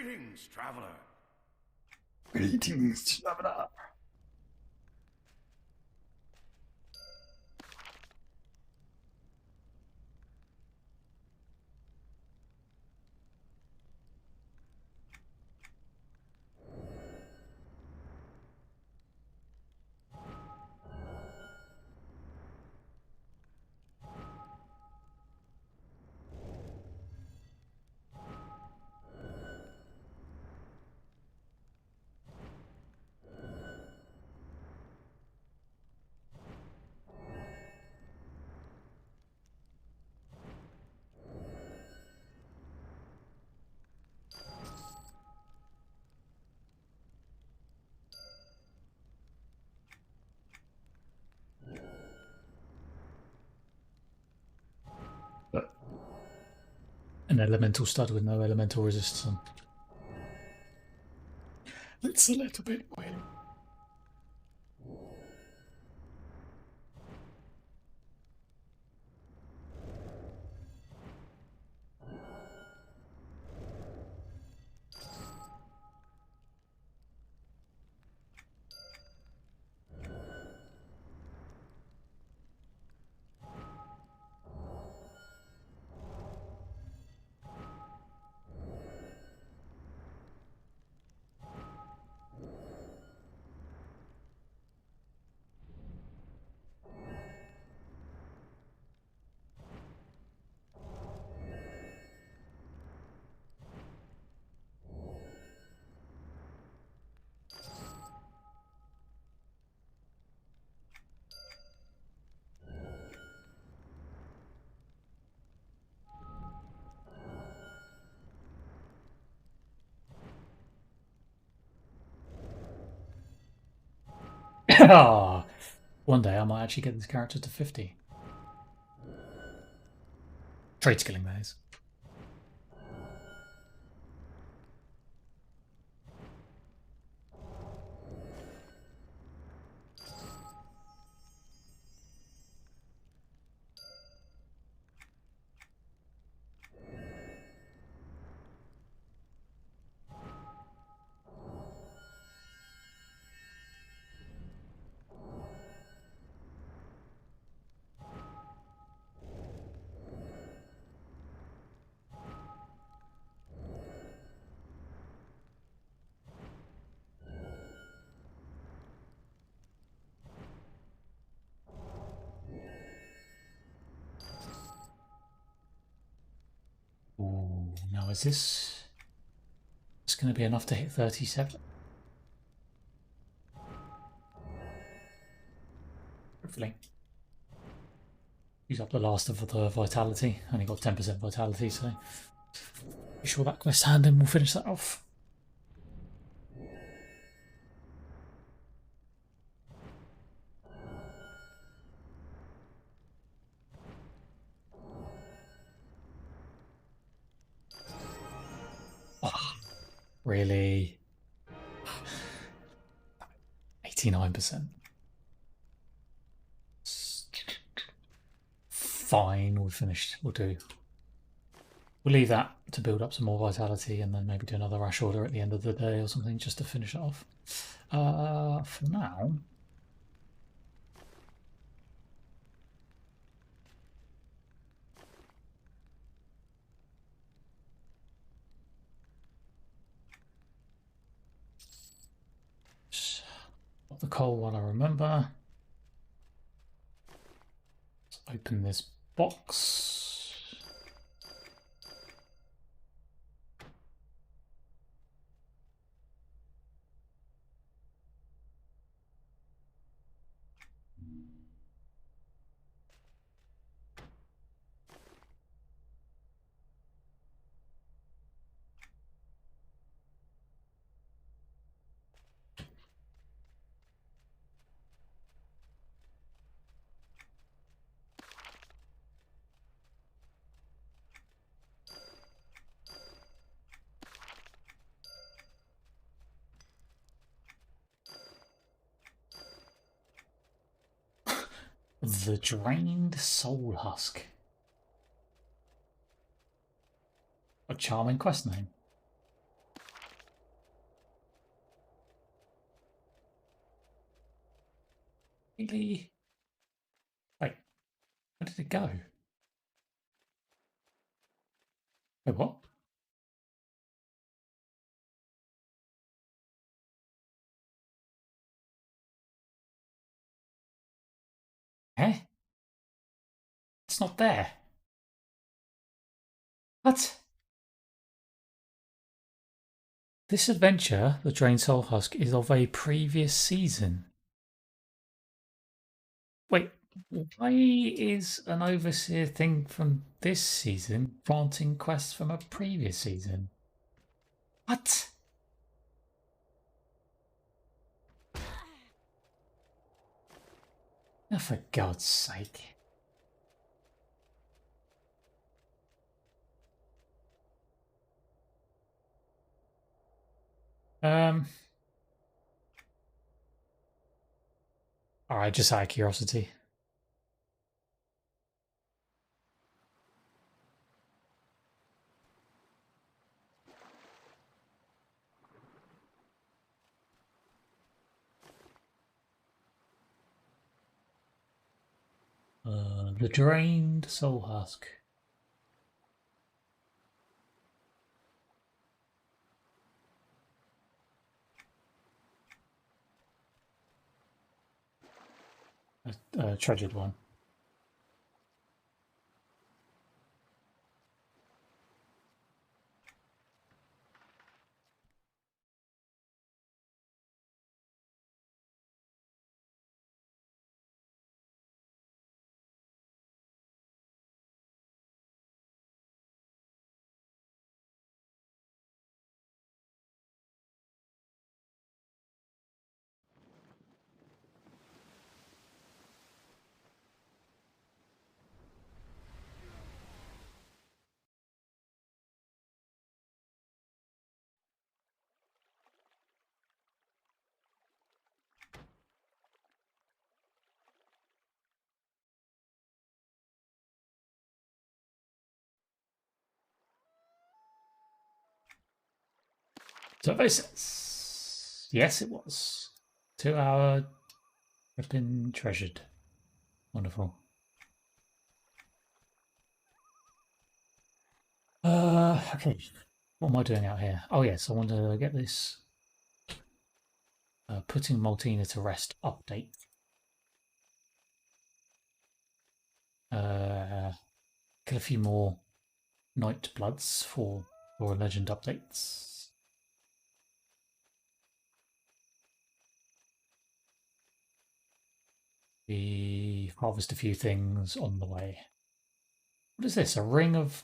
Greetings, traveler. Greetings, traveler. An elemental stud with no elemental resistance. It's a little bit weird. One day I might actually get this character to 50. Trade skilling, that is. Ooh, now is this going to be enough to hit 37? Hopefully. Use up the last of the vitality. Only got 10% vitality, so be sure that quest handing will finish that off. Oh, really? 89%. Fine, we're finished. We'll do. We'll leave that to build up some more vitality and then maybe do another rash order at the end of the day or something just to finish it off. For now. Got the coal while I remember. Let's open this box. The Drained Soul Husk. A charming quest name. Really? Wait, where did it go? Wait, what? Eh? It's not there. What? This adventure, the Drained Soul Husk, is of a previous season. Wait, why is an overseer thing from this season granting quests from a previous season? What? Oh, for God's sake. Um. Alright, just out of curiosity. The Drained Soul Husk. Treasured one. So this, yes, it was. 2 hour have been treasured. Wonderful. Okay. What am I doing out here? Oh yes, I want to get this putting Maltina to rest update. Get a few more Night Bloods for legend updates. We harvest a few things on the way. What is this? A ring of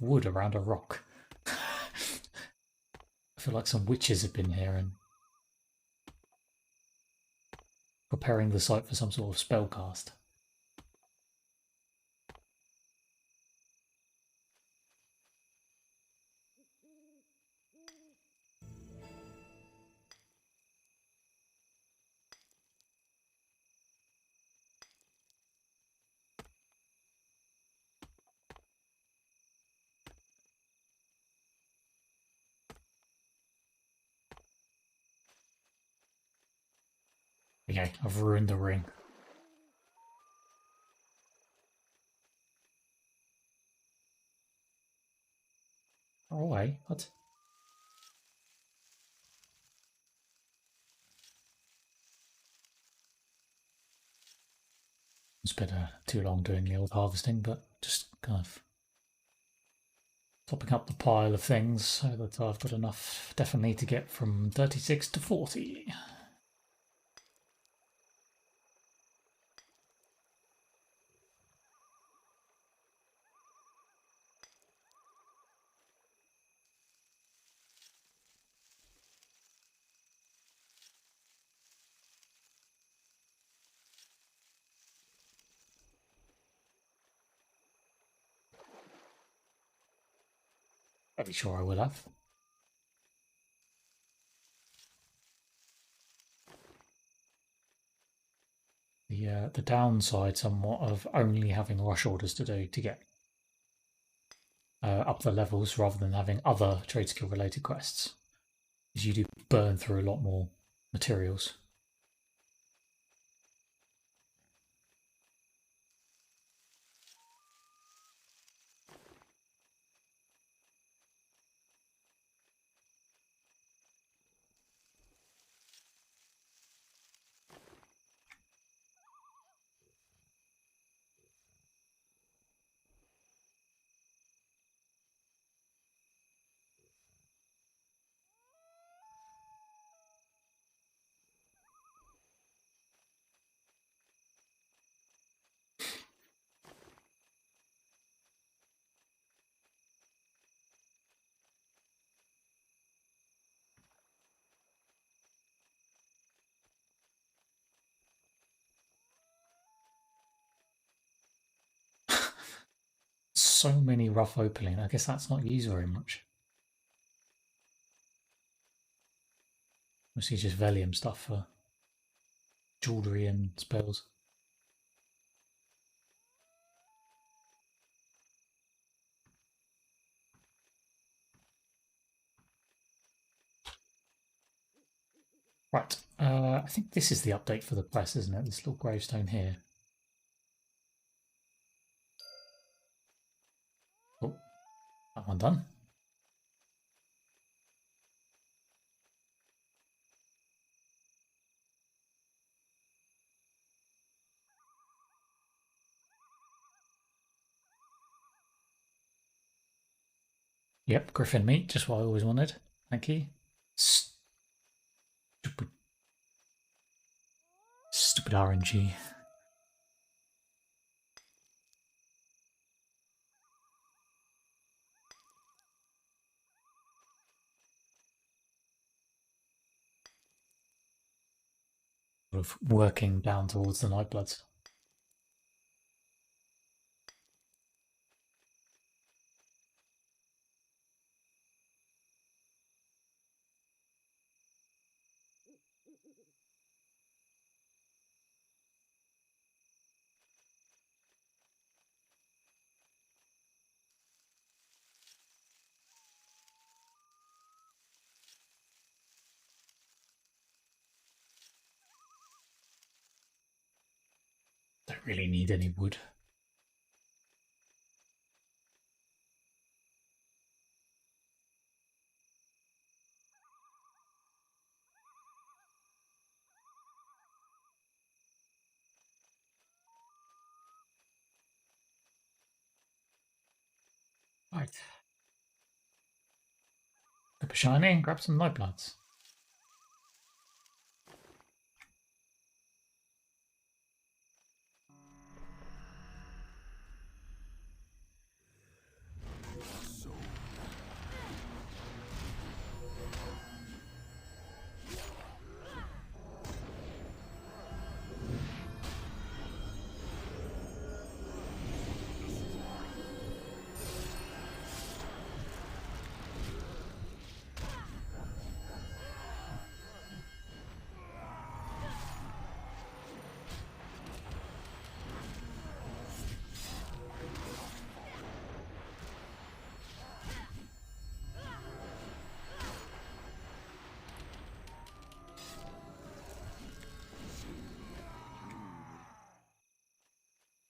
wood around a rock. I feel like some witches have been here and preparing the site for some sort of spell cast. Okay, I've ruined the ring. Far away? What? It's been too long doing the old harvesting, but just kind of topping up the pile of things so that I've got enough definitely to get from 36 to 40. Pretty sure I will have. The downside somewhat of only having rush orders to do to get up the levels rather than having other trade skill related quests is you do burn through a lot more materials. so many rough opaline. I guess that's not used very much. Mostly just Valium stuff for jewellery and spells. Right, I think this is the update for the quest, isn't it? This little gravestone here. Oh, that one done. Yep, griffin meat, just what I always wanted. Thank you. Stupid, stupid RNG. Sort of working down towards the Nightbloods. Don't really need any wood. Right. Cup of shiny and grab some Nightbloods.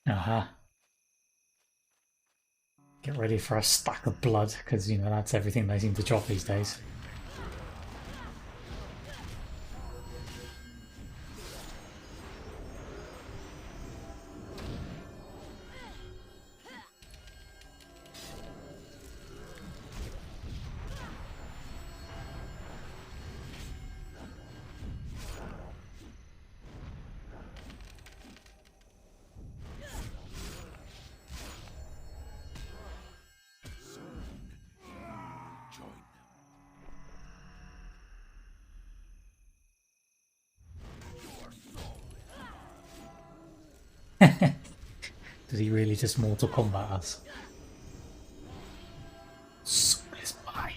Aha. Get ready for a stack of blood, because, you know, that's everything they seem to drop these days. Did he really just Mortal Kombat us? Soul is mine.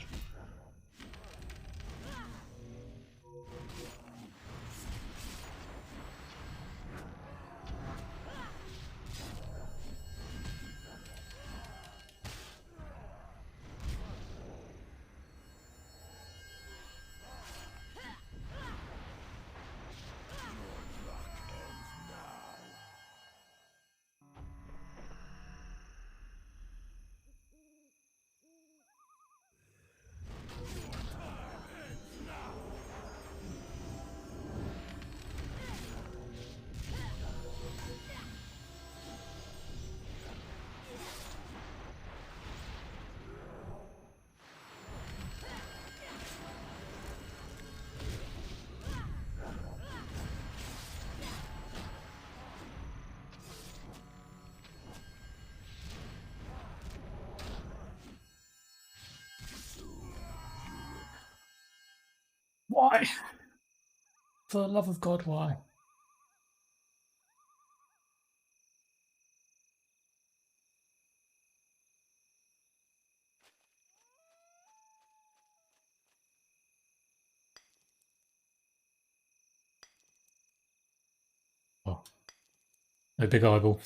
Why? For the love of God, why? No big eyeball.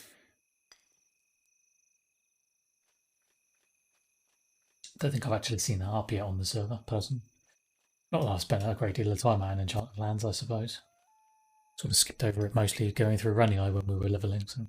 Don't think I've actually seen that up yet on the server, person. Not that I've spent a great deal of time out in Enchanted Lands, I suppose. Sort of skipped over it, mostly going through Running Eye when we were leveling. So.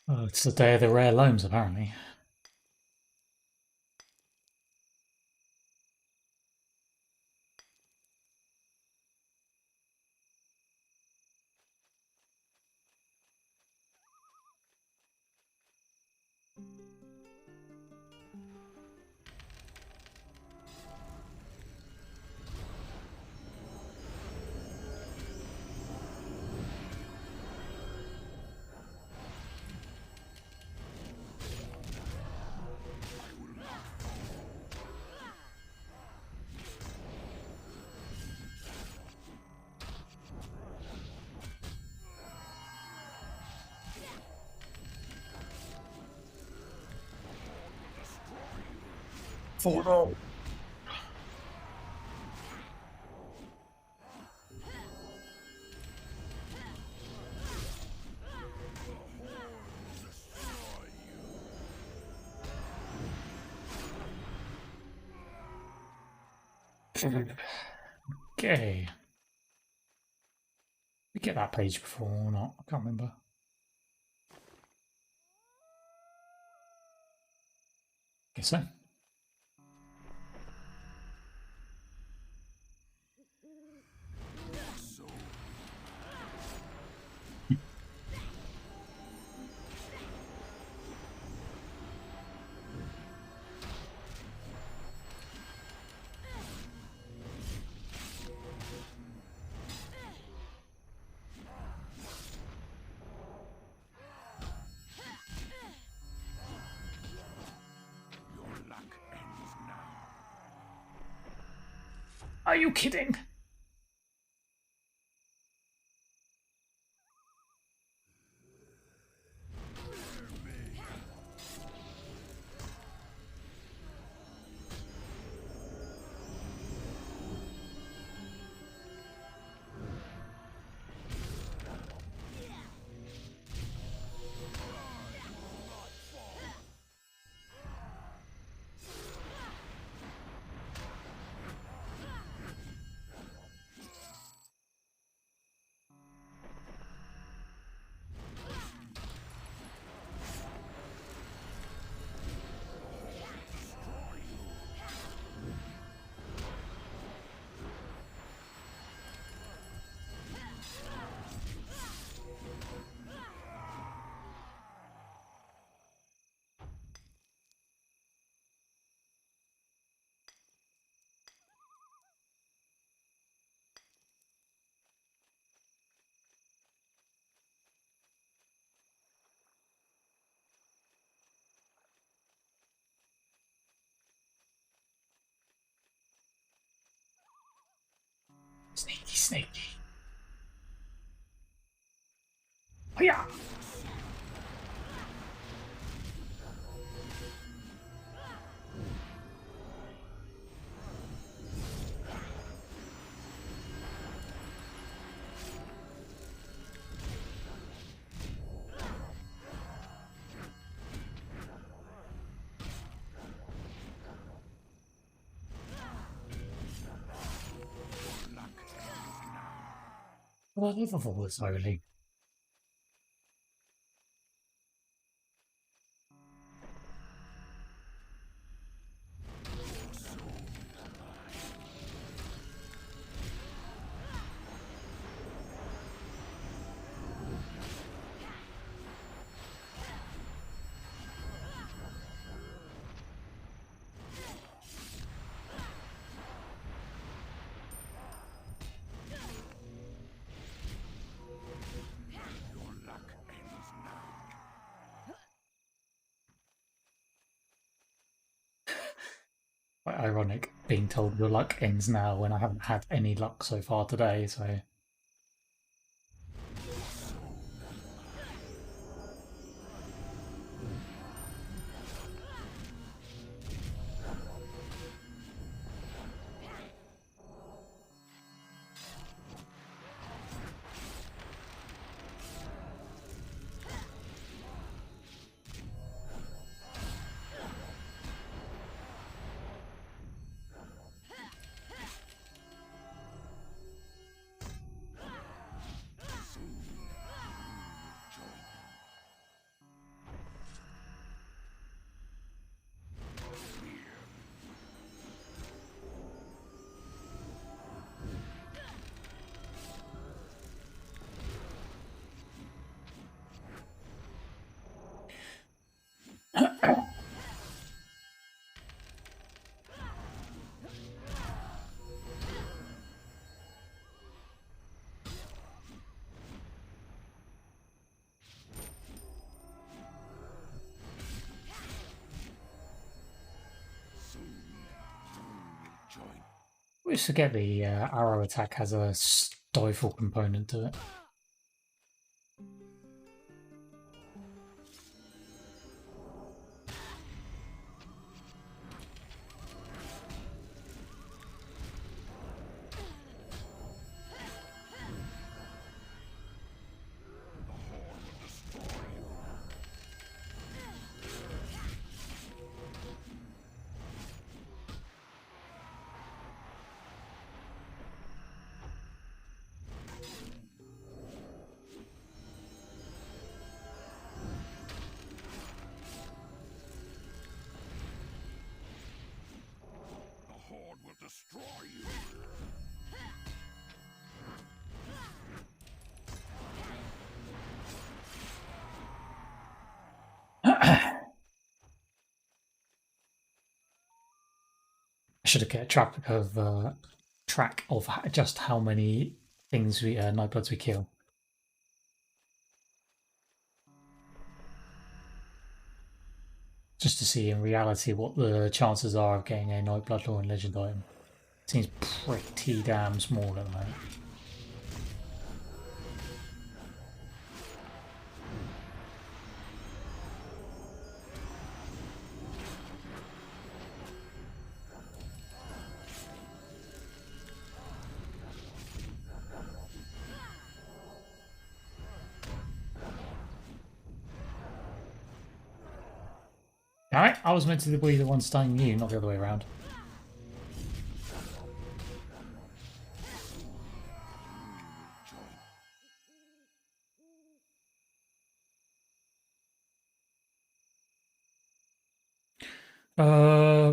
Oh, it's the day of the rare loams, apparently. Photo. Okay. We get that page before or not? I can't remember. Guess so. Are you kidding? Unbelievable slowly. Quite ironic being told your luck ends now when I haven't had any luck so far today, so. I always forget the arrow attack has a stifle component to it. I should have kept track of just how many things we Nightbloods we kill. Just to see in reality what the chances are of getting a Nightblood Lore and Legend item. Seems pretty damn small at the moment. Alright, I was meant to be the one stunning you, not the other way around.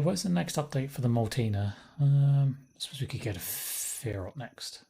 Where's the next update for the Maltina? I suppose we could get a Fear up next.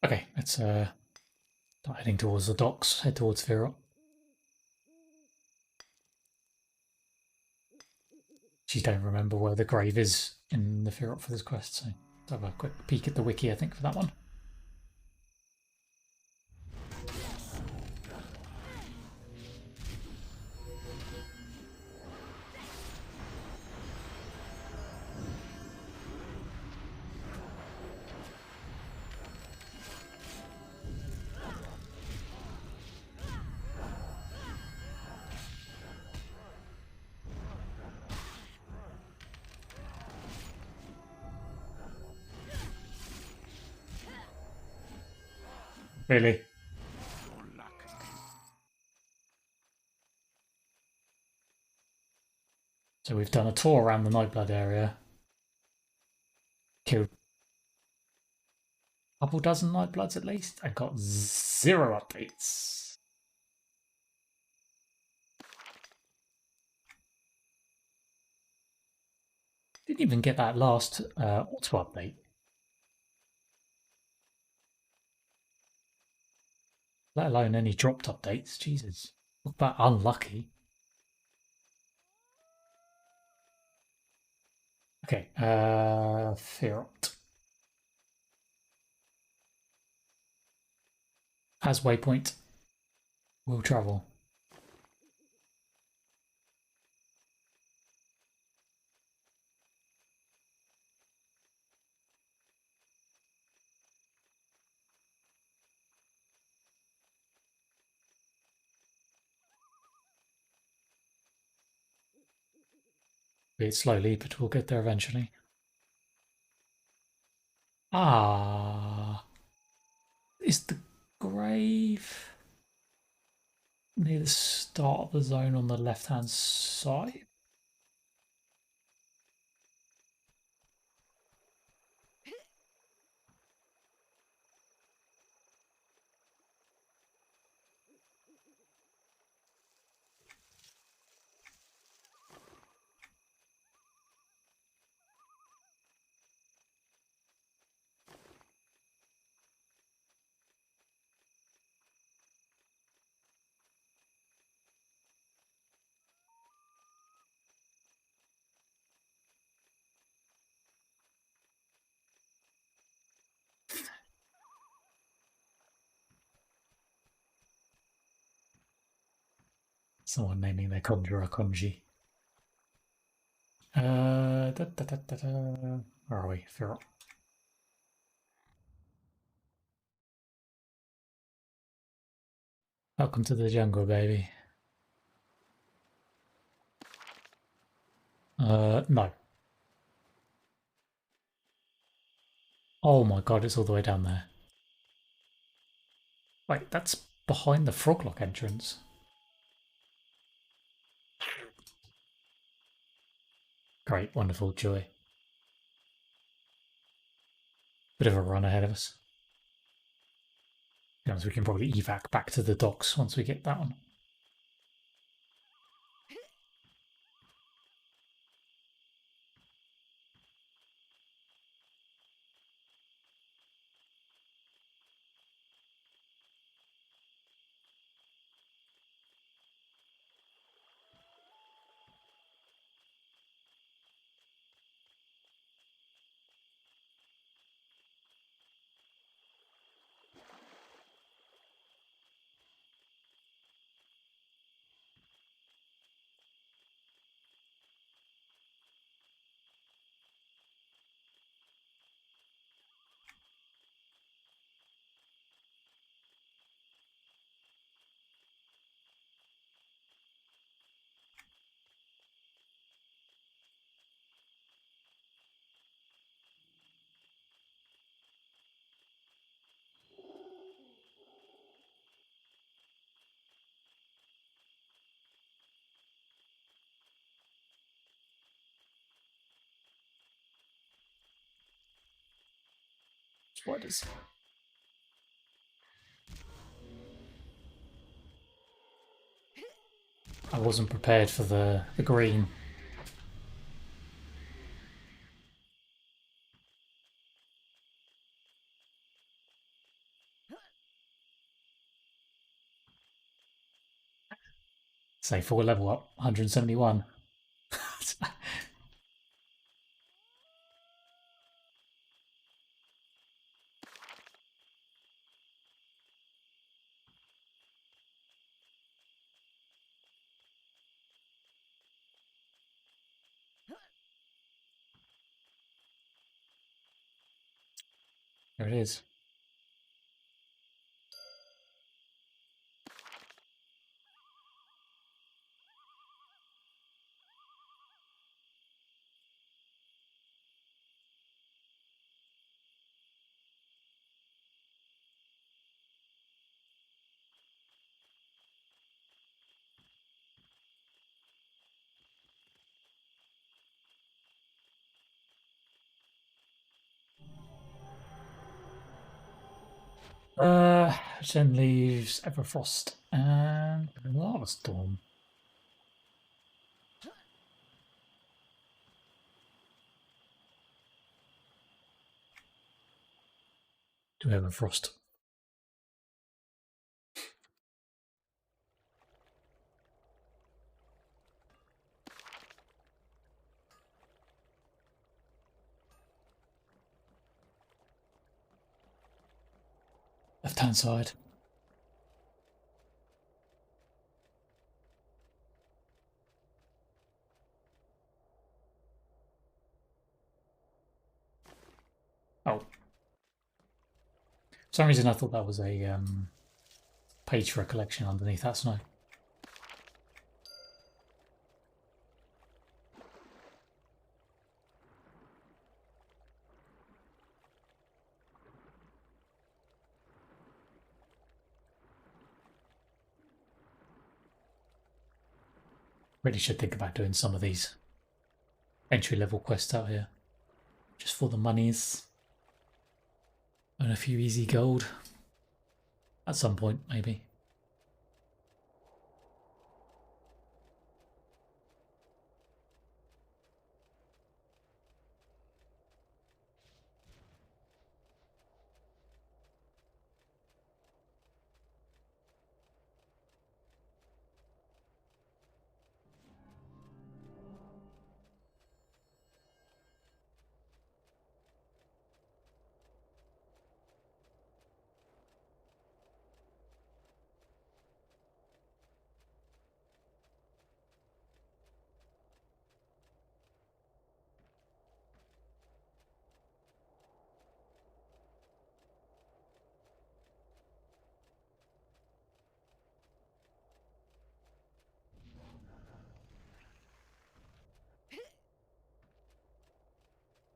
Okay, let's Start heading towards the docks, head towards Firot. She don't remember where the grave is in the Firot for this quest, so let's have a quick peek at the wiki, I think, for that one. Really? So we've done a tour around the Nightblood area. Killed a couple dozen Nightbloods at least, and got 0 updates. Didn't even get that last auto update. Let alone any dropped updates. Jesus. Talk about unlucky. Okay, Firot. As waypoint. We'll travel. Be it slowly, but we'll get there eventually. Ah. Is the grave near the start of the zone on the left-hand side? Someone naming their conjurer Konji. Where are we? Firot. Welcome to the jungle, baby. No. Oh my god, it's all the way down there. Wait, that's behind the Froglock entrance. Great, wonderful, joy. Bit of a run ahead of us. You know, so we can probably evac back to the docks once we get that one. Spiders. I wasn't prepared for the green. Say full level up, 171. There it is. Which then leaves Everfrost and Lava Storm. To Everfrost. Left-hand side. Oh. For some reason I thought that was a page for a collection underneath that snow. Really should think about doing some of these entry-level quests out here. Just for the monies. And a few easy gold. At some point, maybe.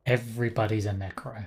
Everybody's a necro.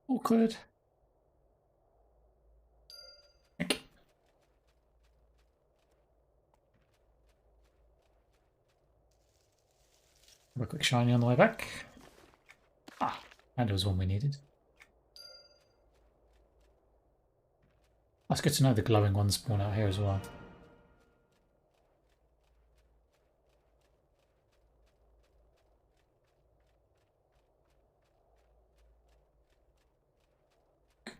Awkward. Have a quick shiny on the way back. Ah, and it was one we needed. That's good to know the glowing ones spawn out here as well.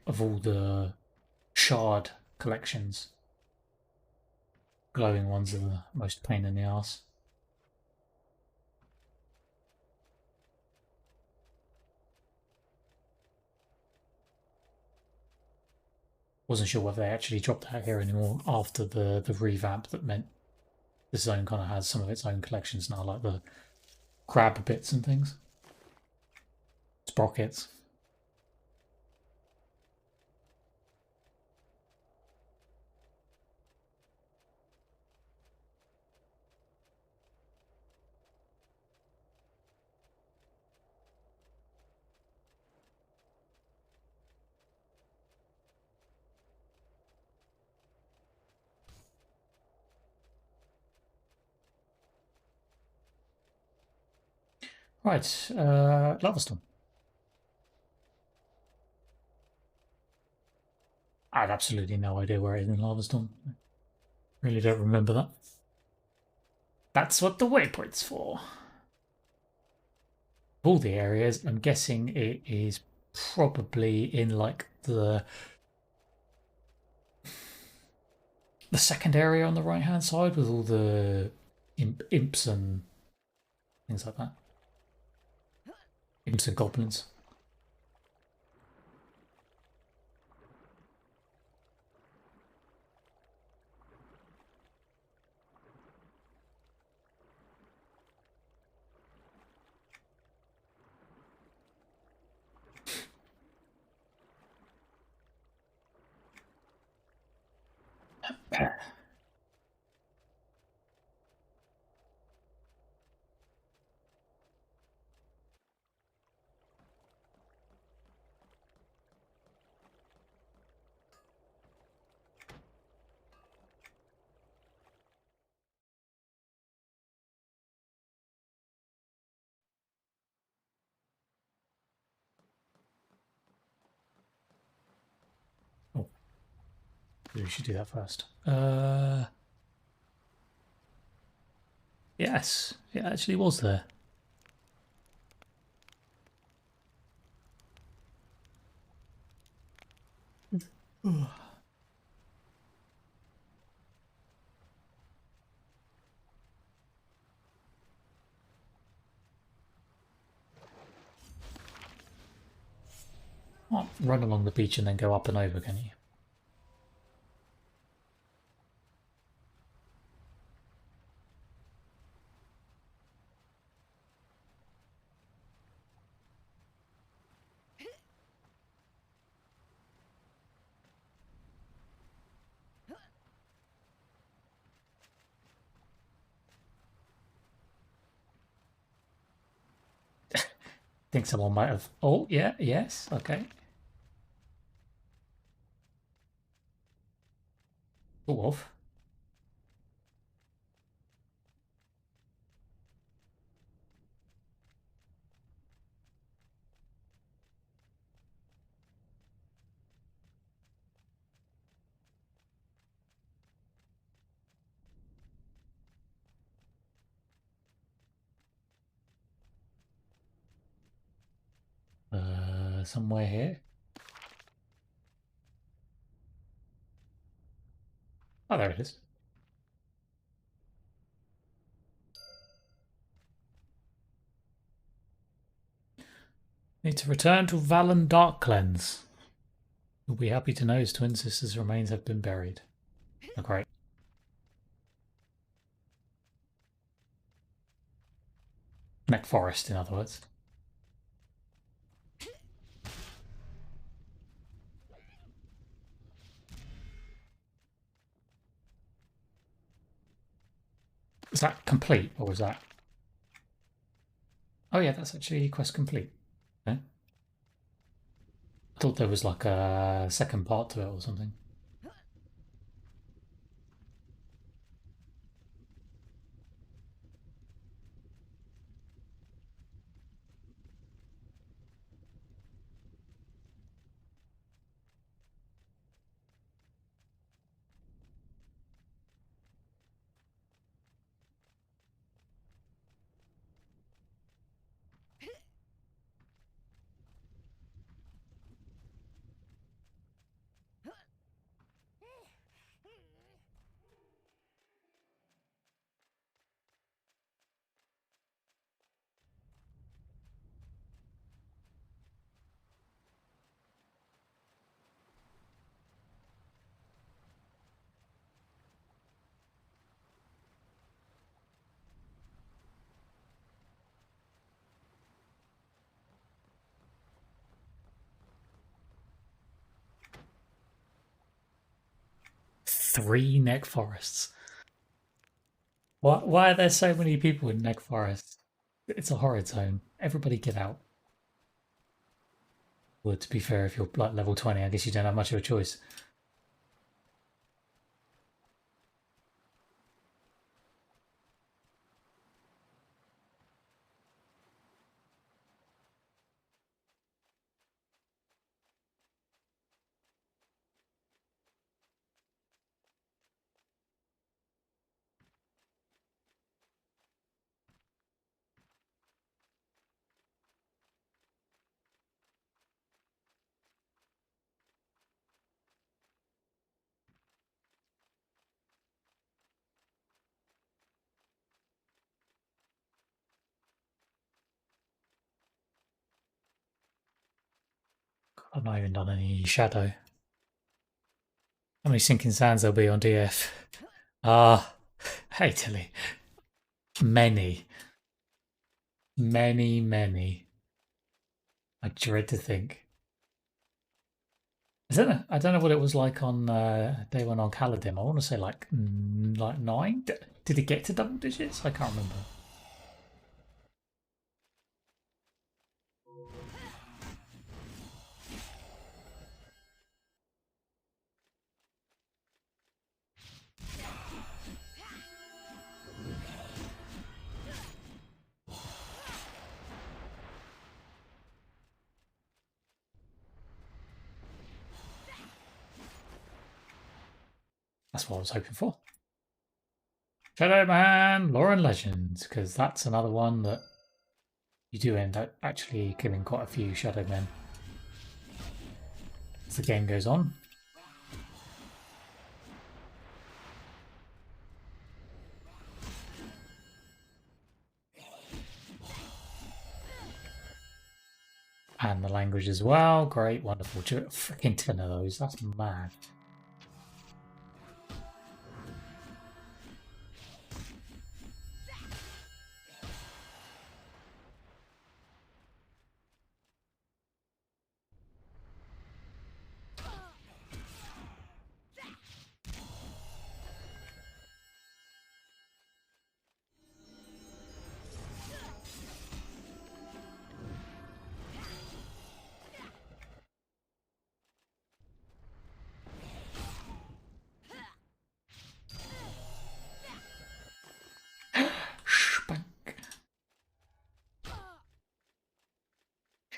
Of all the shard collections, glowing ones are the most pain in the ass. Wasn't sure whether they actually dropped out here anymore after the revamp that meant the zone kind of has some of its own collections now, like the crab bits and things. Sprockets. Right, lava storm. I had absolutely no idea where it is in lava storm. Really don't remember that. That's what the waypoint's for. All the areas, I'm guessing it is probably in like the second area on the right hand side with all the imps and things like that. Imps and goblins. Oh, we should do that first. Yes, it actually was there. Can't run along the beach and then go up and over, can you? Think someone might have. Oh, yeah, yes, okay. Sort of. Somewhere here. Oh, there it is. Need to return to Valen Dark Cleanse. You'll be happy to know his twin sister's remains have been buried. Oh, great. Neck Forest, in other words. Is that complete, or was that... Oh yeah, that's actually quest complete. Okay. I thought there was like a second part to it or something. Three Neck Forests. Why are there so many people in Neck Forest? It's a horrid zone. Everybody get out. Well, to be fair, if you're like level 20, I guess you don't have much of a choice. I've not even done any shadow. How many sinking sands there'll be on DF? Ah, hey Tilly. Many. Many, many. I dread to think. I don't know what it was like on day one on Caladim. I want to say like 9. Did it get to double digits? I can't remember. That's what I was hoping for. Shadow Man, Lore and Legends, because that's another one that you do end up actually killing quite a few Shadow Men as the game goes on. And the language as well. Great, wonderful. Freaking 10 of those. That's mad.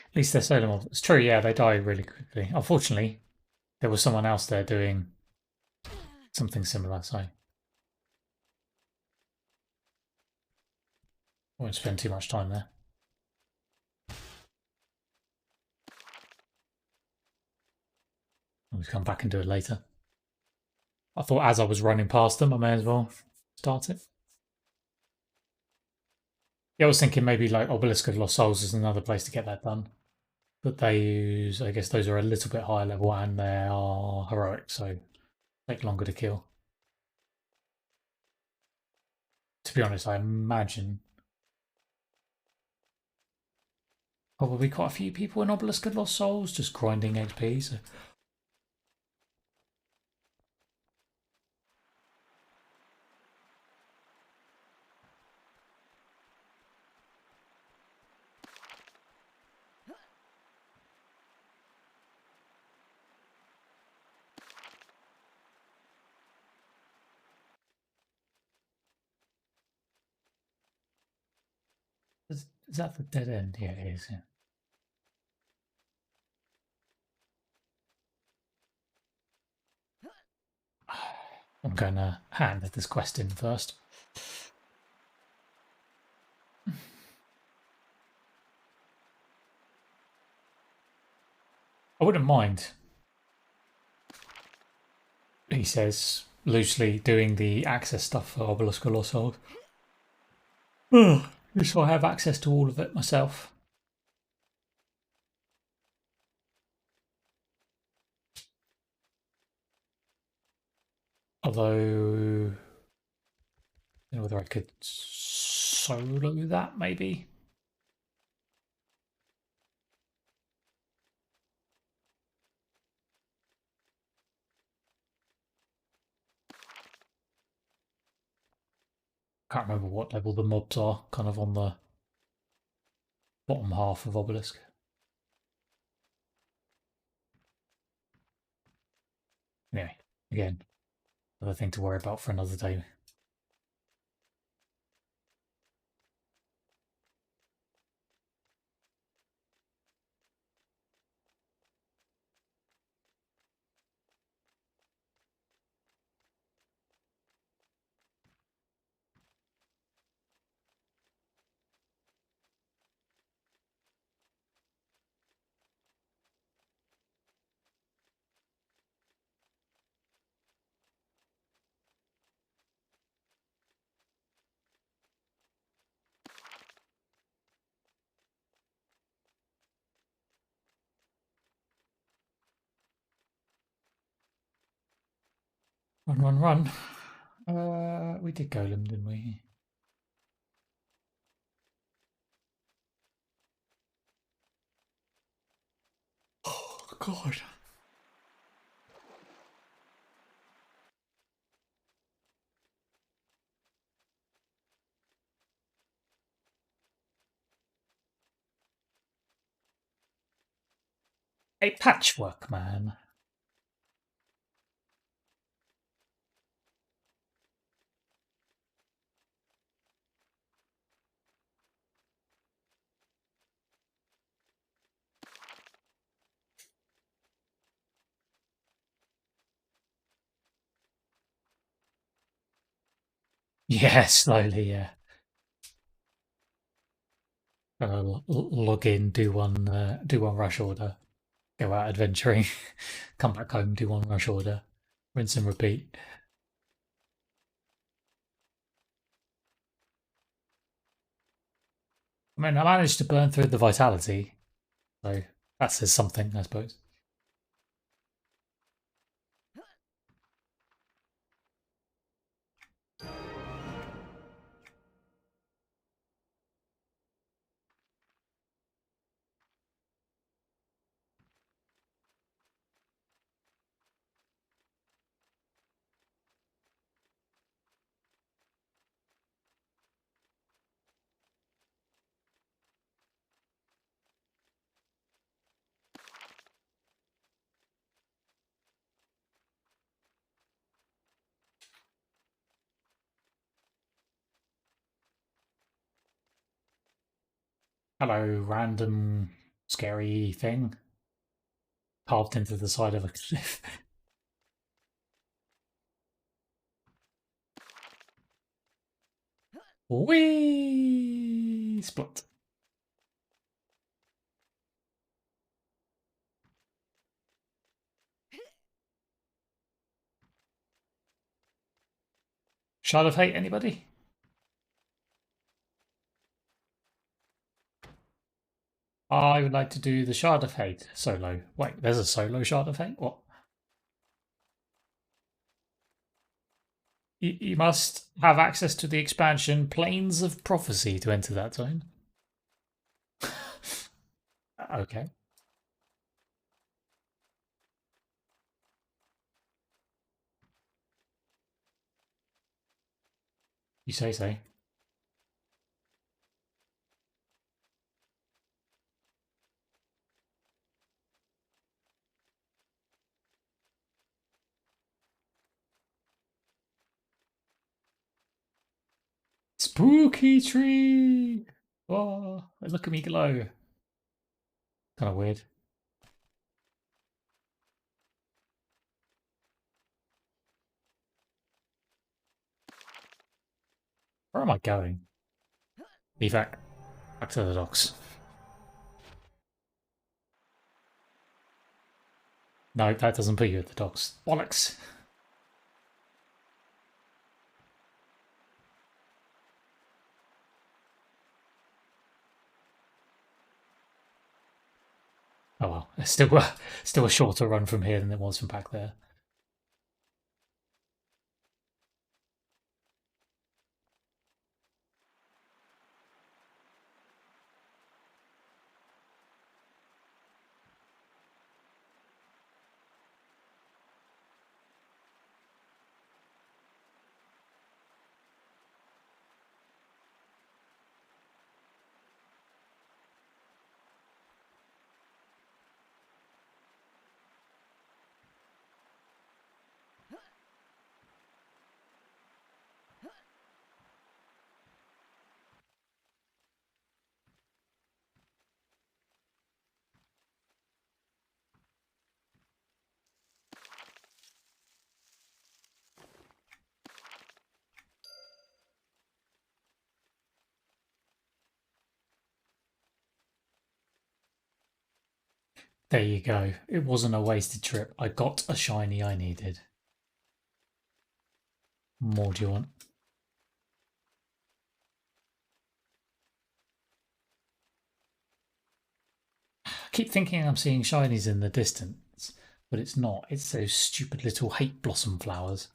At least they're solo mobs. It's true, yeah, they die really quickly. Unfortunately, there was someone else there doing something similar, so I won't spend too much time there. We'll come back and do it later. I thought as I was running past them, I may as well start it. Yeah, I was thinking maybe like Obelisk of Lost Souls is another place to get that done. But they use, I guess those are a little bit higher level and they are heroic, so take longer to kill. To be honest, I imagine probably quite a few people in Obelisk of Lost Souls just grinding XP. So. Is that the dead end? Yeah, it is. Yeah. I'm going to hand this quest in first. I wouldn't mind, he says, loosely doing the access stuff for Obelisk of Lost Souls. Just so I have access to all of it myself. Although, I don't know whether I could solo that, maybe. Can't remember what level the mobs are, kind of on the bottom half of Obelisk. Anyway, again, another thing to worry about for another day. Run, run, run. We did golem, didn't we? Oh, God. A patchwork man. Yeah, slowly, yeah. Log in, do one rush order, go out adventuring, come back home, do one rush order, rinse and repeat. I mean, I managed to burn through the vitality, so that says something, I suppose. Hello, random scary thing carved into the side of a cliff. Whee! Split. Shard of Hate, anybody? I would like to do the Shard of Hate solo. Wait, there's a solo Shard of Hate? What? You must have access to the expansion Planes of Prophecy to enter that zone. Okay, you say so. Spooky tree! Oh, look at me glow. Kind of weird. Where am I going? Be back. Back to the docks. No, that doesn't put you at the docks. Bollocks! Oh well, it's still a shorter run from here than it was from back there. There you go. It wasn't a wasted trip. I got a shiny I needed. More do you want? I keep thinking I'm seeing shinies in the distance, but it's not. It's those stupid little hate blossom flowers.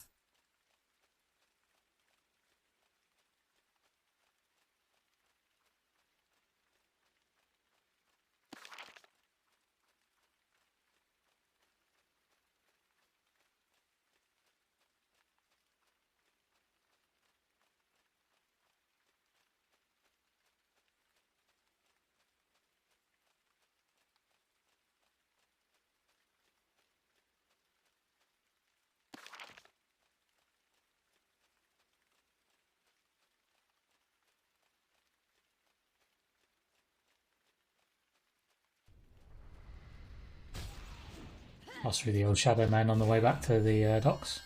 Pass through the old Shadow Man on the way back to the docks.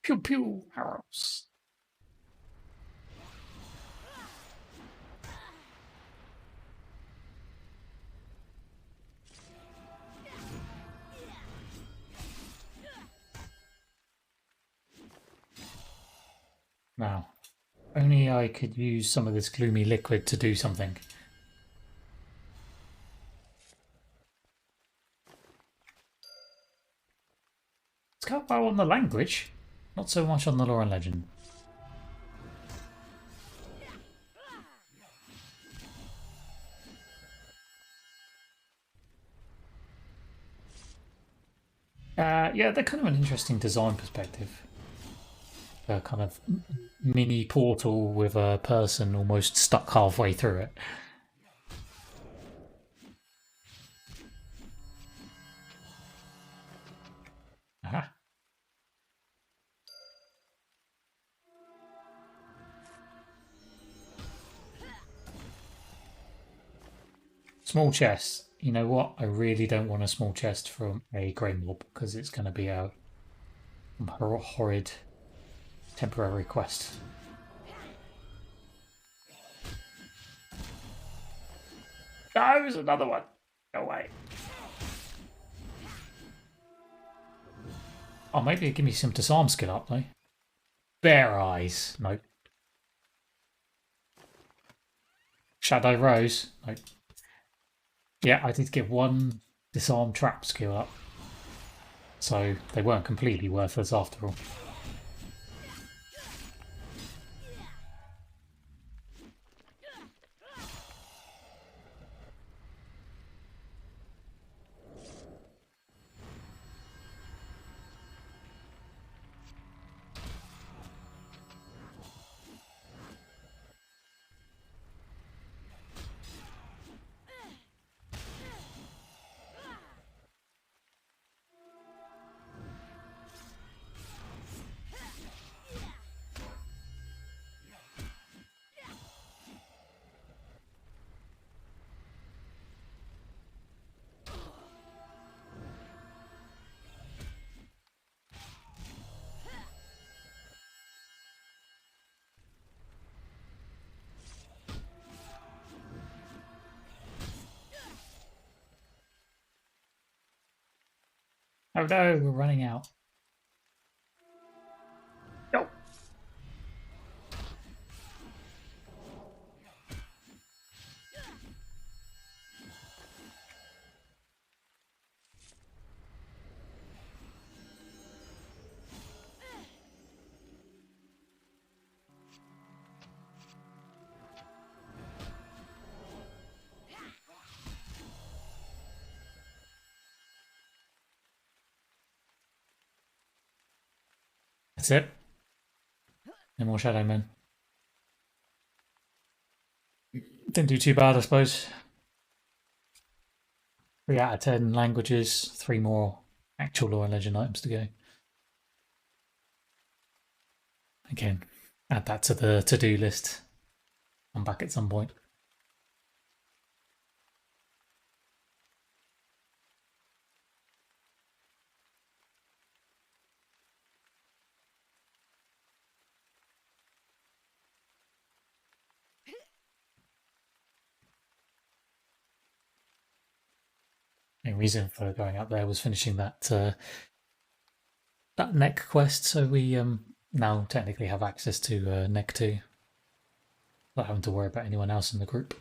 Pew pew arrows. Now, only I could use some of this gloomy liquid to do something. It's quite well on the language, not so much on the lore and legend. Yeah, they're kind of an interesting design perspective. A kind of mini portal with a person almost stuck halfway through it. Aha. Small chest. You know what? I really don't want a small chest from a grey mob because it's going to be a horrid temporary quest. No, there's another one. Go away. Oh, maybe it'll give me some disarm skill up though. Bear eyes. Nope. Shadow Rose. Nope. Yeah, I did get one disarm trap skill up. So they weren't completely worthless after all. Oh no, we're running out. No. That's it. No more Shadow Men. Didn't do too bad, I suppose. 3 out of 10 languages, 3 more actual lore and legend items to go. Again, add that to the to-do list. I'm back at some point. Main reason for going up there was finishing that that neck quest, so we now technically have access to neck 2 without having to worry about anyone else in the group.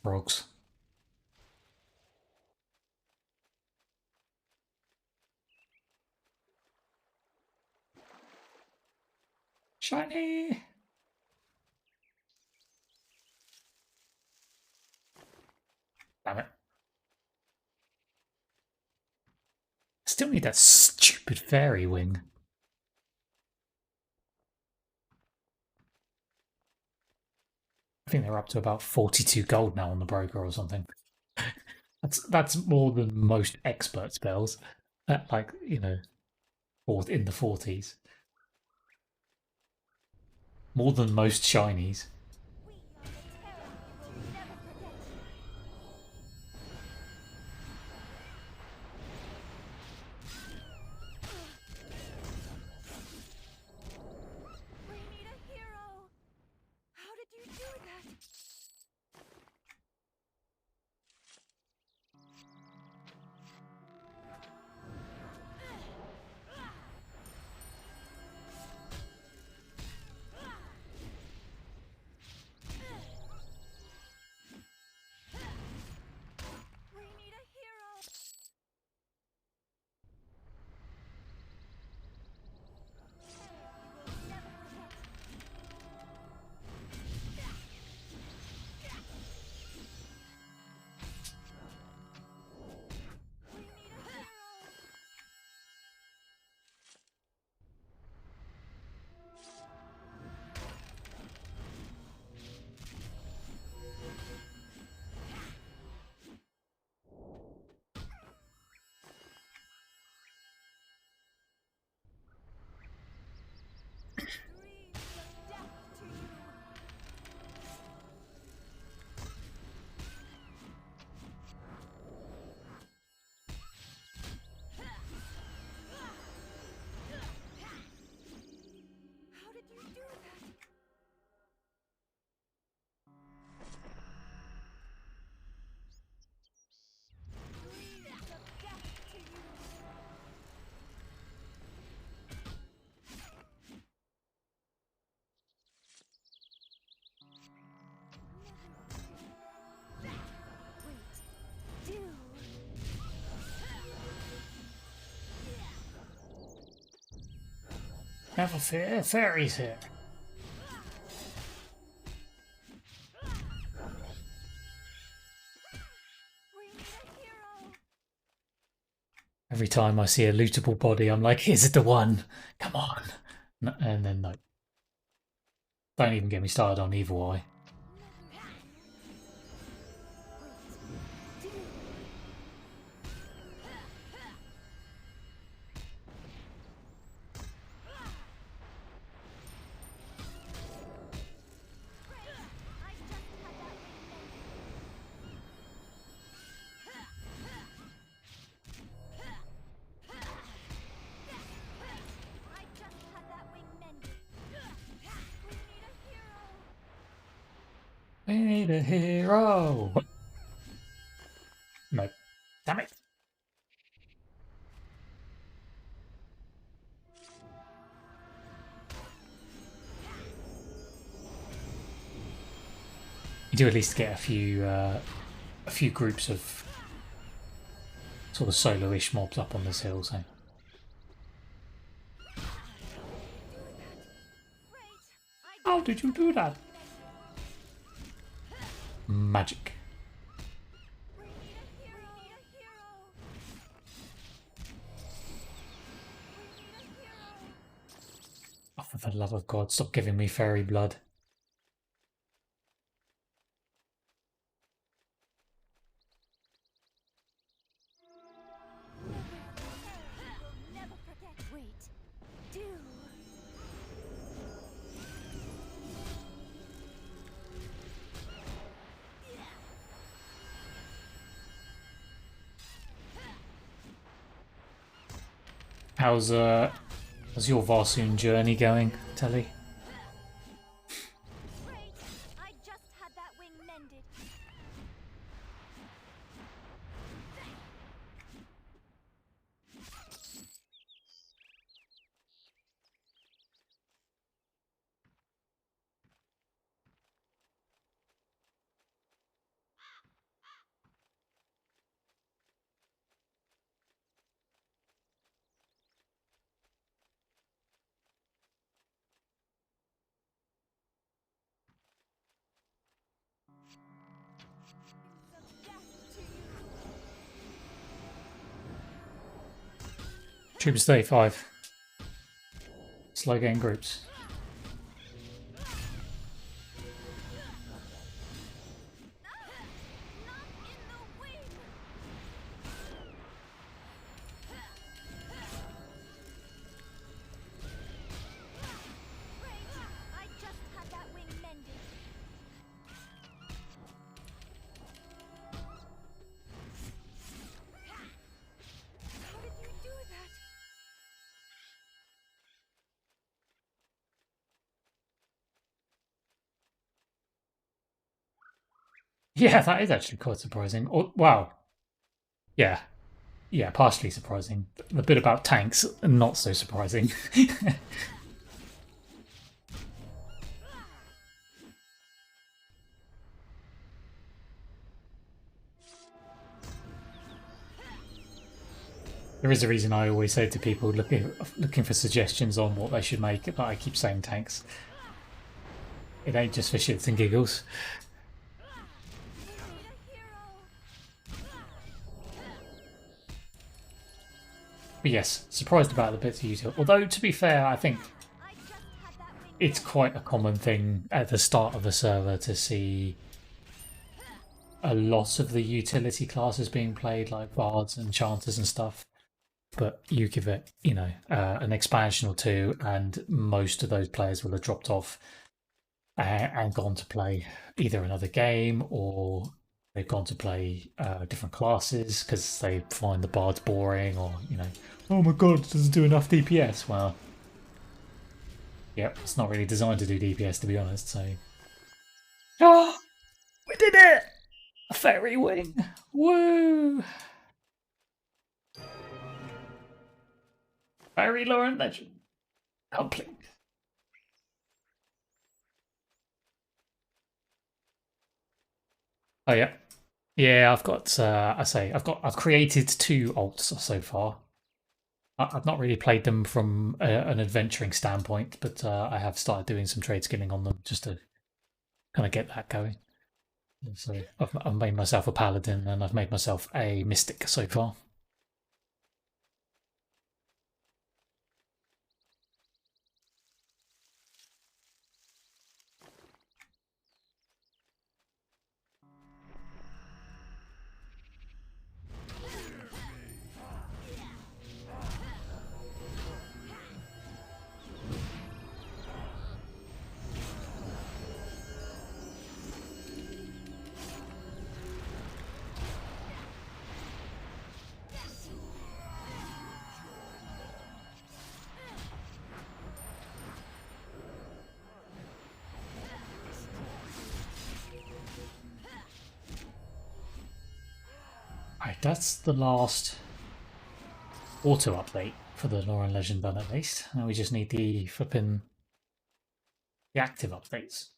Frogs. Shiny! Damn it. Still need that stupid fairy wing. I think they're up to about 42 gold now on the broker or something. That's more than most expert spells. At like, you know, in the 40s. More than most shinies. Have a fairies here. Every time I see a lootable body, I'm like, is it the one? Come on. And then, like, don't even get me started on Evil Eye. We need a hero. No. Damn it. You do at least get a few groups of sort of solo-ish mobs up on this hill, so. How did you do that? Magic. For the love of God, stop giving me fairy blood. Never forget. Wait. Do. How's your Varsoon journey going, Telly? Great. I just had that wing mended. Some death to you. Troub's 35. Slow game groups. Not in the wing. Great. I just had that wing mended. How did you do that? Yeah, that is actually quite surprising. Oh, wow. Yeah. Yeah, partially surprising. The bit about tanks, not so surprising. There is a reason I always say to people looking for suggestions on what they should make, but I keep saying tanks. It ain't just for shits and giggles. We need a hero. But yes, surprised about the bits of util. Although, to be fair, I think I just had that wing. it's quite a common thing at the start of the server to see a lot of the utility classes being played, like bards and chanters and stuff. But you give it, an expansion or two, and most of those players will have dropped off and gone to play either another game, or they've gone to play different classes because they find the bards boring, or oh my god, it doesn't do enough DPS. Well, yep, it's not really designed to do DPS, to be honest. So, oh, we did it! A fairy wing, woo! Fairy lore and legend complete. Oh yeah, yeah. I've got. I've created 2 alts so far. I've not really played them from an adventuring standpoint, but I have started doing some trade skilling on them just to kind of get that going. So I've made myself a paladin and I've made myself a mystic so far. Right, that's the last auto update for the lore and legend done at least. Now we just need the active updates.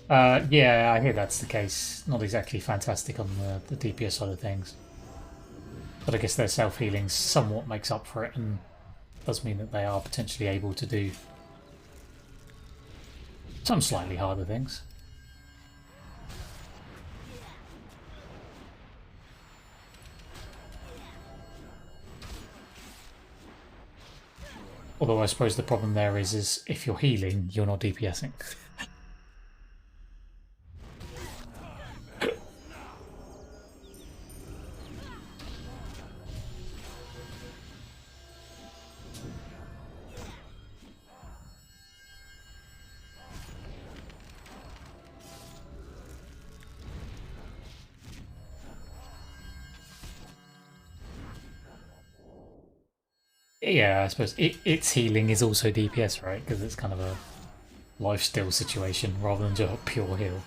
Yeah, I hear that's the case. Not exactly fantastic on the DPS side of things. But I guess their self-healing somewhat makes up for it and does mean that they are potentially able to do some slightly harder things. Although I suppose the problem there is if you're healing, you're not DPSing. Yeah, I suppose its healing is also DPS, right? Because it's kind of a lifesteal situation rather than just a pure heal.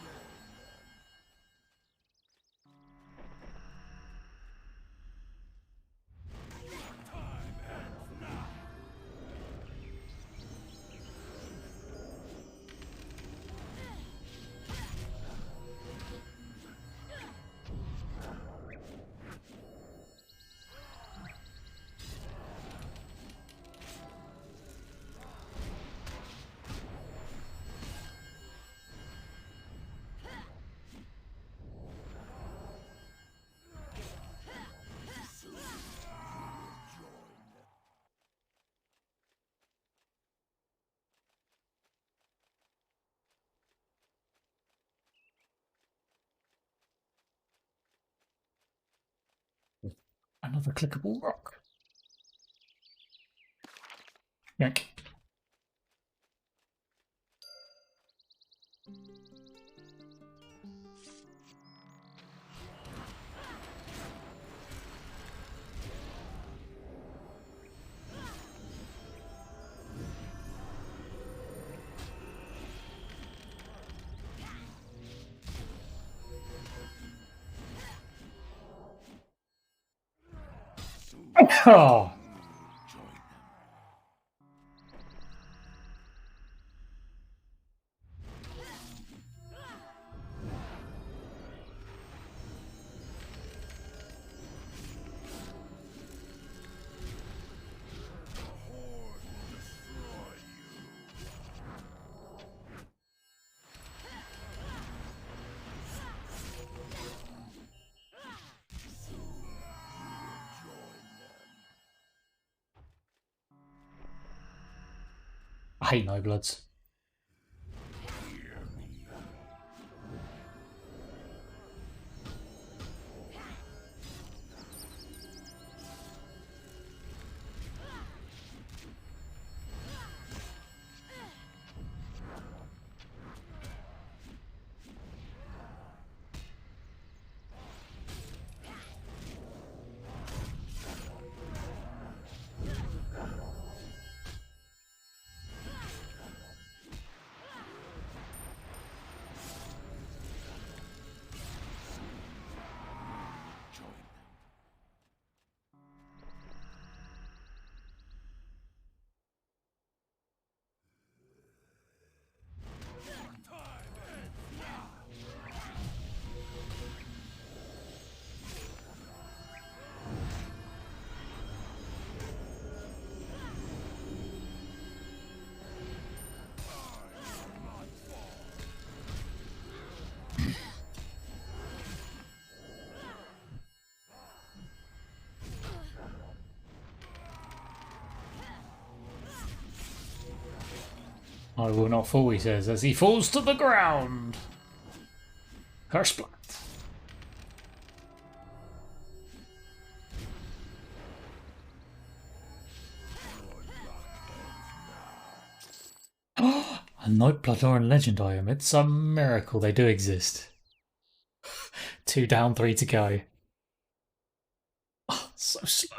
Another clickable rock. Yank. Oh! I hate no bloods. I will not fall, he says, as he falls to the ground. Kersplat. A Night Bloodlore Legend item. It's a miracle they do exist. 2 down, 3 to go. Oh, so slow.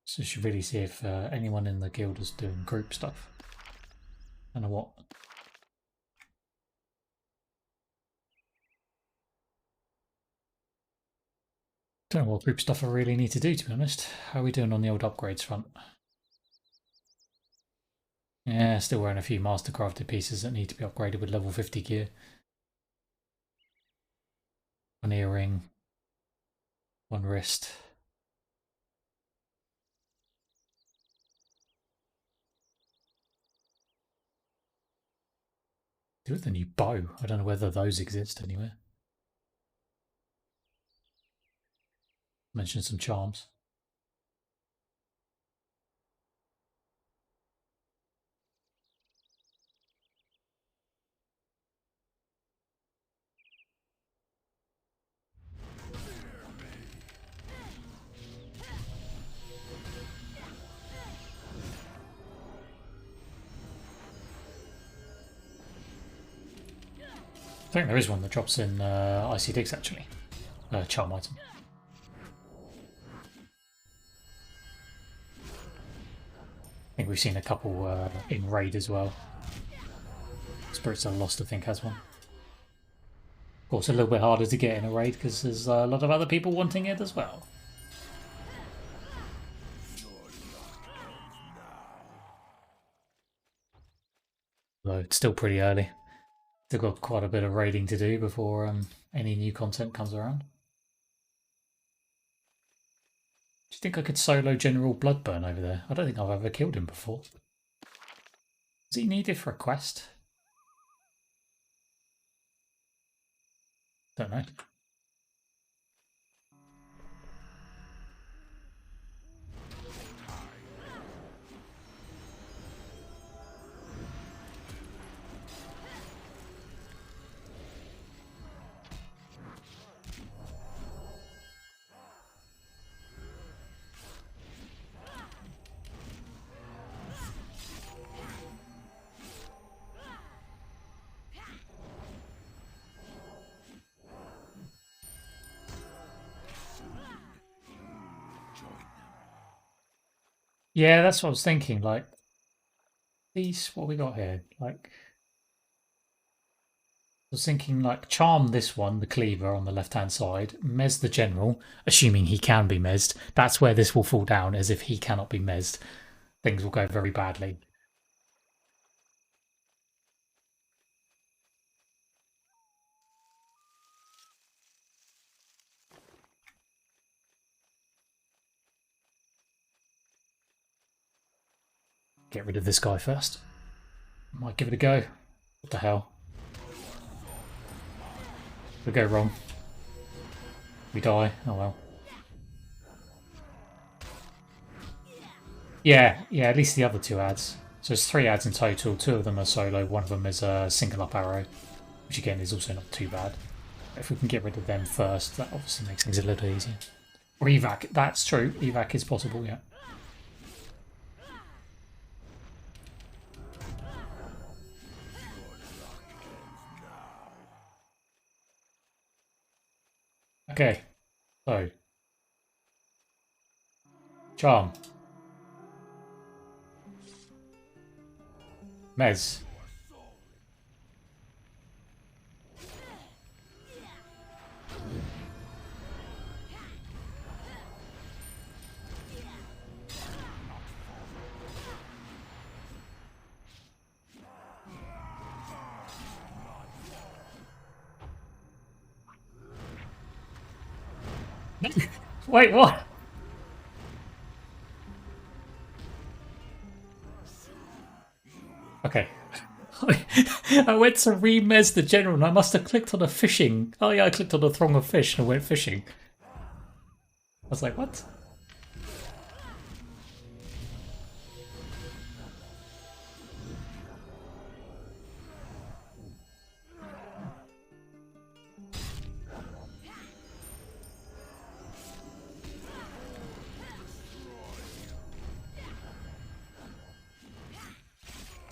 So you should really see if anyone in the guild is doing group stuff. I don't know what. Don't know what group stuff I really need to do, to be honest. How are we doing on the old upgrades front? Yeah, still wearing a few mastercrafted pieces that need to be upgraded with level 50 gear. One earring. One wrist. Do with the new bow. I don't know whether those exist anywhere. Mention some charms. I think there is one that drops in Icy Digs actually. Charm item. I think we've seen a couple in Raid as well. Spirits of Lost, I think, has one. Of course, a little bit harder to get in a raid because there's a lot of other people wanting it as well. Though it's still pretty early. Still got quite a bit of raiding to do before any new content comes around. Do you think I could solo General Bloodburn over there? I don't think I've ever killed him before. Is he needed for a quest? Don't know. Yeah, that's what I was thinking. Like, these, what we got here? Like, I was thinking, like, charm this one, the cleaver on the left-hand side, mez the general, assuming he can be mezzed. That's where this will fall down, as if he cannot be mezzed. Things will go very badly. Get rid of this guy first. Might give it a go. What the hell? We go wrong. We die. Oh well. Yeah, at least the other two ads. So it's 3 ads in total. 2 of them are solo. One of them is a single up arrow, which again is also not too bad. If we can get rid of them first, that obviously makes things a little easier. Or evac. That's true. Evac is possible. Yeah. Okay, so charm, Mez. Wait, what? Okay. I went to remez the general and I must have clicked on a fishing. Oh yeah, I clicked on a throng of fish and went fishing. I was like, what?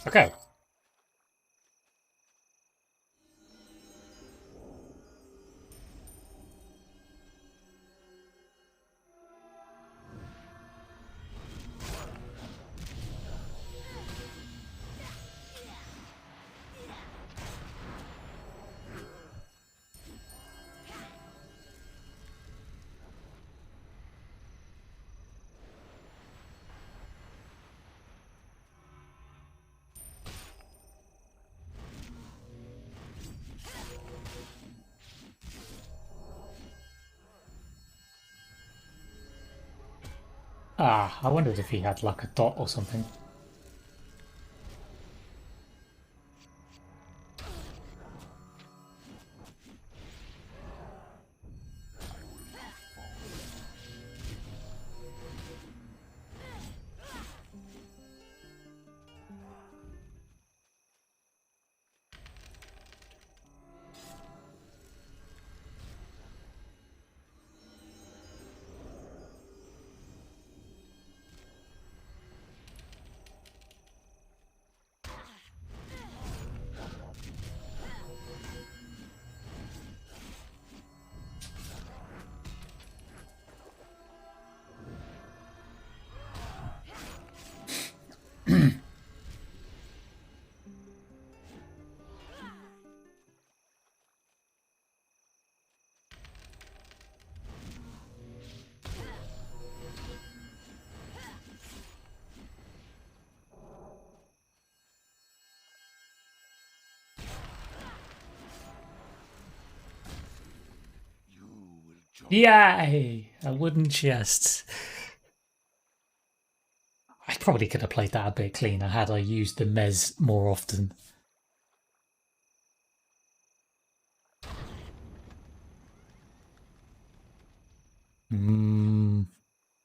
Okay. Ah, I wondered if he had like a dot or something. Yay! A wooden chest. I probably could have played that a bit cleaner had I used the mez more often.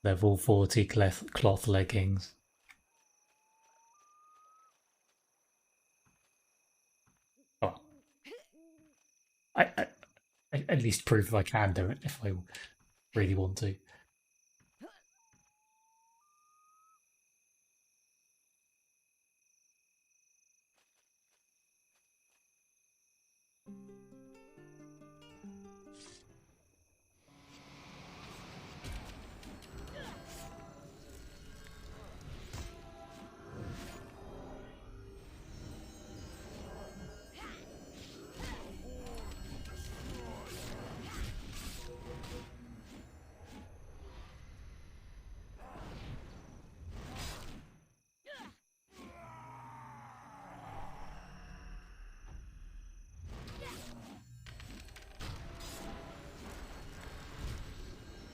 Level 40 cloth leggings. Oh. I at least prove I can do it if I really want to.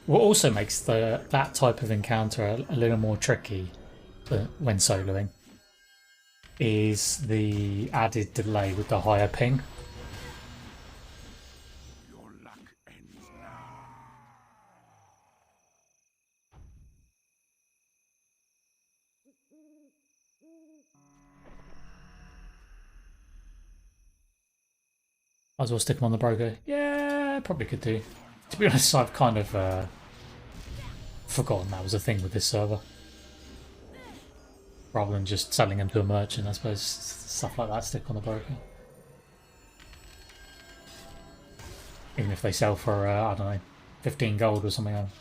What also makes that type of encounter a little more tricky when soloing is the added delay with the higher ping. Your luck ends now. Might as well stick him on the broker. Yeah, probably could do. To be honest, I've kind of forgotten that was a thing with this server. Rather than just selling them to a merchant, I suppose stuff like that stick on the broker. Even if they sell for, I don't know, 15 gold or something else.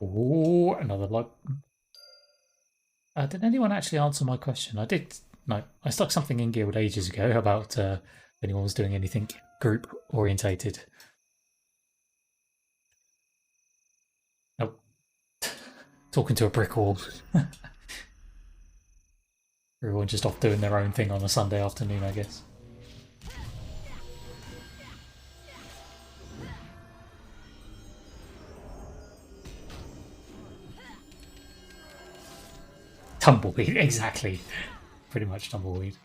Ooh, another luck. Did anyone actually answer my question? I did. No, I stuck something in Guild ages ago about if anyone was doing anything group orientated. Nope. Talking to a brick wall. Everyone just off doing their own thing on a Sunday afternoon, I guess. Tumbleweed, exactly. Pretty much tumbleweed.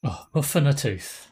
Oh, hoof and a tooth.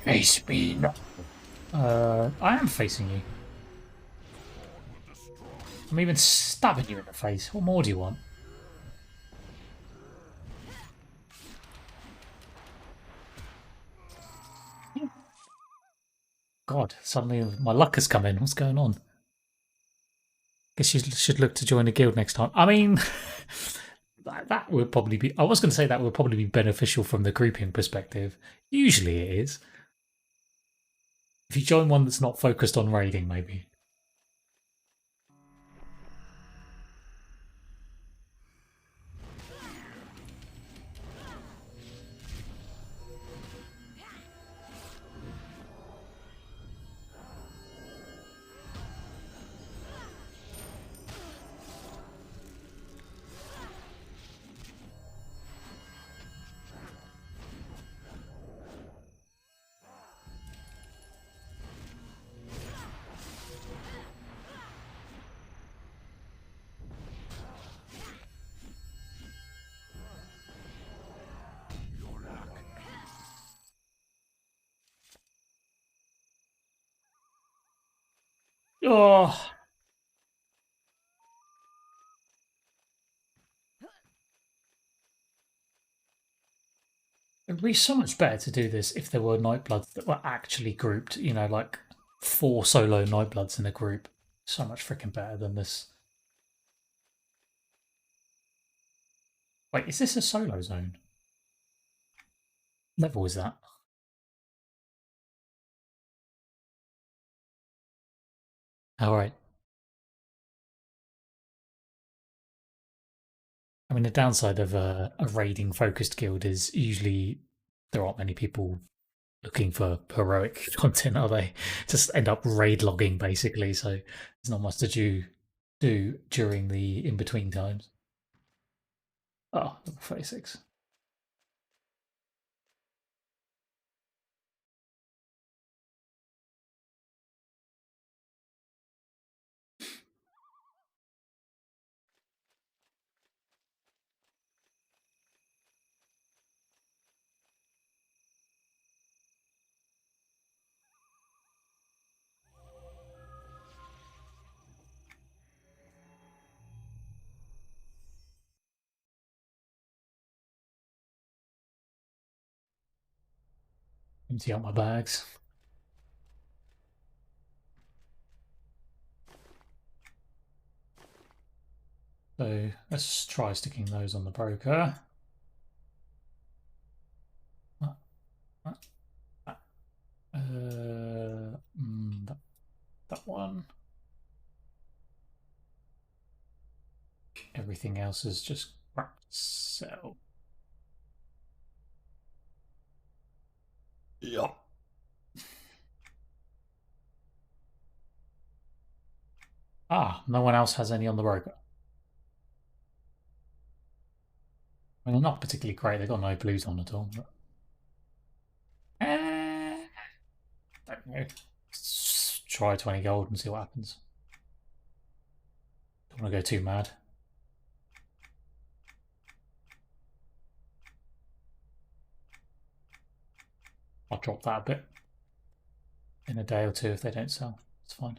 Face me now. I am facing you. I'm even stabbing you in the face. What more do you want? God, suddenly my luck has come in. What's going on? Guess you should look to join a guild next time. I mean, that would probably be. I was going to say that would probably be beneficial from the grouping perspective. Usually it is. If you join one that's not focused on raiding, maybe. Oh, it'd be so much better to do this if there were Nightbloods that were actually grouped. You know, like 4 solo Nightbloods in a group. So much freaking better than this. Wait, is this a solo zone? Level is that? All right. I mean, the downside of a raiding focused guild is usually there aren't many people looking for heroic content, are they? Just end up raid logging basically, so there's not much to do during the in between times. Oh, level 36. Empty out my bags. So let's try sticking those on the broker. That one. Everything else is just wrapped cell. Yeah. Ah, no one else has any on the broker. I mean, they're not particularly great. They've got no blues on at all. But... don't know. Let's try 20 gold and see what happens. Don't want to go too mad. I'll drop that a bit in a day or two if they don't sell. It's fine.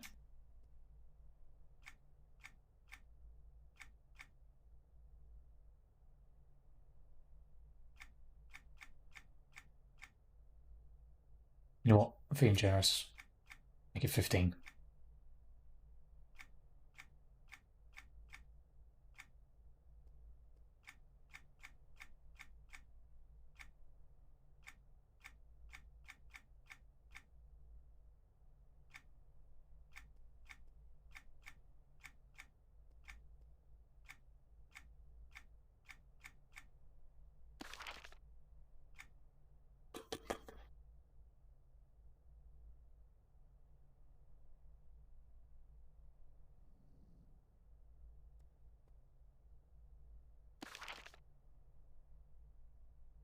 You know what? I'm feeling generous. Make it 15.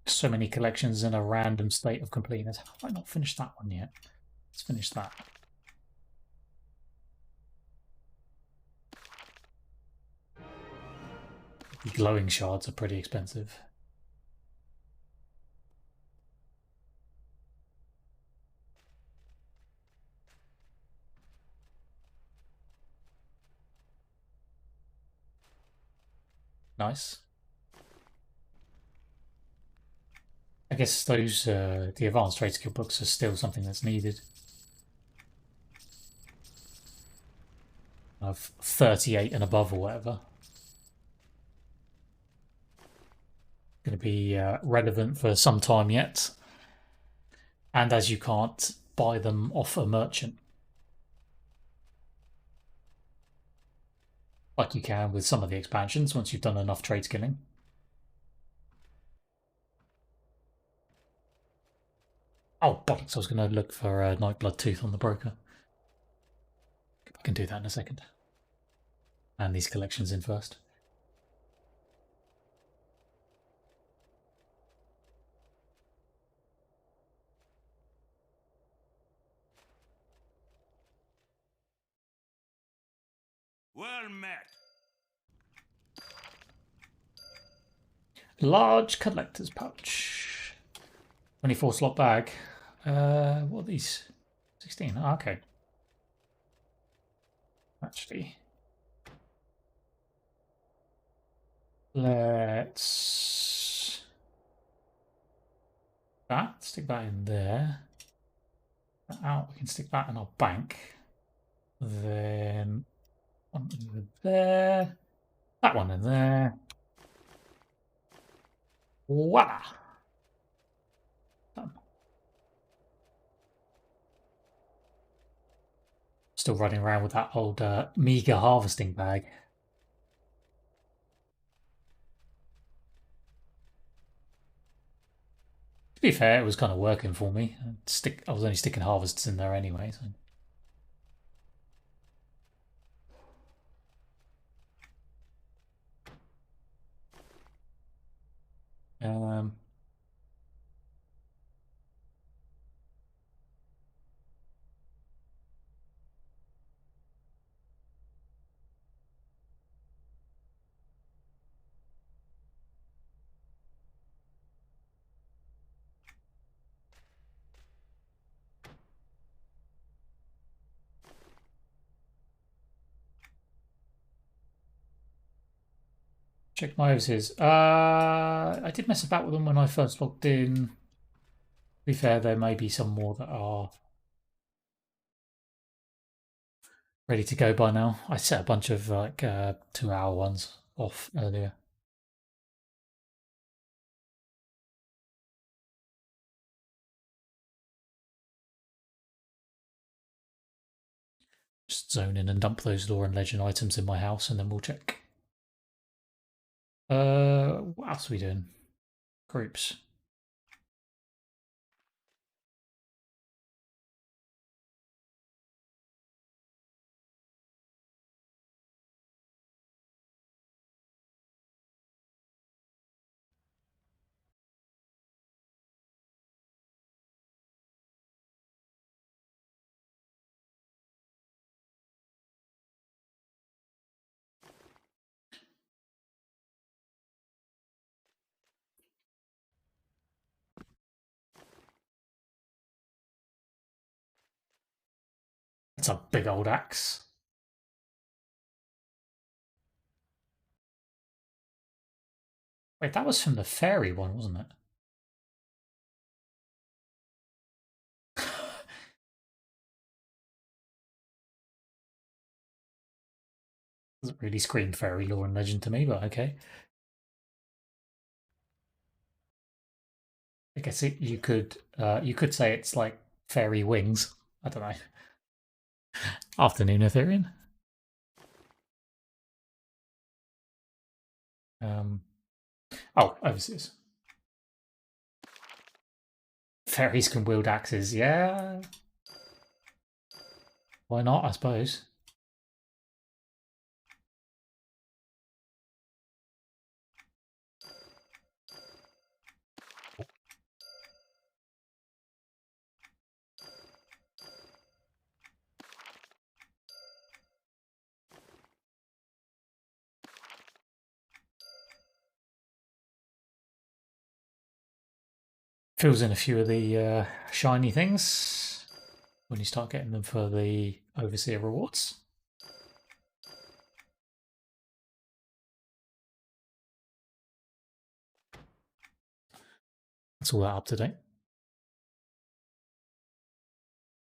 So many collections in a random state of completeness. How have I not finished that one yet? Let's finish that. The glowing shards are pretty expensive. Nice. I guess those the advanced trade skill books are still something that's needed. Of 38 and above or whatever. going to be relevant for some time yet. And as you can't buy them off a merchant, like you can with some of the expansions once you've done enough trade skilling. Oh, bollocks, I was going to look for a Nightblood Tooth on the broker. I can do that in a second. And these collections in first. Well met. Large collector's pouch. 24 slot bag. What are these? 16. Oh, okay. Actually, let's stick that in there. That out. We can stick that in our bank. Then one in there. That one in there. Voila! Done. Still running around with that old meager harvesting bag. To be fair, it was kind of working for me. I was only sticking harvests in there anyway. So. Check my overseas. I did mess about with them when I first logged in. To be fair, there may be some more that are ready to go by now. I set a bunch of like 2-hour ones off earlier. Just zone in and dump those lore and legend items in my house, and then we'll check. What else are we doing? Groups. That's a big old axe. Wait, that was from the fairy one, wasn't it? Doesn't really scream fairy lore and legend to me, but okay. I guess you could say it's like fairy wings. I don't know. Afternoon, Ethereum. Oh, overseas. Fairies can wield axes, yeah. Why not, I suppose. Fills in a few of the shiny things when you start getting them for the overseer rewards. That's all that up to date.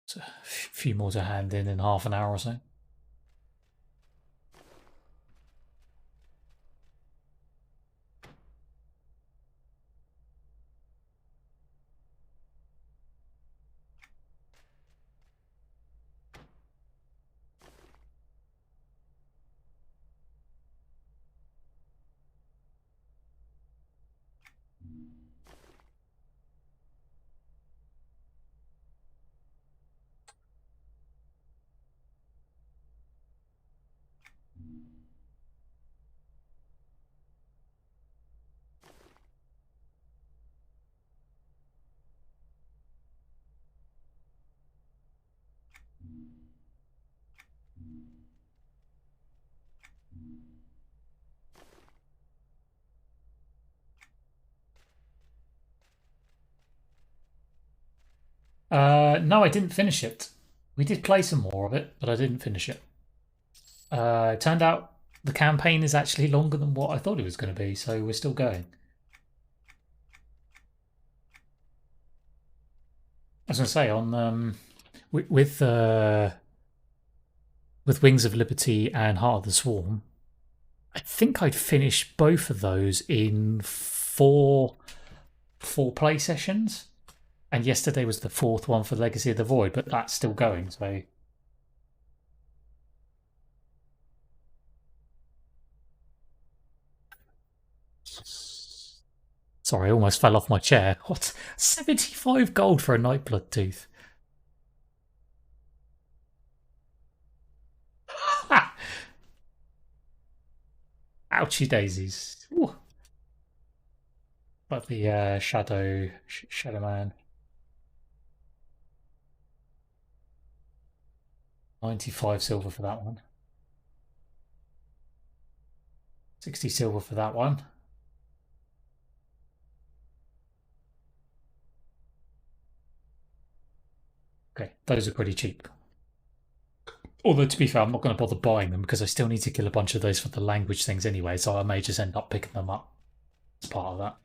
So a few more to hand in half an hour or so. No, I didn't finish it. We did play some more of it, but I didn't finish it. It turned out the campaign is actually longer than what I thought it was going to be, so we're still going. I was going to say on with Wings of Liberty and Heart of the Swarm, I think I'd finished both of those in four play sessions, and yesterday was the fourth one for Legacy of the Void, but that's still going. So sorry, I almost fell off my chair. What? 75 gold for a Nightblood Tooth. Ouchie daisies. Ooh. But the Shadow Man. 95 silver for that one. 60 silver for that one. Okay, those are pretty cheap. Although, to be fair, I'm not going to bother buying them because I still need to kill a bunch of those for the language things anyway, so I may just end up picking them up as part of that.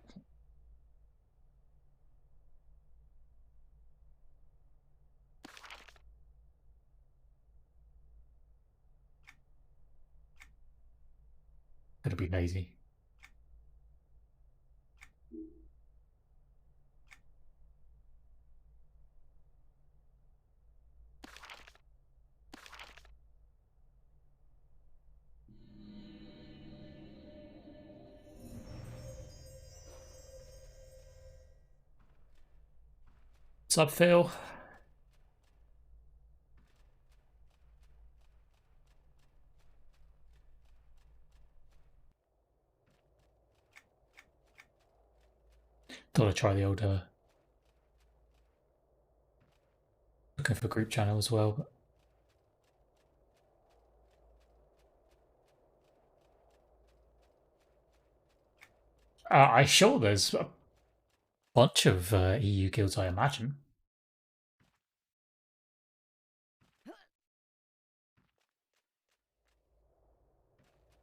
Gonna be lazy. What's up, Phil? Thought I'd try the old looking for group channel as well. I'm sure there's a bunch of EU guilds, I imagine.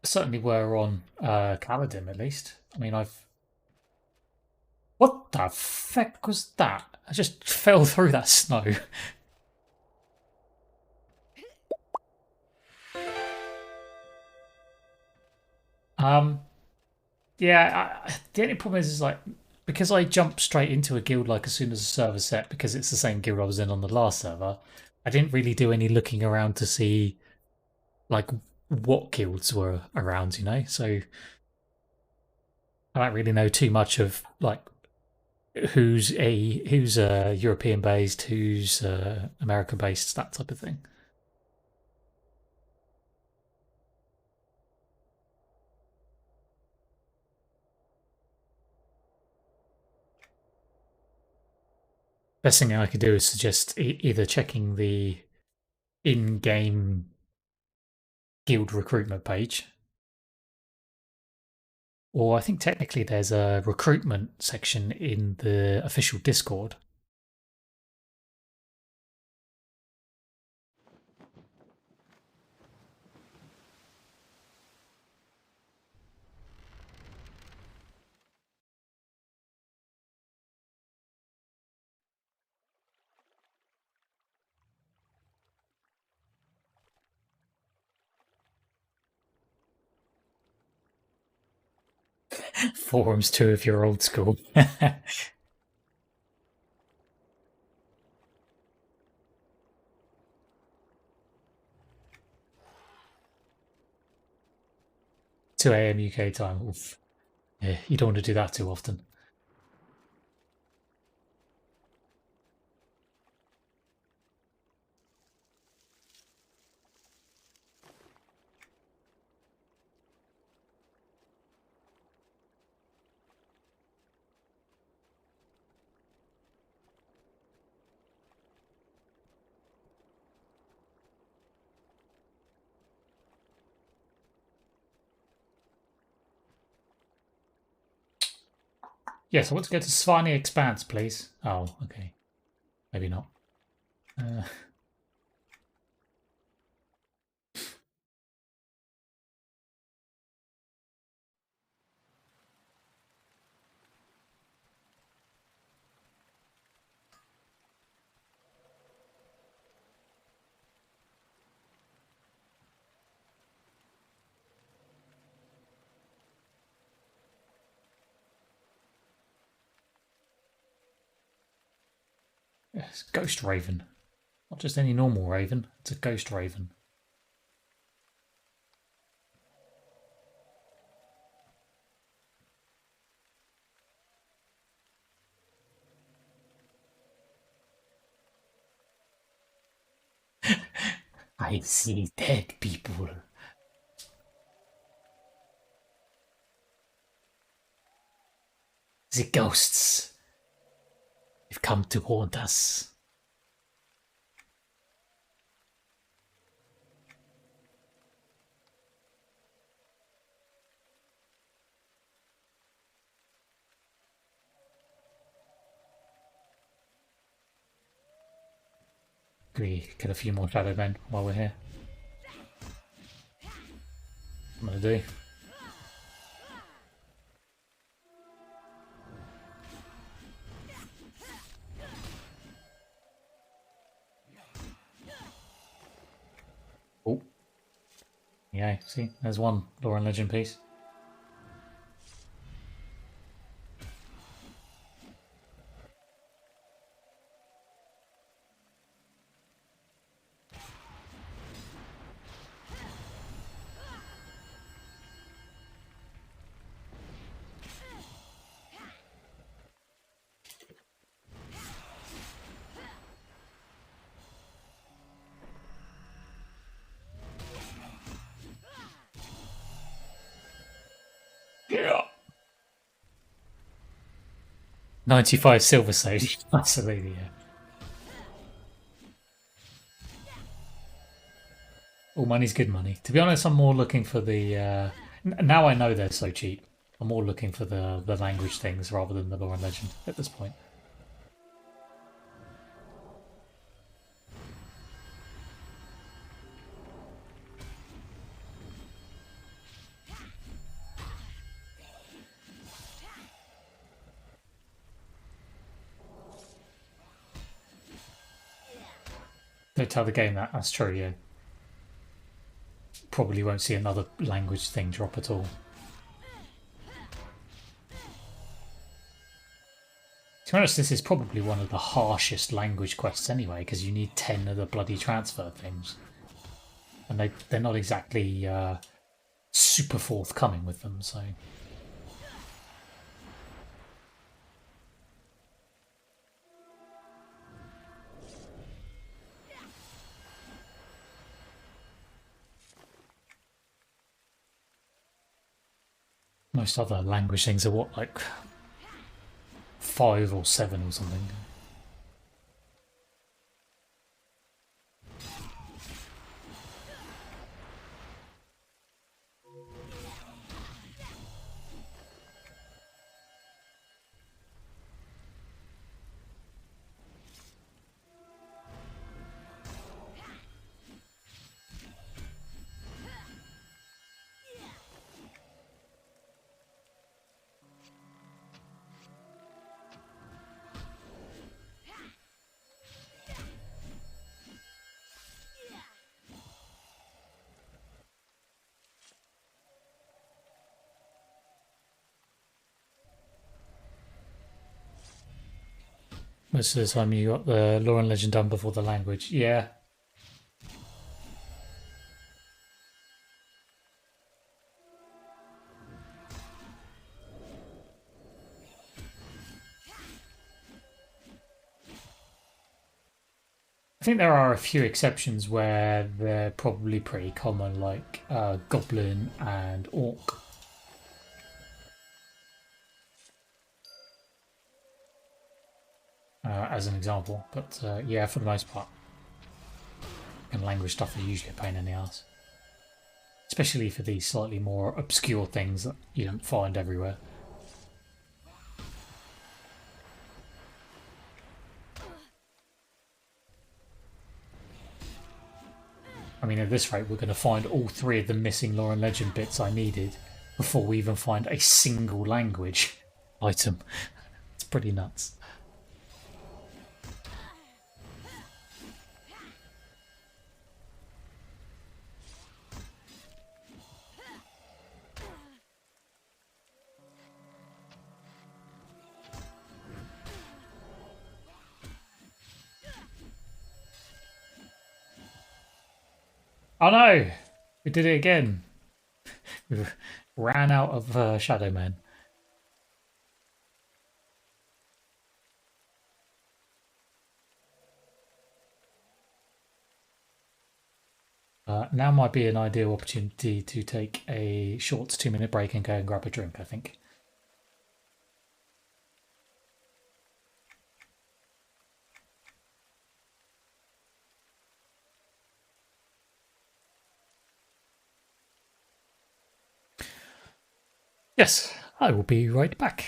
Certainly were on Caladim at least. I mean, I've. What the feck was that? I just fell through that snow. um, yeah, the only problem is like because I jumped straight into a guild like as soon as the server set because it's the same guild I was in on the last server. I didn't really do any looking around to see like what guilds were around, you know. So I don't really know too much of like who's European based, who's American based, that type of thing. Best thing I could do is suggest either checking the in-game guild recruitment page, or I think technically there's a recruitment section in the official Discord. Forums too, if you're old school. 2 a.m. UK time. Oof. Yeah, you don't want to do that too often. Yes, I want to go to Svani Expanse, please. Oh, okay. Maybe not. Yes, ghost raven. Not just any normal raven, it's a ghost raven. I see dead people. The ghosts have come to haunt us. Can we get a few more shadow men while we're here? I'm gonna do. Oh. Yeah, see, there's one lore and legend piece. Yeah. 95 silver sage. Absolutely, yeah. All money's good money. To be honest, I'm more looking for the. Now I know they're so cheap. I'm more looking for the language things rather than the lore and legend at this point. Don't tell the game that. That's true, yeah. Probably won't see another language thing drop at all. To be honest, this is probably one of the harshest language quests anyway, because you need 10 of the bloody transfer things. And they're not exactly super forthcoming with them, so... Most other language things are what, like 5 or 7 or something. Most of the time you got the lore and legend done before the language. Yeah. I think there are a few exceptions where they're probably pretty common, like Goblin and Orc. As an example, but yeah, for the most part. And language stuff are usually a pain in the ass. Especially for these slightly more obscure things that you don't find everywhere. I mean, at this rate, we're going to find all 3 of the missing lore and legend bits I needed before we even find a single language item. It's pretty nuts. Oh no! We did it again. We ran out of Shadow Man. Now might be an ideal opportunity to take a short 2-minute break and go and grab a drink, I think. Yes, I will be right back.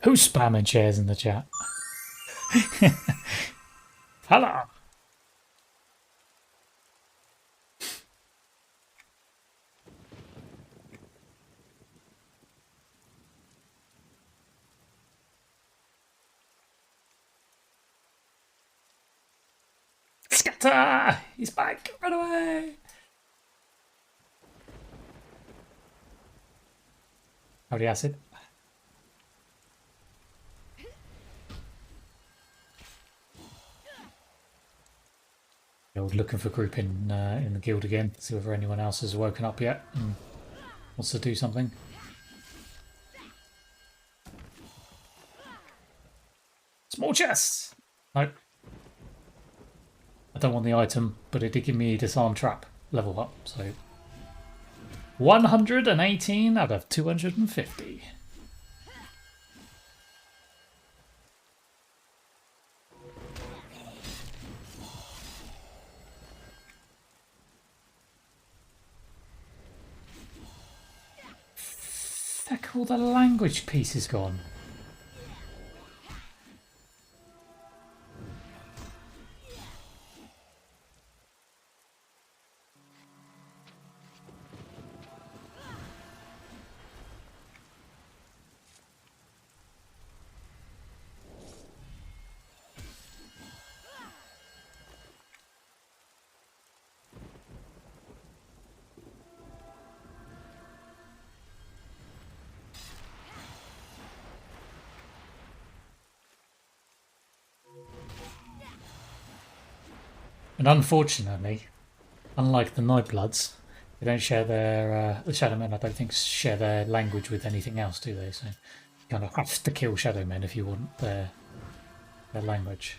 Who's spamming chairs in the chat? Hello. Scatter! He's back! Run away! Howdy, Acid. Yeah, we're looking for group in the guild again. See whether anyone else has woken up yet and wants to do something. Small chests! Nope. I don't want the item, but it did give me disarm trap level up, so 118 out of 250. Heck, all the language piece is gone. And unfortunately, unlike the Nightbloods, they don't share their the Shadowmen. I don't think share their language with anything else, do they? So you kind of have to kill Shadowmen if you want their language.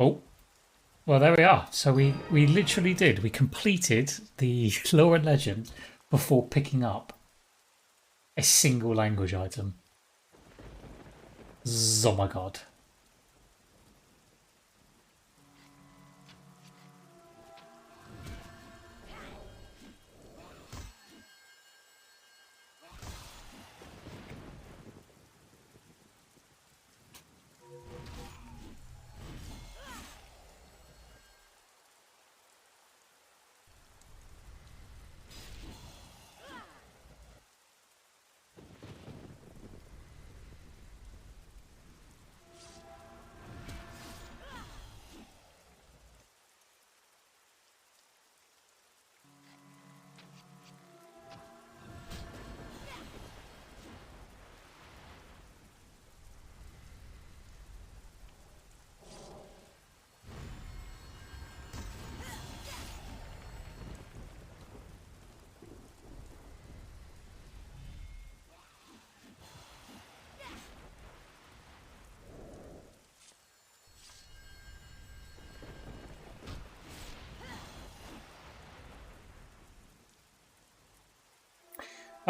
Oh, well, there we are. So we literally did. We completed the lore and legend before picking up a single language item. Oh my god.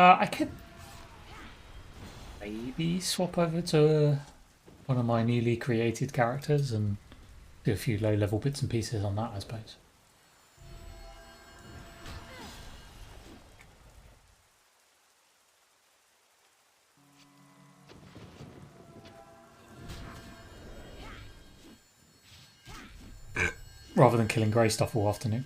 I could maybe swap over to one of my newly created characters and do a few low-level bits and pieces on that, I suppose. Rather than killing grey stuff all afternoon.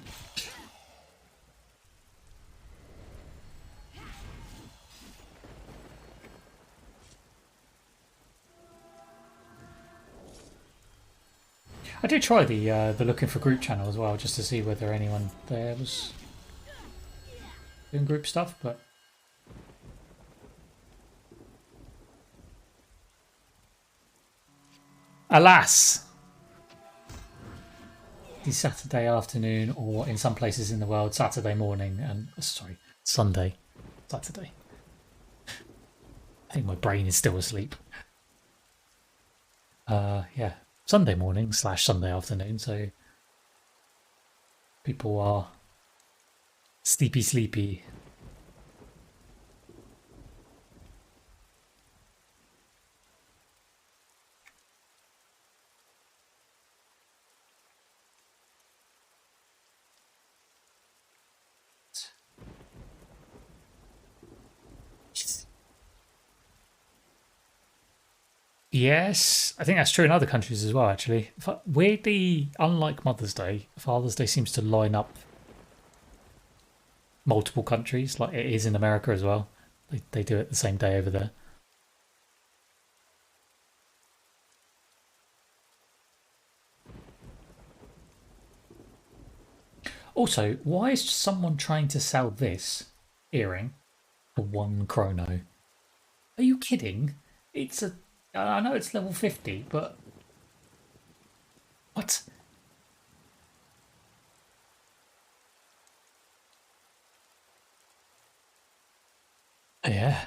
I did try the looking for group channel as well, just to see whether anyone there was doing group stuff, but alas, the Saturday afternoon, or in some places in the world, Saturday morning, and sorry, Sunday, Saturday. I think my brain is still asleep. Yeah, Sunday morning / Sunday afternoon, so people are sleepy. Yes, I think that's true in other countries as well, actually. Weirdly, unlike Mother's Day, Father's Day seems to line up multiple countries, like it is in America as well. They do it the same day over there. Also, why is someone trying to sell this earring for 1 chrono? Are you kidding? It's a. I know it's level 50, but. What? Yeah.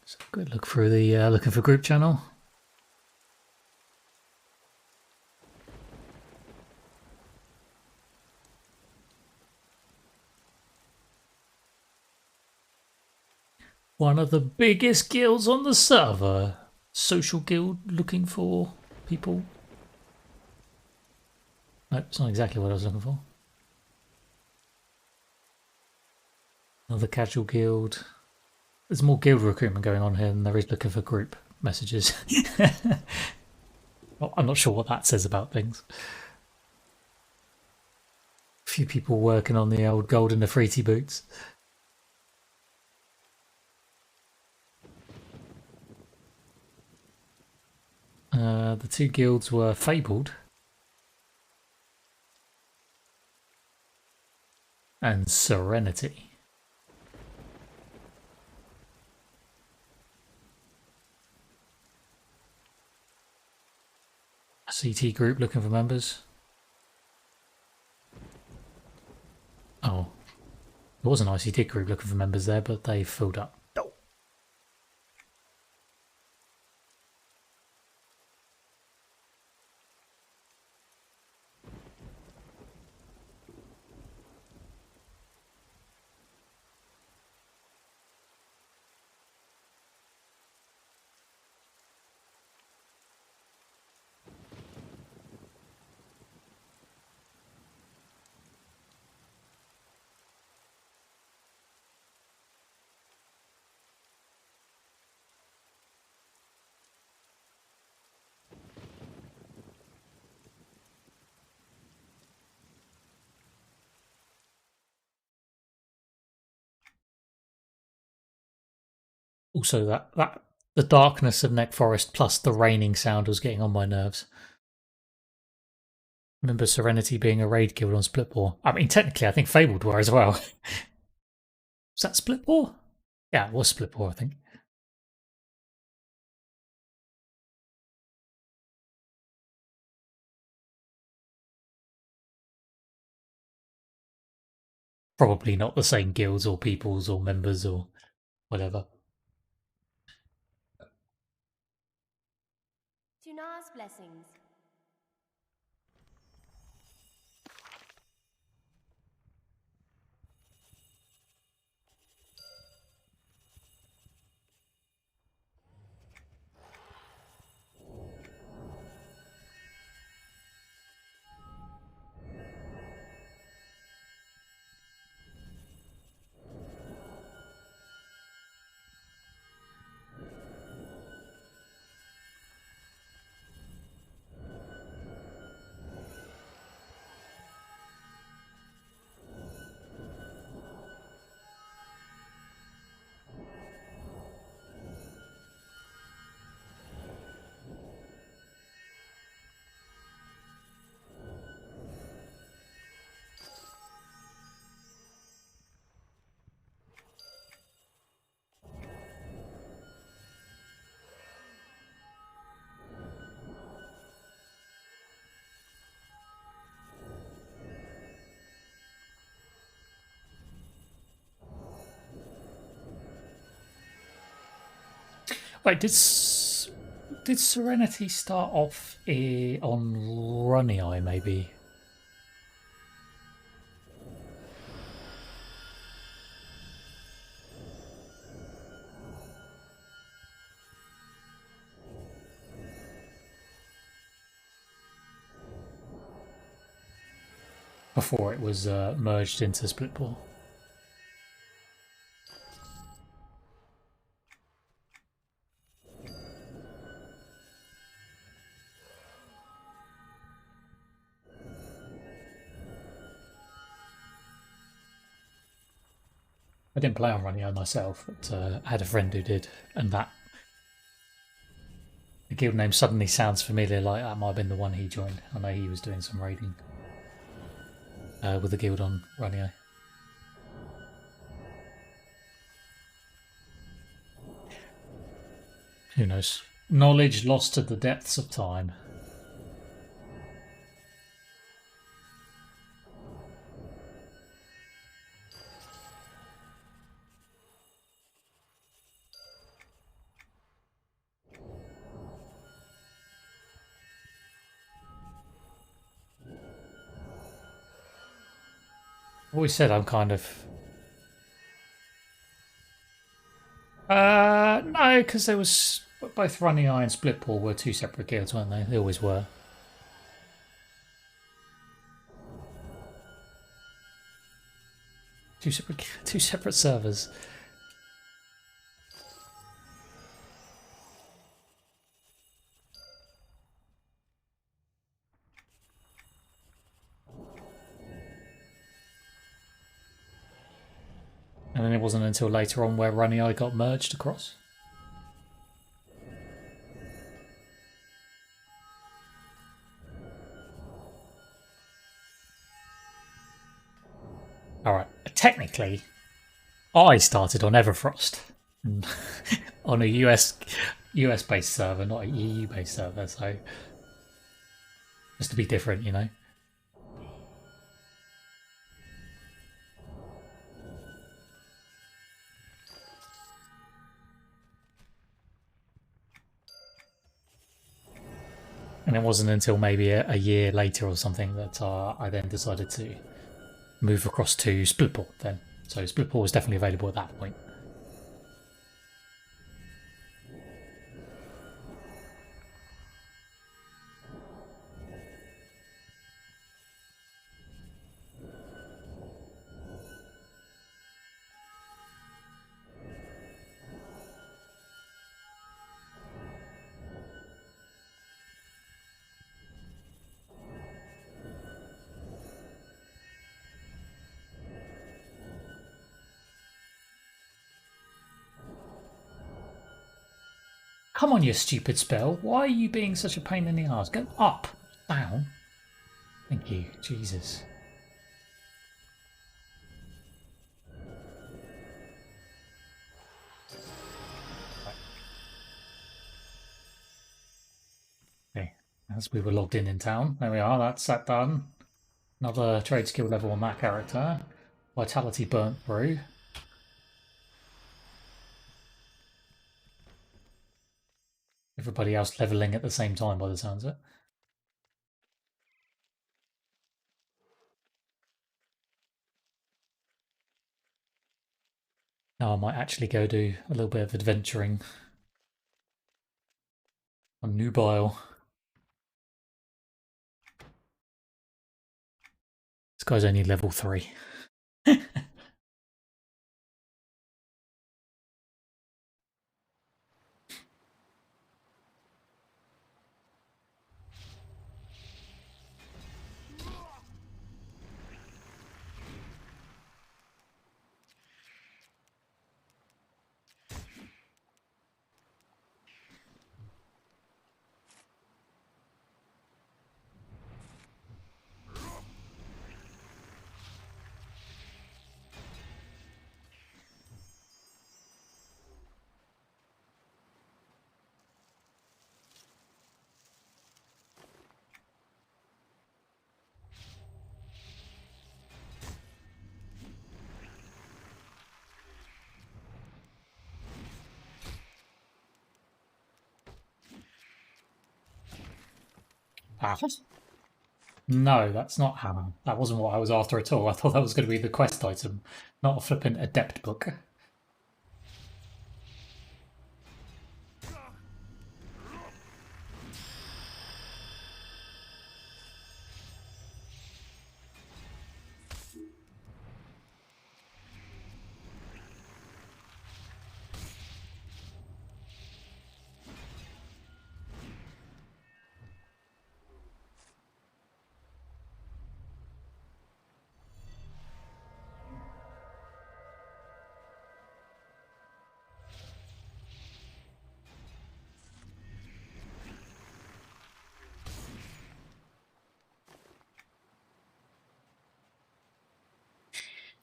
So good look through the looking for group channel. One of the biggest guilds on the server. Social guild looking for people. No, it's not exactly what I was looking for. Another casual guild. There's more guild recruitment going on here than there is looking for group messages. Well, I'm not sure what that says about things. A few people working on the old golden Afriti boots. The two guilds were Fabled and Serenity. A CT group looking for members. Oh, there was an ICT group looking for members there, but they filled up. Also, that the darkness of Neck Forest plus the raining sound was getting on my nerves. Remember Serenity being a raid guild on Splitbore? I mean, technically, I think Fabled were as well. Was that Splitbore? Yeah, it was Splitbore, I think. Probably not the same guilds or peoples or members or whatever. Tuna's blessings. Wait, did Serenity start off on Runny Eye, maybe? Before it was merged into Splitball. I didn't play on Runny Eye myself, but I had a friend who did, and the guild name suddenly sounds familiar, like that might have been the one he joined. I know he was doing some raiding with the guild on Runny Eye. Who knows? Knowledge lost to the depths of time. I've always said I'm kind of... no, because there was... Both Runny Eye and Splitball were two separate guilds, weren't they? They always were. Two separate servers. And then it wasn't until later on where Runny Eye got merged across. Alright, technically, I started on Everfrost. On a US-based server, not a EU-based server, so... Just to be different, you know? And it wasn't until maybe a year later or something that I then decided to move across to Splitball then. So Splitball was definitely available at that point. Come on, you stupid spell. Why are you being such a pain in the arse? Go up, down. Thank you, Jesus. Okay, as we were logged in town. There we are, that's that done. Another trade skill level on that character. Vitality burnt through. Everybody else levelling at the same time by the sounds of it. Now I might actually go do a little bit of adventuring on Nubile. This guy's only level 3. Ah. No, that's not hammer. That wasn't what I was after at all. I thought that was going to be the quest item, not a flippin' adept book.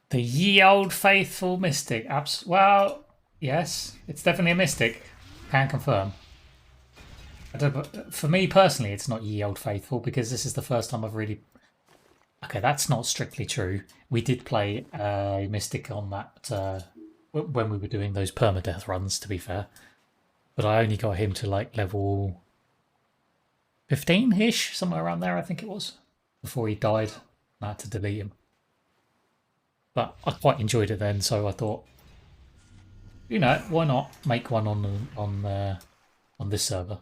The ye old faithful mystic. Well, yes, it's definitely a mystic. Can confirm. For me personally, it's not ye old faithful because this is the first time I've really. Okay, that's not strictly true. We did play a mystic on that when we were doing those permadeath runs. To be fair, but I only got him to like level 15-ish, somewhere around there. I think it was before he died. I had to delete him. But I quite enjoyed it then, so I thought, you know, why not make one on this server?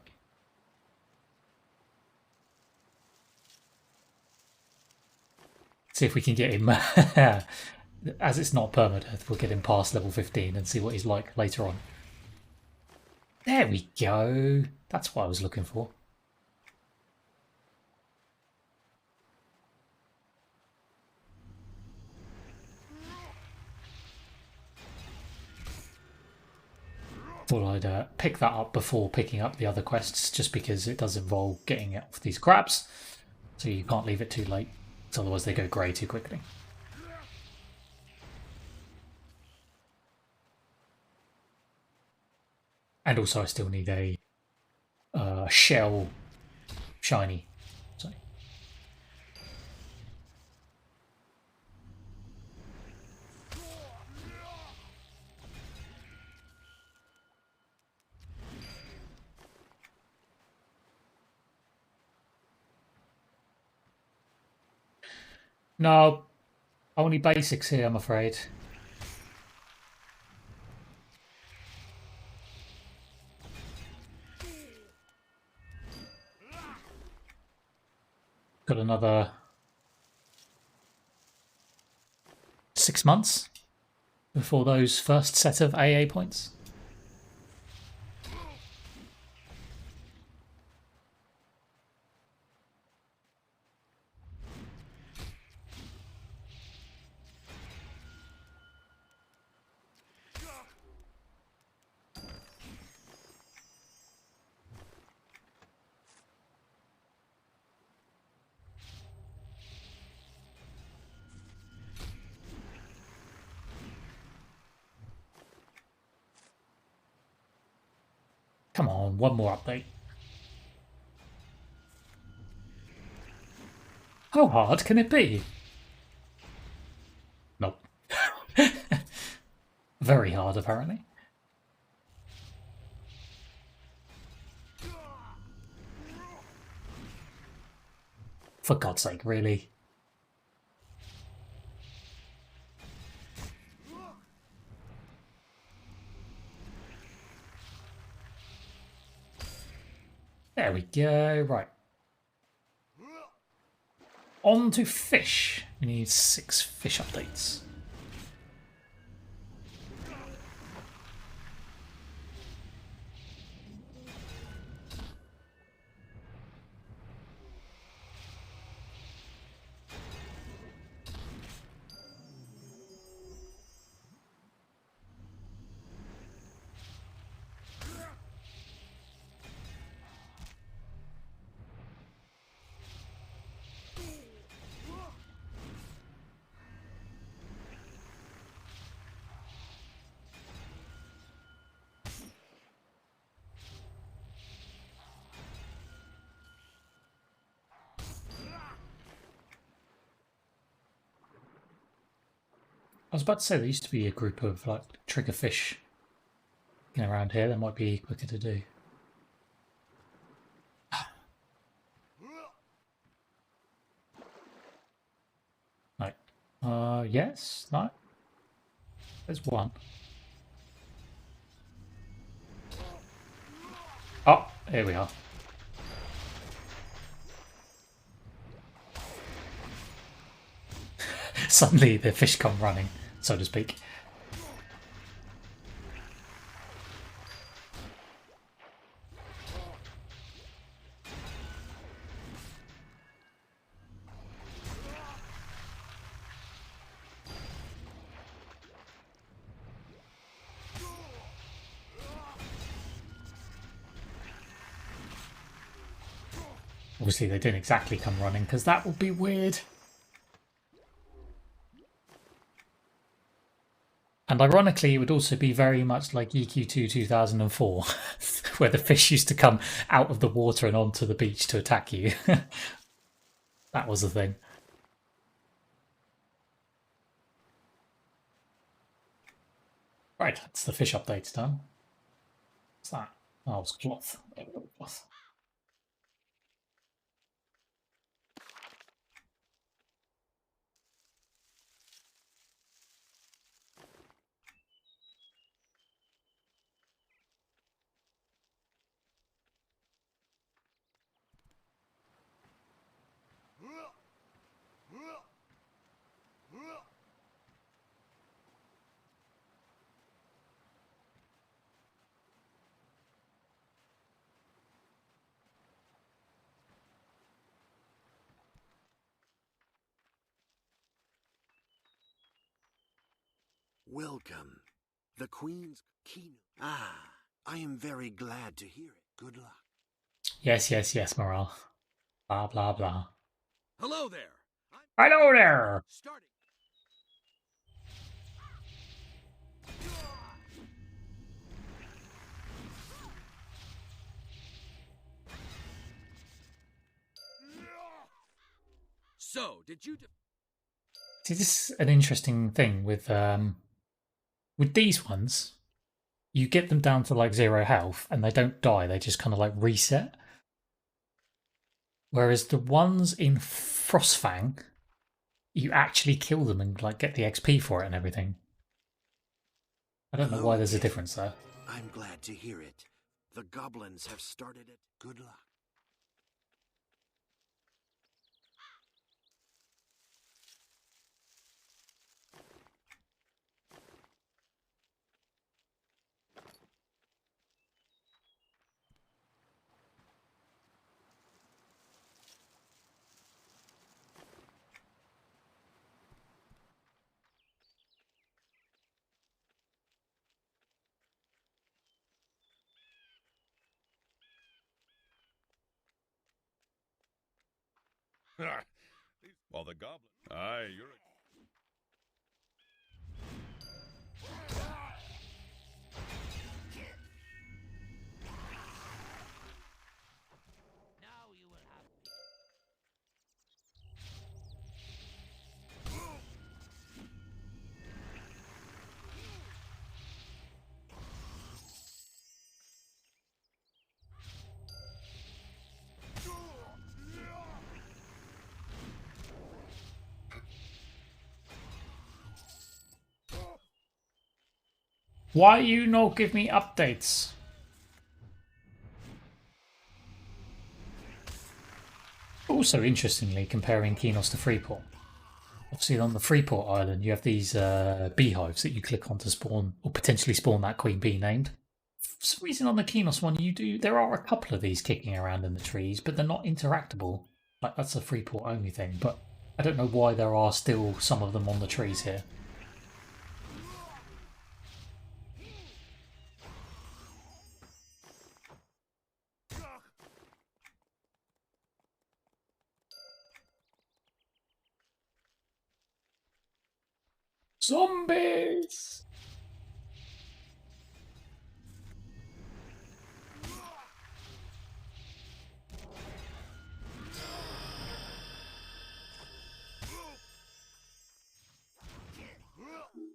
See if we can get him. As it's not permadeath, we'll get him past level 15 and see what he's like later on. There we go. That's what I was looking for. Thought I'd pick that up before picking up the other quests, just because it does involve getting off these crabs, so you can't leave it too late, otherwise they go grey too quickly. And also I still need a shell shiny. So. No, only basics here, I'm afraid. Got another 6 months before those first set of AA points. Come on, one more update. How hard can it be? Nope. Very hard, apparently. For God's sake, really? There we go, right. On to fish. We need 6 fish updates. I was about to say there used to be a group of like trigger fish around here. That might be quicker to do. Yes, no. There's one. Oh, here we are. Suddenly the fish come running, so to speak. Obviously they didn't exactly come running because that would be weird. And ironically, it would also be very much like EQ2 2004, where the fish used to come out of the water and onto the beach to attack you. That was the thing. Right, that's the fish updates done. What's that? Oh, it's cloth. Cloth. Welcome. The Queen's keynote. Ah, I am very glad to hear it. Good luck. Yes, yes, yes, Morale. Blah, blah, blah. Hello there. Hello there! Starting. So, did you... See, this is an interesting thing with these ones. You get them down to like 0 health and they don't die, they just kind of like reset. Whereas the ones in Frostfang, you actually kill them and like get the XP for it and everything. I don't know why there's a difference there. I'm glad to hear it. The goblins have started it. Good luck. Well, the goblin. Aye, you're a... Why you no give me updates? Also, interestingly, comparing Kenos to Freeport. Obviously, on the Freeport Island, you have these beehives that you click on to spawn, or potentially spawn that queen bee named. For some reason, on the Kenos one, there are a couple of these kicking around in the trees, but they're not interactable. Like, that's a Freeport only thing, but I don't know why there are still some of them on the trees here. Zombies!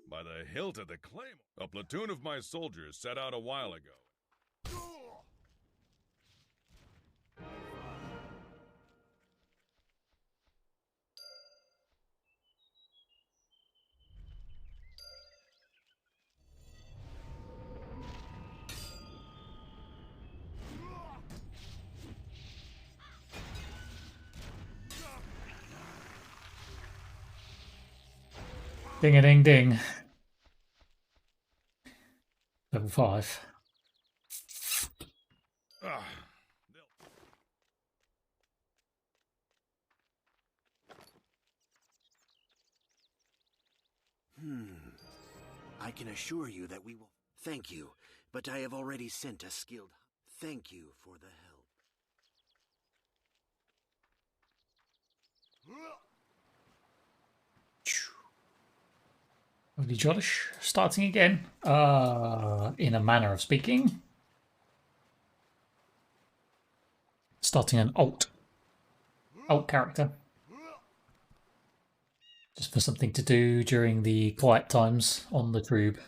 By the hilt of the claymore. A platoon of my soldiers set out a while ago. Ding a ding ding. Level 5. Ah, I can assure you that we will. Thank you, but I have already sent a skilled. Thank you for the help. Lovely Jollish. Starting again. In a manner of speaking. Starting an alt character. Just for something to do during the quiet times on the Troub.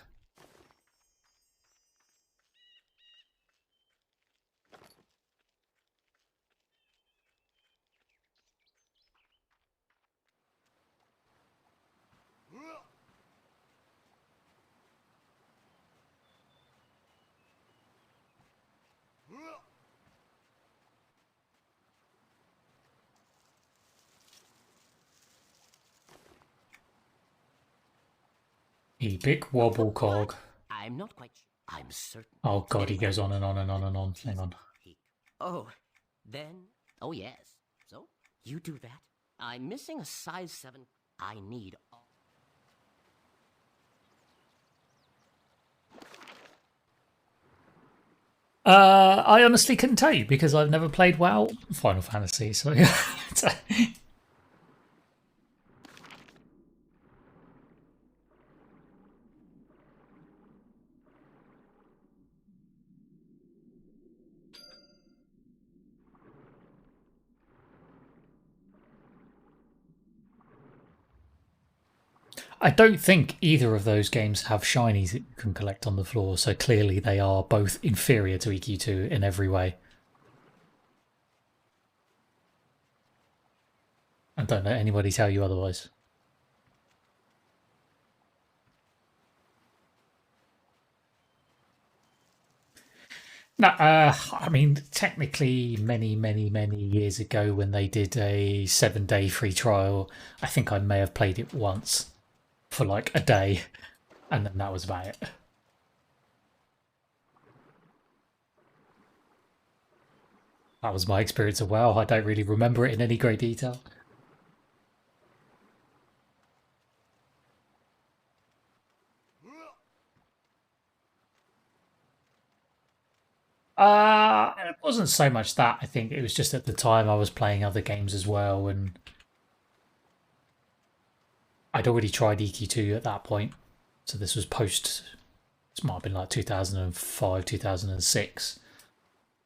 Epic wobble cog. I'm not quite sure. I'm certain. Oh god, he goes on and on and on and on. Hang on. Oh, then. Oh, yes. So, you do that. I'm missing a size 7. I need. I honestly couldn't tell you because I've never played WoW Final Fantasy, so I don't think either of those games have shinies that you can collect on the floor, so clearly they are both inferior to EQ2 in every way. And don't let anybody tell you otherwise. No, I mean, technically, many years ago when they did a 7-day free trial, I think I may have played it once for like a day, and then that was about it. That was my experience of WoW. I don't really remember it in any great detail. It wasn't so much that. I think it was just at the time I was playing other games as well, and I'd already tried EQ2 at that point. So this was post. This might have been like 2005, 2006.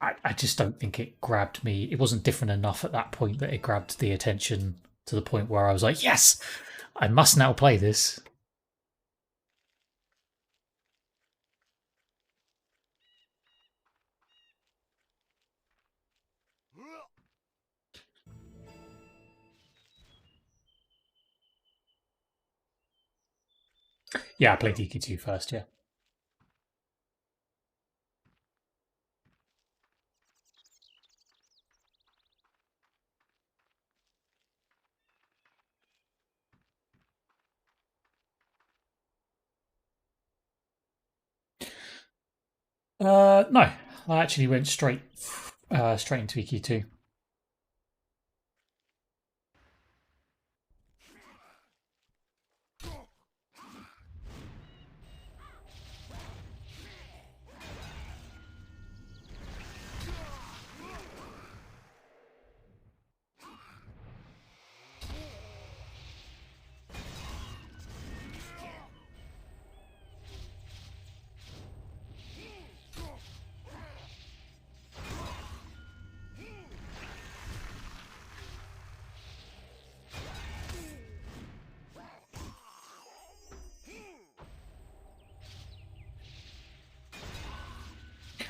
I just don't think it grabbed me. It wasn't different enough at that point that it grabbed the attention to the point where I was like, yes, I must now play this. Yeah, I played EQ2 first, yeah. No, I actually went straight into EQ2.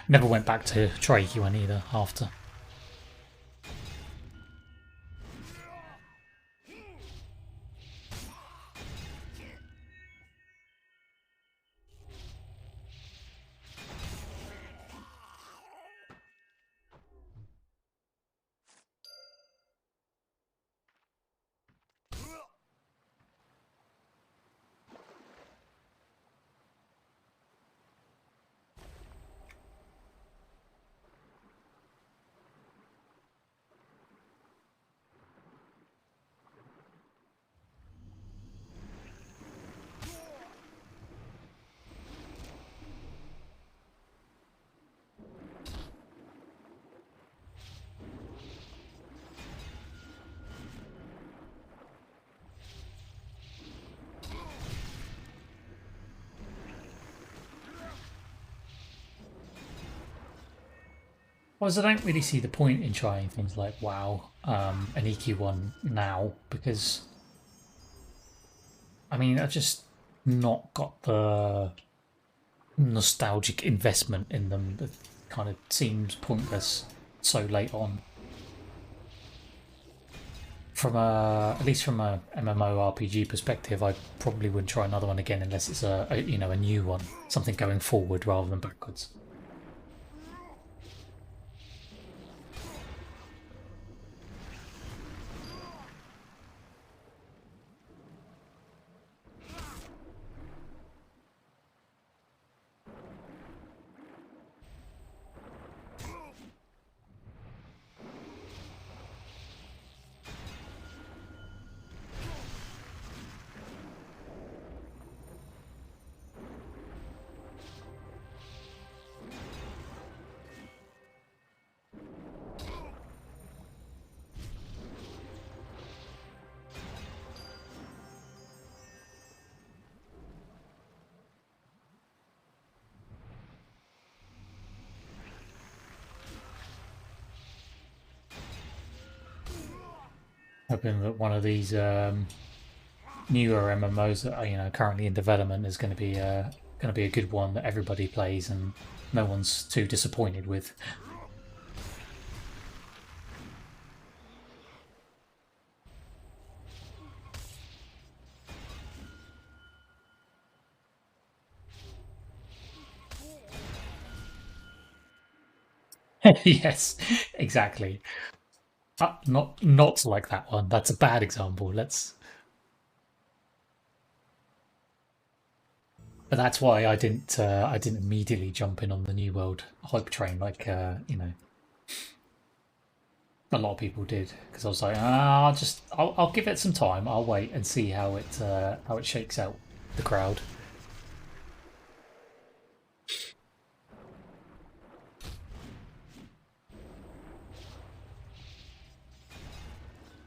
Never went back to try EQ1 either after. I don't really see the point in trying things like WoW and EQ1 now, because I mean, I've just not got the nostalgic investment in them. It kind of seems pointless so late on. From at least from a MMORPG perspective, I probably wouldn't try another one again unless it's a new one, something going forward rather than backwards. Hoping that one of these newer MMOs that are currently in development is going to be a good one that everybody plays and no one's too disappointed with. Yes, exactly. Not like that one. That's a bad example. But that's why I didn't immediately jump in on the New World hype train like a lot of people did, because I was like, I'll give it some time. I'll wait and see how it shakes out the crowd.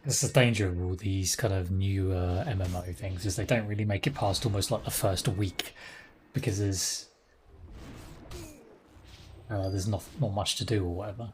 That's the danger of all these kind of new MMO things, is they don't really make it past almost like the first week, because there's not much to do or whatever.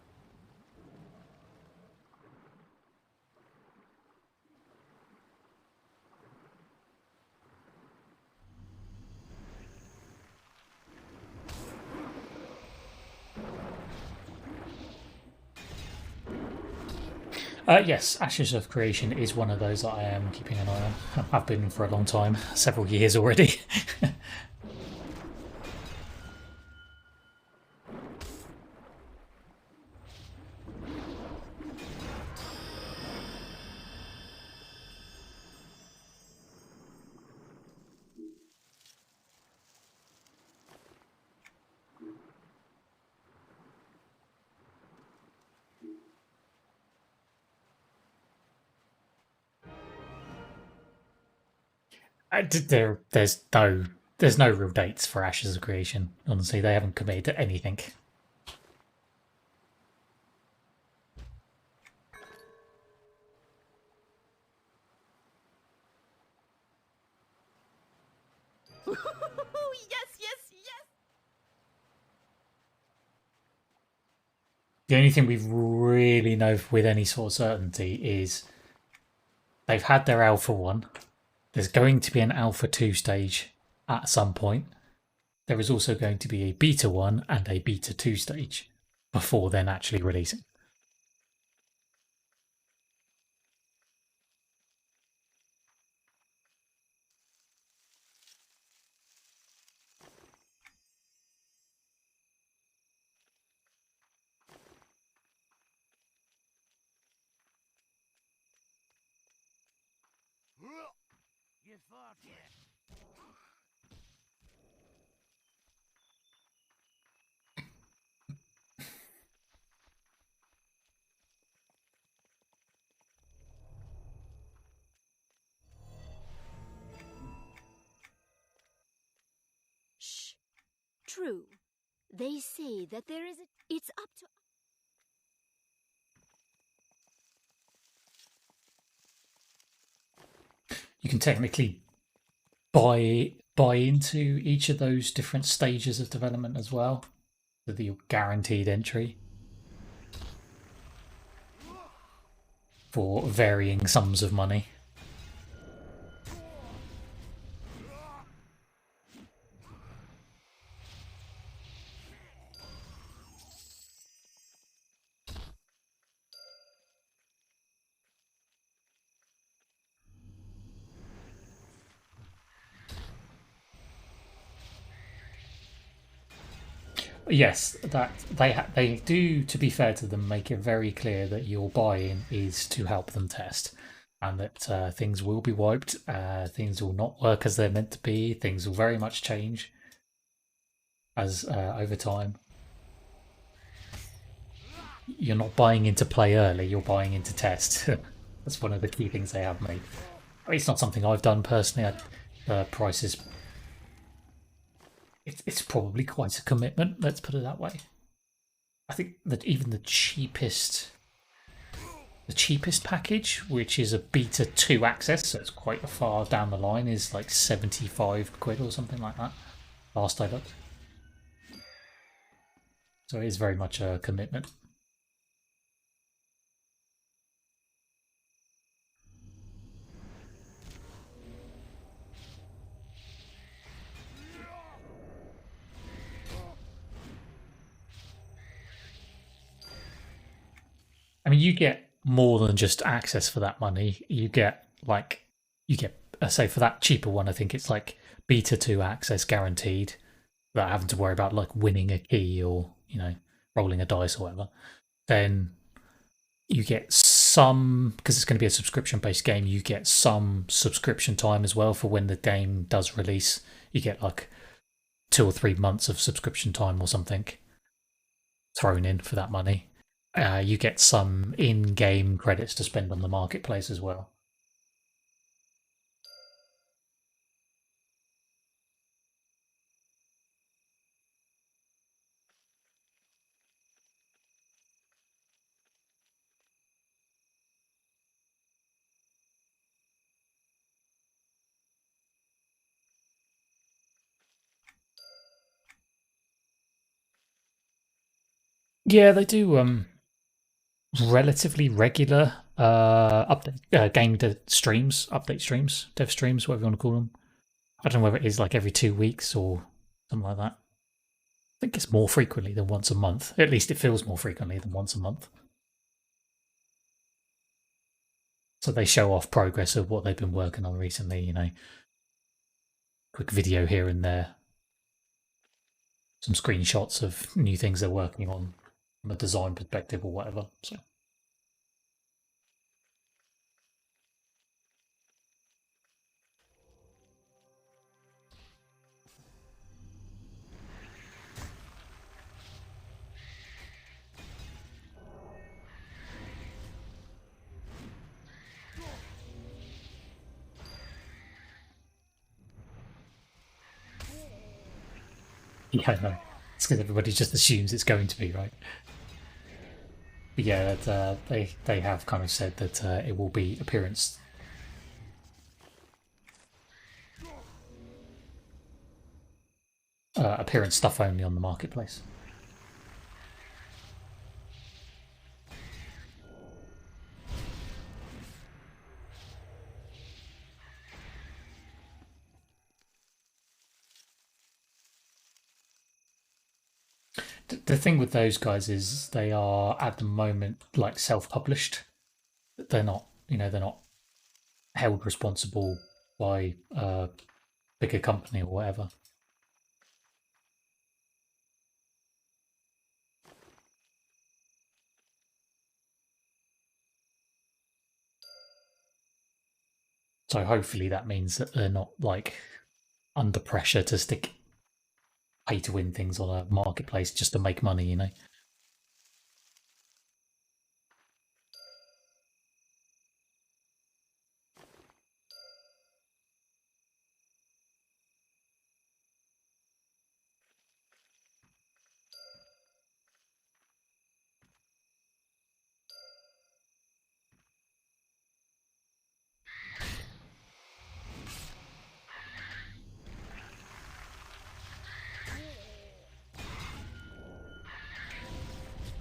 Yes, Ashes of Creation is one of those that I am keeping an eye on. I've been for a long time, several years already. There's no real dates for Ashes of Creation. Honestly, they haven't committed to anything. Yes. The only thing we really know with any sort of certainty is they've had their Alpha 1. There's going to be an Alpha 2 stage at some point. There is also going to be a Beta 1 and a Beta 2 stage before then actually releasing. You thought it. Shh. True. They say that there is a... It's up to... You can technically buy into each of those different stages of development as well, so that you're guaranteed entry. for varying sums of money. Yes, that they do. To be fair to them, make it very clear that your buy-in is to help them test, and that things will be wiped. Things will not work as they're meant to be. Things will very much change as over time. You're not buying into play early. You're buying into test. That's one of the key things they have made. I mean, it's not something I've done personally. Prices. It's probably quite a commitment, let's put it that way. I think that even the cheapest package, which is a beta 2 access, so it's quite far down the line, is like 75 quid or something like that, last I looked. So it is very much a commitment. I mean, you get more than just access for that money. You get say for that cheaper one, I think it's like beta 2 access guaranteed, without having to worry about like winning a key or rolling a dice or whatever. Then you get some, because it's going to be a subscription based game, you get some subscription time as well for when the game does release. You get like 2 or 3 months of subscription time or something thrown in for that money. You get some in-game credits to spend on the marketplace as well. Yeah, they do relatively regular update game streams, update streams, dev streams, whatever you want to call them. I don't know whether it is like every 2 weeks or something like that. I think it's more frequently than once a month. At least it feels more frequently than once a month. So they show off progress of what they've been working on recently, quick video here and there. Some screenshots of new things they're working on from a design perspective or whatever. So yeah, no. It's because everybody just assumes it's going to be, right? But yeah, that they have kind of said that it will be appearance stuff only on the marketplace. The thing with those guys is they are at the moment like self-published. They're not, they're not held responsible by a bigger company or whatever. So hopefully that means that they're not like under pressure to stick pay to win things on a marketplace just to make money,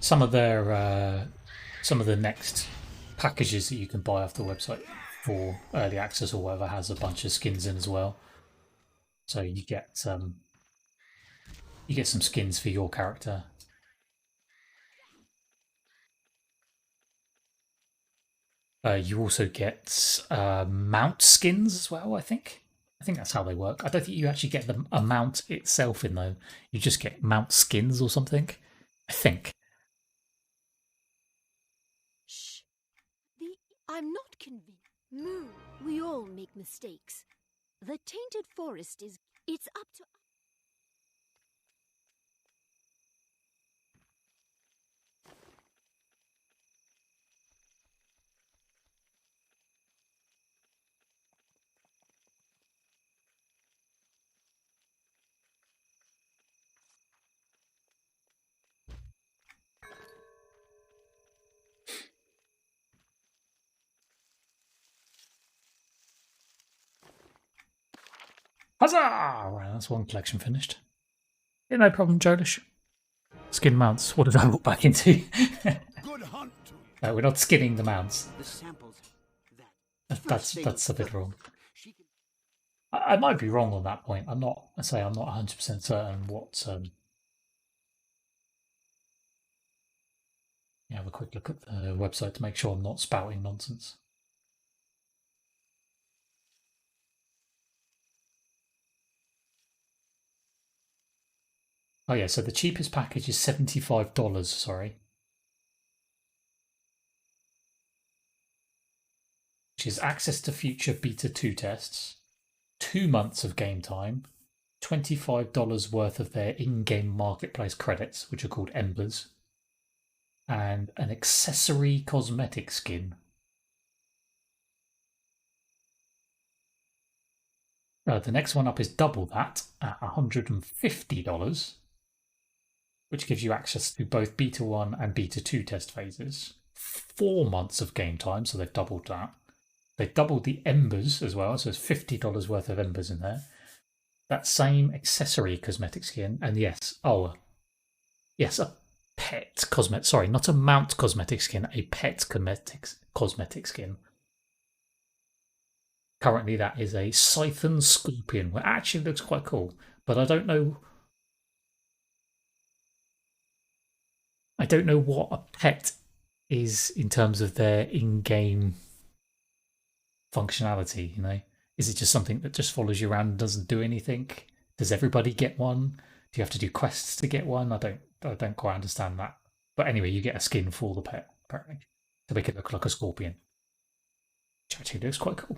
Some of the next packages that you can buy off the website for early access or whatever has a bunch of skins in as well. So you get some skins for your character. You also get mount skins as well, I think. I think that's how they work. I don't think you actually get a mount itself in though. You just get mount skins or something. I think. Shh. I'm not convinced. Moo, we all make mistakes. The tainted forest is... It's up to... Huzzah! Right, that's one collection finished. Yeah, no problem, Jolish. Skin mounts. What did I walk back into? Good hunt to you. No, we're not skinning the mounts. The samples That's a bit wrong. I might be wrong on that point. I'm not 100% certain what. Yeah, have a quick look at the website to make sure I'm not spouting nonsense. Oh yeah, so the cheapest package is $75. Sorry. Which is access to future beta 2 tests, 2 months of game time, $25 worth of their in-game marketplace credits, which are called Embers, and an accessory cosmetic skin. The next one up is double that at $150, which gives you access to both beta 1 and beta 2 test phases, 4 months of game time, so they've doubled that. They've doubled the Embers as well, so there's $50 worth of Embers in there. That same accessory cosmetic skin, and yes, a pet cosmetic, sorry, not a mount cosmetic skin, a pet cosmetic skin. Currently that is a Scythen Scorpion, which actually looks quite cool, but I don't know what a pet is in terms of their in-game functionality, you know? Is it just something that just follows you around and doesn't do anything? Does everybody get one? Do you have to do quests to get one? I don't quite understand that. But anyway, you get a skin for the pet, apparently, to make it look like a scorpion. Which actually looks quite cool.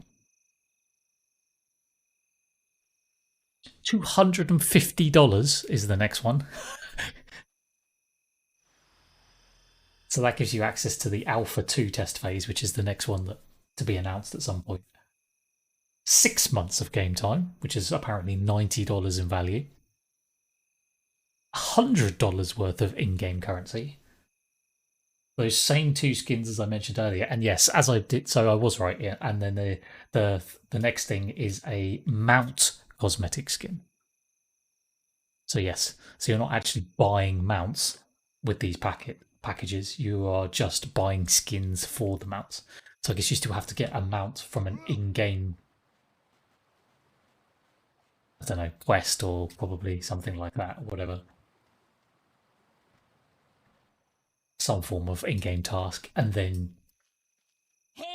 $250 is the next one. So that gives you access to the Alpha 2 test phase, which is the next one that to be announced at some point. 6 months of game time, which is apparently $90 in value. $100 worth of in-game currency. Those same 2 skins as I mentioned earlier, and yes, as I did, so I was right. Yeah, and then the next thing is a mount cosmetic skin. So yes, so you're not actually buying mounts with these packages. You are just buying skins for the mounts. So I guess you still have to get a mount from an in-game, I don't know, quest or probably something like that, or whatever. Some form of in-game task, and then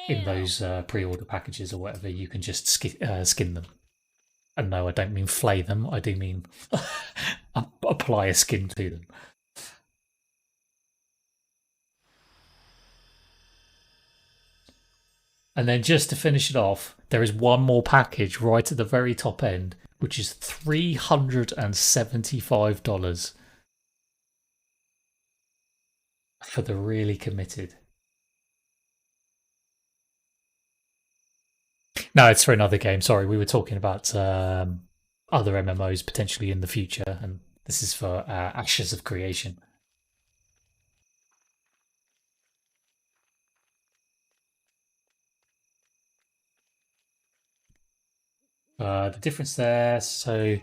in those pre-order packages or whatever, you can just skin them. And no, I don't mean flay them. I do mean apply a skin to them. And then just to finish it off, there is one more package right at the very top end, which is $375 for the really committed. No, it's for another game. Sorry, we were talking about other MMOs potentially in the future, and this is for Ashes of Creation. The difference there, so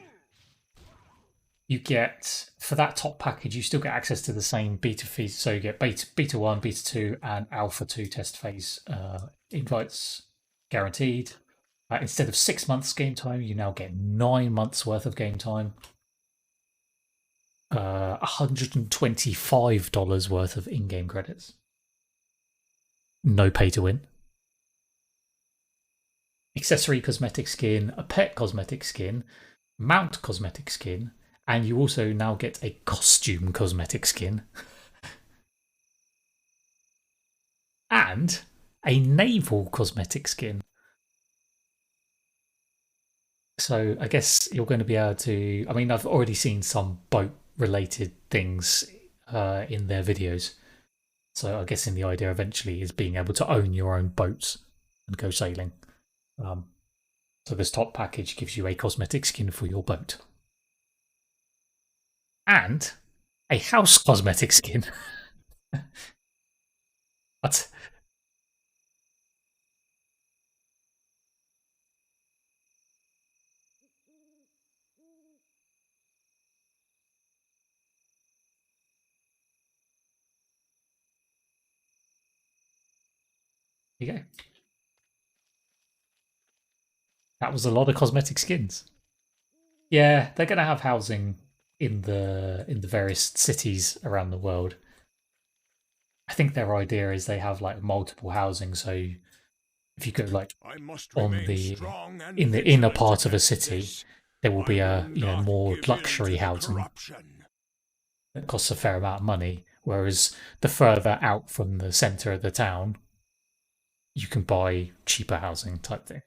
you get, for that top package, you still get access to the same beta fees. So you get beta 1, beta 2, and alpha 2 test phase invites guaranteed. Instead of 6 months game time, you now get 9 months worth of game time. $125 worth of in-game credits. No pay to win. Accessory cosmetic skin, a pet cosmetic skin, mount cosmetic skin, and you also now get a costume cosmetic skin. And a naval cosmetic skin. So I guess you're going to be able to... I mean, I've already seen some boat-related things in their videos. So I'm guessing the idea eventually is being able to own your own boats and go sailing. So this top package gives you a cosmetic skin for your boat. And a house cosmetic skin. What? There you go. That was a lot of cosmetic skins. Yeah, they're going to have housing in the various cities around the world. I think their idea is they have like multiple housing, so if you go like on the in the inner part of a city, there will be a more luxury housing that costs a fair amount of money, whereas the further out from the center of the town, you can buy cheaper housing type thing.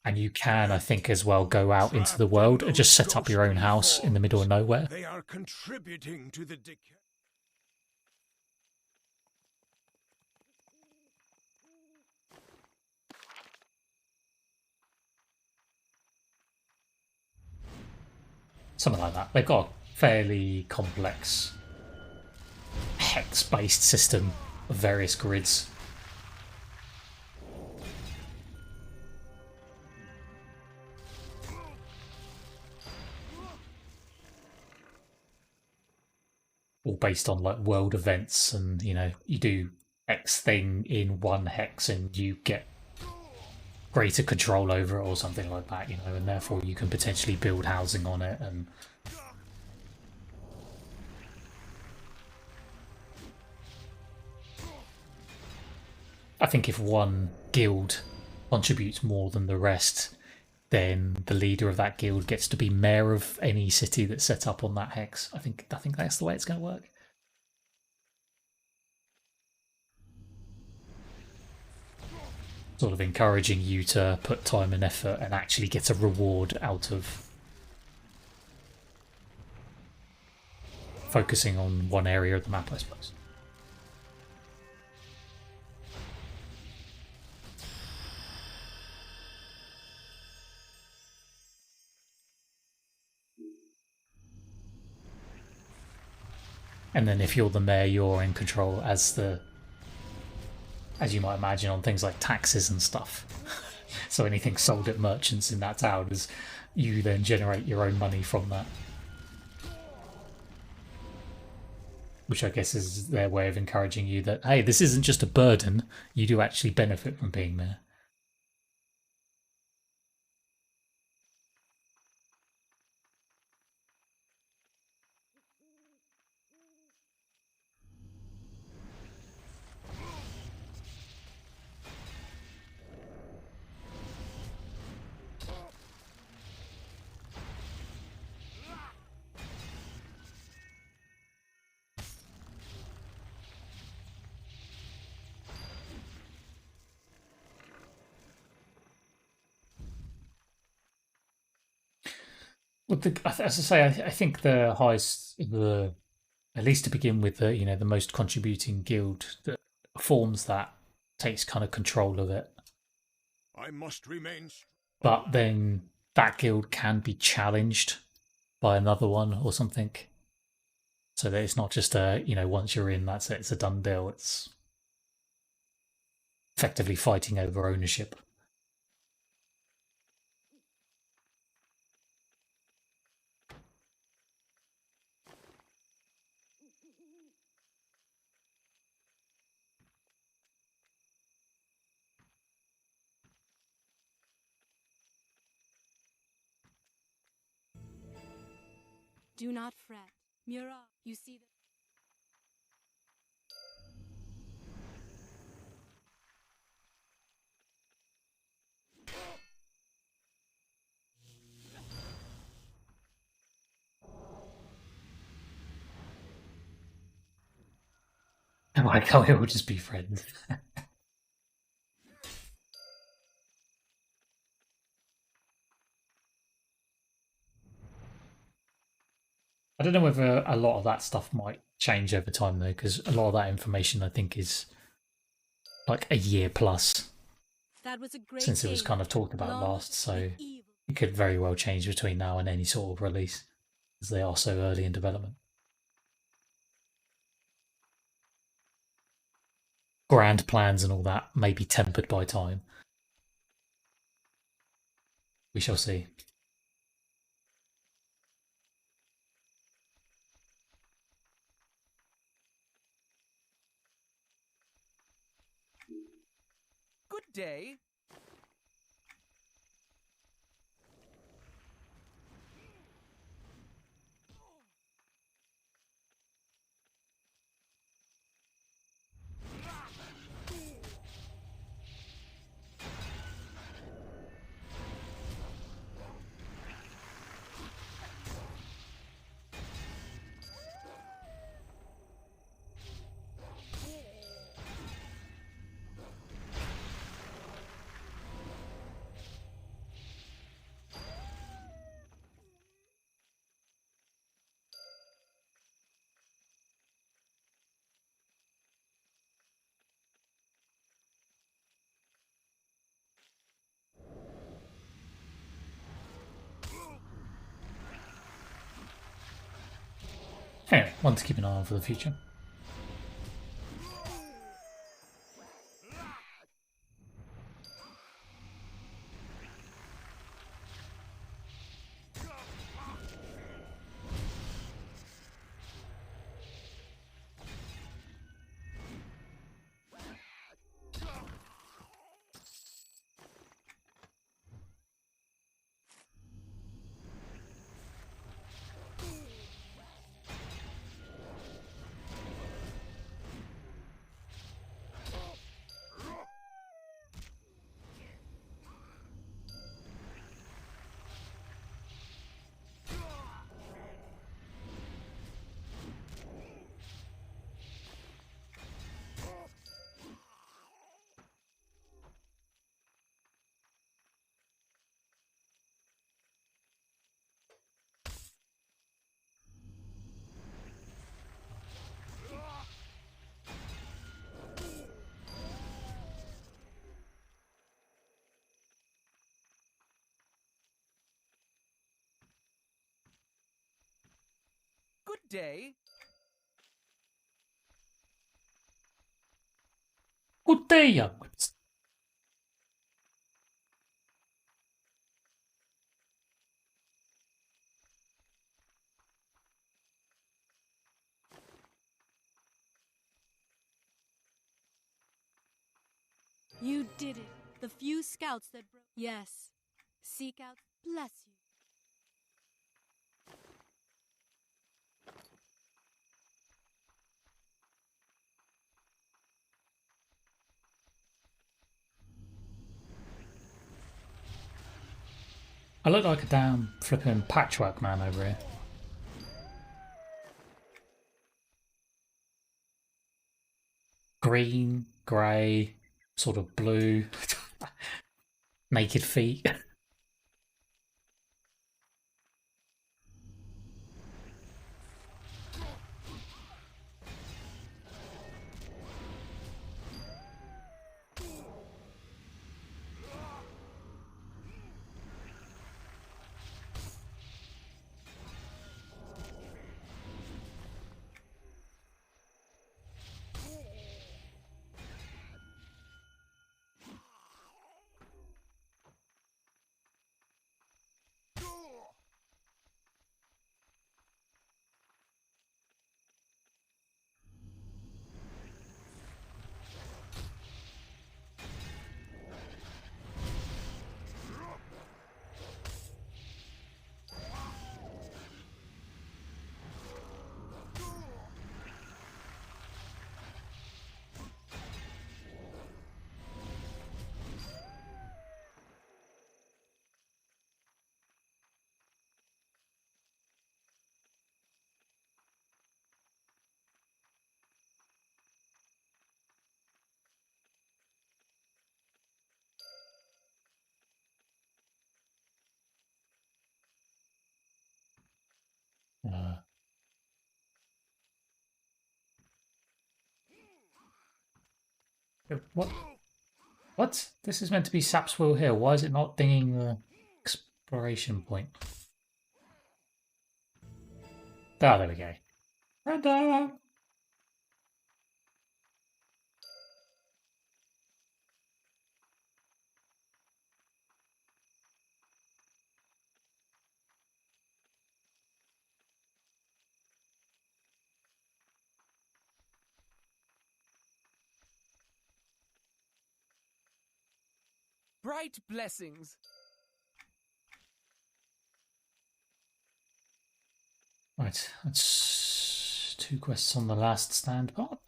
And you can, I think, as well go out into the world and just set up your own house in the middle of nowhere. They are contributing to the decay. Something like that. They've got a fairly complex hex-based system of various grids. All based on like world events, and you do X thing in one hex and you get greater control over it or something like that, and therefore you can potentially build housing on it. And I think if one guild contributes more than the rest, then the leader of that guild gets to be mayor of any city that's set up on that hex. I think that's the way it's going to work. Sort of encouraging you to put time and effort and actually get a reward out of focusing on one area of the map, I suppose. And then if you're the mayor, you're in control as you might imagine, on things like taxes and stuff. So anything sold at merchants in that town is you then generate your own money from that. Which I guess is their way of encouraging you that, hey, this isn't just a burden, you do actually benefit from being there. Well, as I say, I think the highest, at least to begin with, the most contributing guild that forms that takes kind of control of it. I must remain. But then that guild can be challenged by another one or something, so that it's not just once you're in, that's it, it's a done deal. It's effectively fighting over ownership. Do not fret. Mira, you see that. Why can't we all just be friends? I don't know whether a lot of that stuff might change over time though, because a lot of that information I think is like a year plus That was a great since it was day. kind of talked about Long last, so live evil. it could very well change between now and any sort of release, as they are so early in development. Grand plans and all that may be tempered by time. We shall see. Good day. Anyway, one to keep an eye on for the future. Good day. Good day, young ones. You did it. The few scouts that broke. Yes. Seek out. Bless you. I look like a damn flipping patchwork man over here. Green, grey, sort of blue, naked feet. What? What? This is meant to be Sapswell Hill. Why is it not dinging the exploration point? Ah, there we go. Random! Bright blessings. Right, that's 2 quests on the last stand part.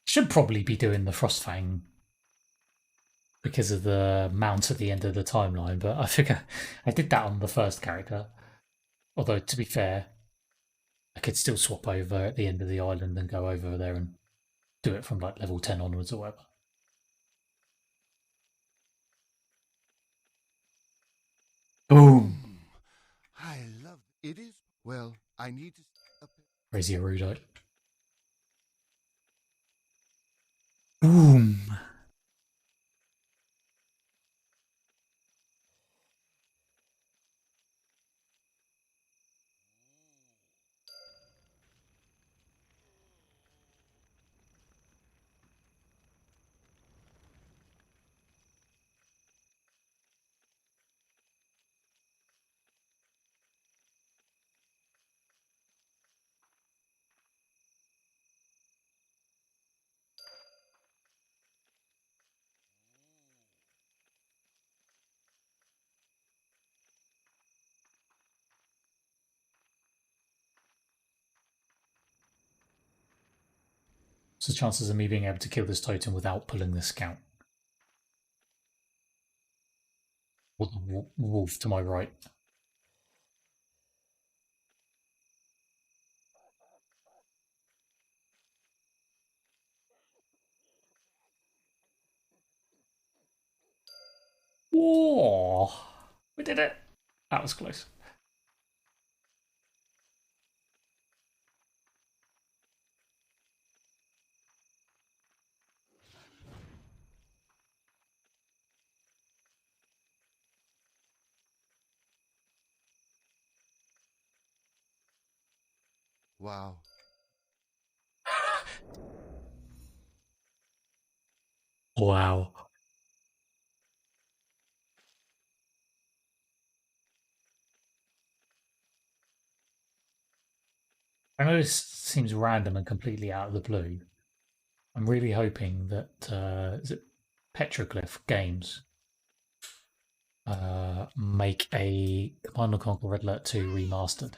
Should probably be doing the Frostfang because of the mount at the end of the timeline, but I figure I did that on the first character. Although, to be fair, I could still swap over at the end of the island and go over there and do it from like level 10 onwards or whatever. Boom! I love it. Is well. I need to. Crazy erudite. Boom! What's the chances of me being able to kill this totem without pulling the scout? Or the wolf to my right? Whoa! We did it! That was close. Wow. Wow. I know this seems random and completely out of the blue. I'm really hoping that is it Petroglyph Games make a Command and Conquer Red Alert 2 remastered.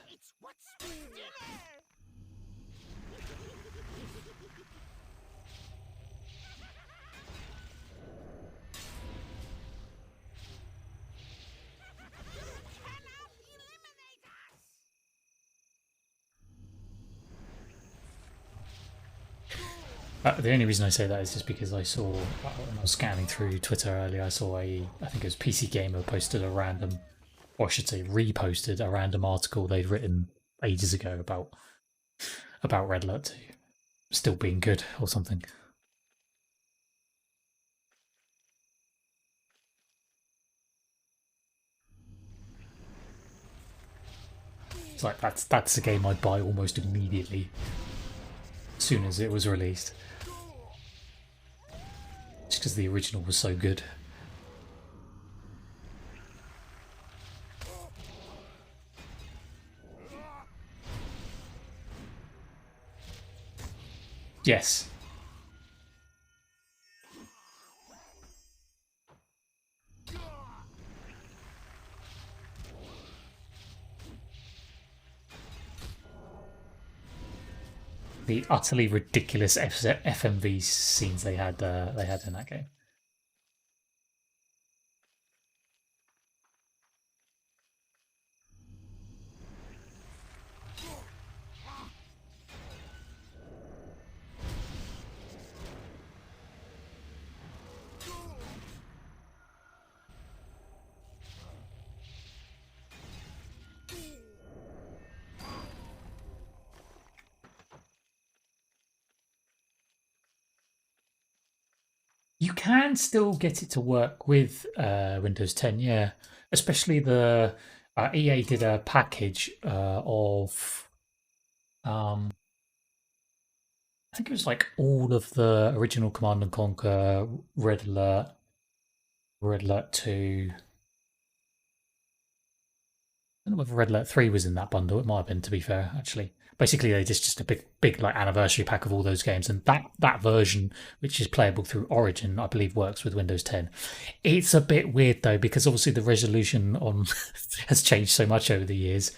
The only reason I say that is just because I saw, when I was scanning through Twitter earlier, I saw I think it was PC Gamer posted a random, or I should say reposted a random article they'd written ages ago about Red Alert 2 still being good or something. It's like that's a game I'd buy almost immediately as soon as it was released. Just because the original was so good. Yes. The utterly ridiculous FMV scenes they had in that game. You can still get it to work with Windows 10, yeah. Especially the EA did a package of I think it was like all of the original Command and Conquer, Red Alert, Red Alert 2. I don't know whether Red Alert 3 was in that bundle. It might have been, to be fair, actually. Basically, they just a big like anniversary pack of all those games, and that version, which is playable through Origin, I believe works with Windows 10. It's a bit weird though, because obviously the resolution on has changed so much over the years.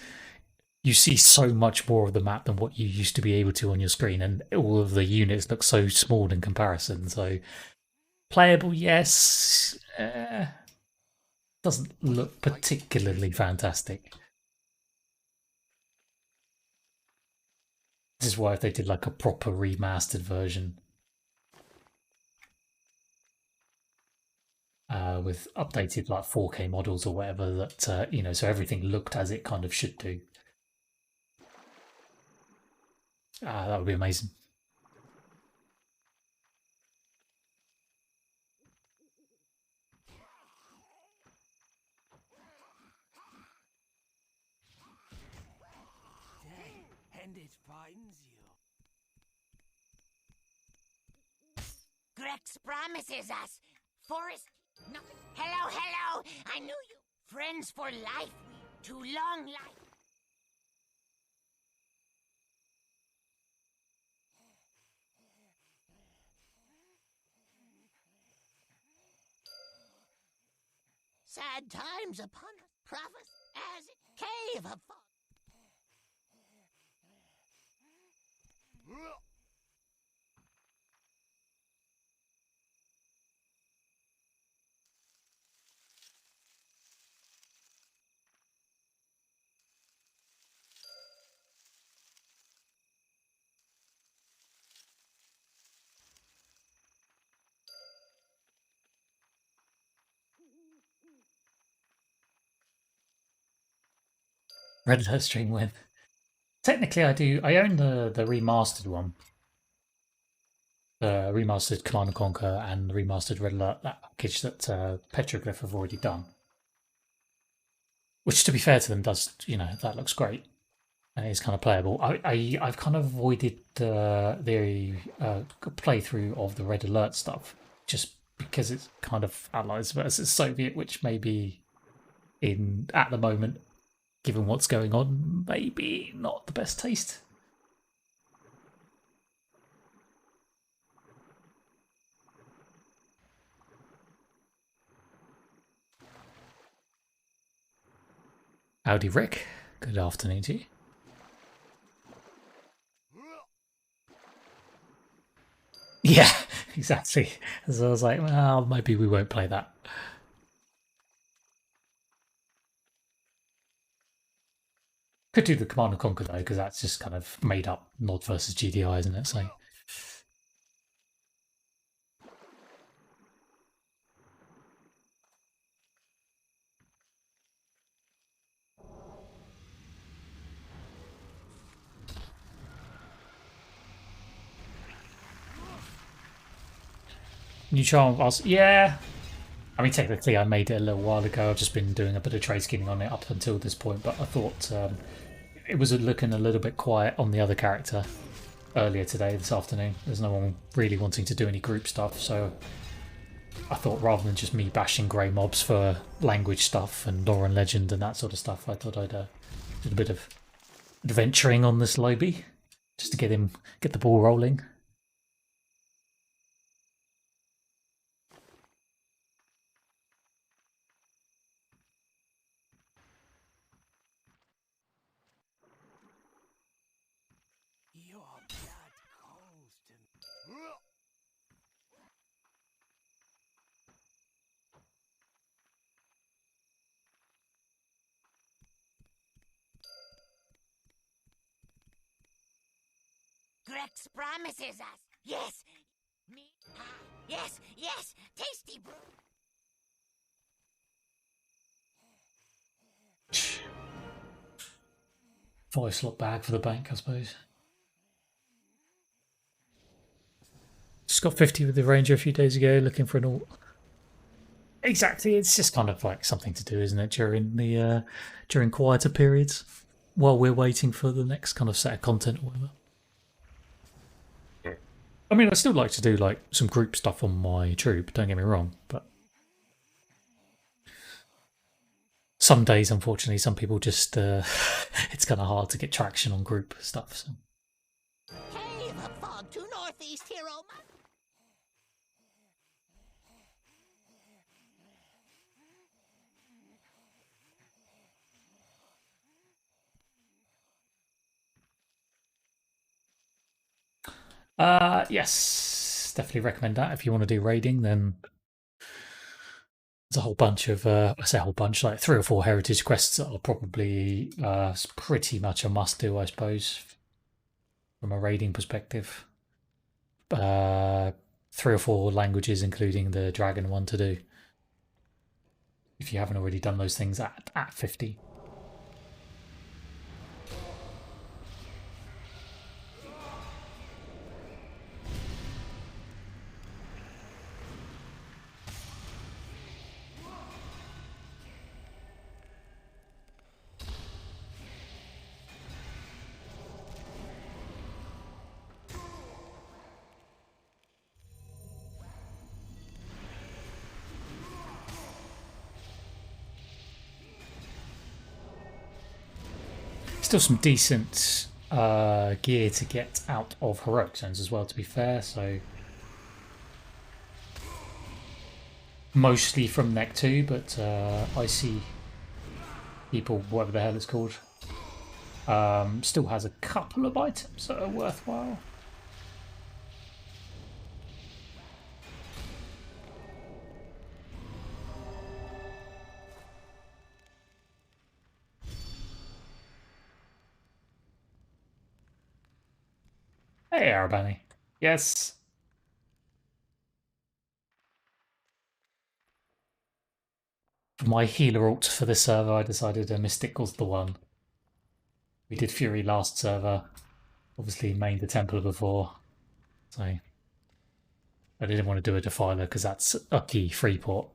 You see so much more of the map than what you used to be able to on your screen, and all of the units look so small in comparison. So playable, yes, doesn't look particularly fantastic. This is why if they did like a proper remastered version with updated like 4K models or whatever, that you know, so everything looked as it kind of should do. That would be amazing. And it finds you. Grex promises us forest. Nothing. Hello, hello. I knew you. Friends for life. To long life. Sad times upon us, prophet, as a cave of fog. Red Alert stream win. Technically, I own the remastered one, the remastered Command and Conquer and the remastered Red Alert, that package that Petroglyph have already done. Which, to be fair to them, does, you know, that looks great and it's kind of playable. I've kind of avoided the playthrough of the Red Alert stuff just because it's kind of Allies versus Soviet, which maybe at the moment, given what's going on, maybe not the best taste. Howdy, Rick. Good afternoon to you. Yeah, exactly. So I was like, well, maybe we won't play that. Could do the Command and Conquer though, because that's just kind of made up Nod versus GDI, isn't it? So. New charm, yeah. I mean, technically, I made it a little while ago. I've just been doing a bit of trade skinning on it up until this point, but I thought it was looking a little bit quiet on the other character earlier today, this afternoon. There's no one really wanting to do any group stuff, so I thought rather than just me bashing grey mobs for language stuff and lore and legend and that sort of stuff, I thought I'd do a bit of adventuring on this lobby just to get the ball rolling. Grex promises us. Yes. Me. Yes, yes. Tasty brew. Voice slot bag for the bank, I suppose. got 50 with the Ranger a few days ago, looking for an all. Exactly, it's just kind of like something to do, isn't it, during the during quieter periods, while we're waiting for the next kind of set of content or whatever. I mean, I still like to do like some group stuff on my Troub, don't get me wrong, but some days, unfortunately, some people just it's kind of hard to get traction on group stuff. So. Hey, the fog to northeast, hero. Yes, definitely recommend that if you want to do raiding. Then there's a whole bunch of I say a whole bunch, like 3 or 4 heritage quests that are probably pretty much a must do, I suppose, from a raiding perspective. 3 or 4 languages, including the dragon one, to do if you haven't already done those things at 50. Still some decent gear to get out of heroic zones as well, to be fair. So mostly from Neck 2, but I see people, whatever the hell it's called, still has a couple of items that are worthwhile. Hey, Arabani. Yes. For my healer alt for this server, I decided a Mystic was the one. We did Fury last server. Obviously, mained the Templar before. So I didn't want to do a Defiler because that's a key Freeport.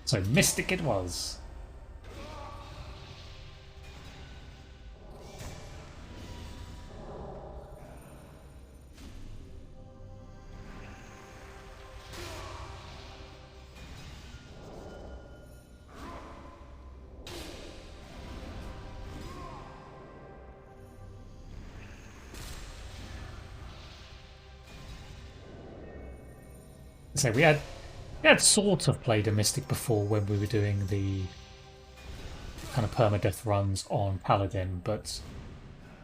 So Mystic it was. So we had sort of played a Mystic before when we were doing the kind of permadeath runs on Paladin,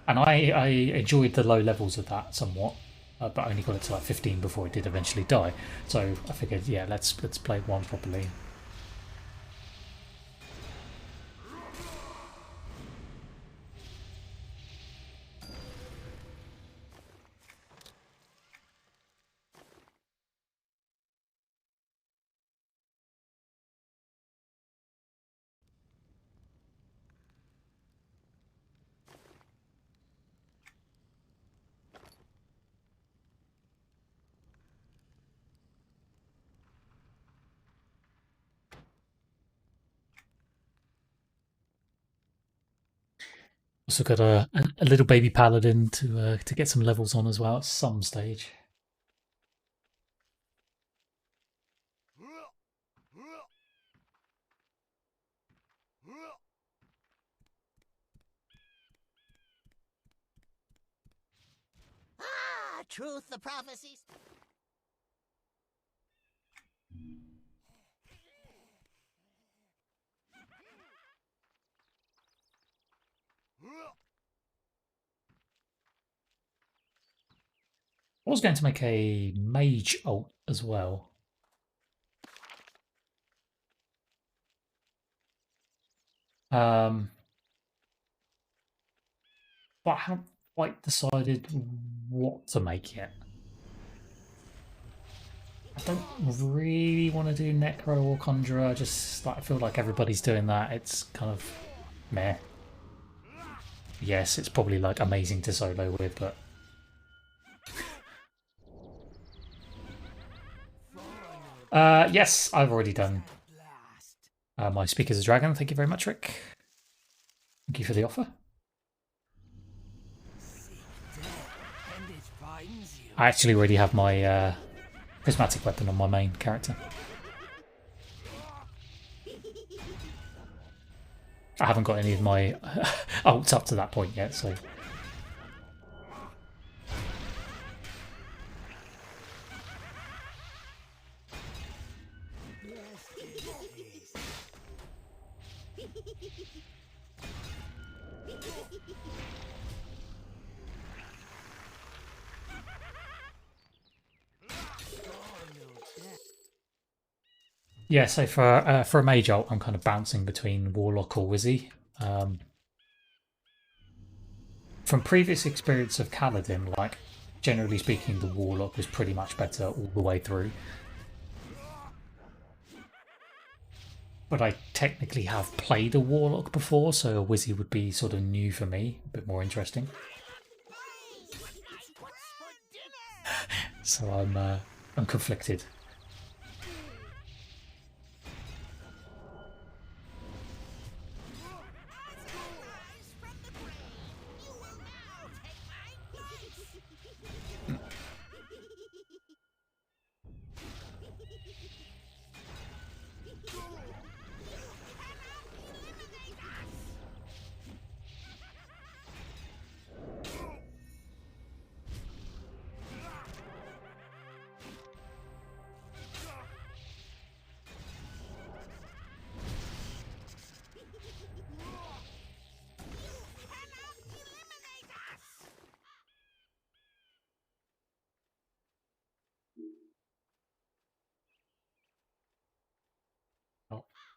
and I enjoyed the low levels of that somewhat, but I only got it to like 15 before it did eventually die. So I figured, yeah, let's play one properly. Also got a little baby paladin to get some levels on as well at some stage. Ah, truth, the prophecies. I was going to make a mage ult as well. But quite decided what to make yet. I don't really want to do Necro or Conjurer, just like, I feel like everybody's doing that. It's kind of meh. Yes, it's probably like amazing to solo with, but yes, I've already done my Speak as a Dragon. Thank you very much, Rick. Thank you for the offer. I actually already have my prismatic weapon on my main character. I haven't got any of my ults up to that point yet, so... Yeah, so for a mage ult, I'm kind of bouncing between Warlock or Wizzy. From previous experience of Kaladin, like, generally speaking, the Warlock was pretty much better all the way through. But I technically have played a Warlock before, so a Wizzy would be sort of new for me, a bit more interesting. So I'm conflicted.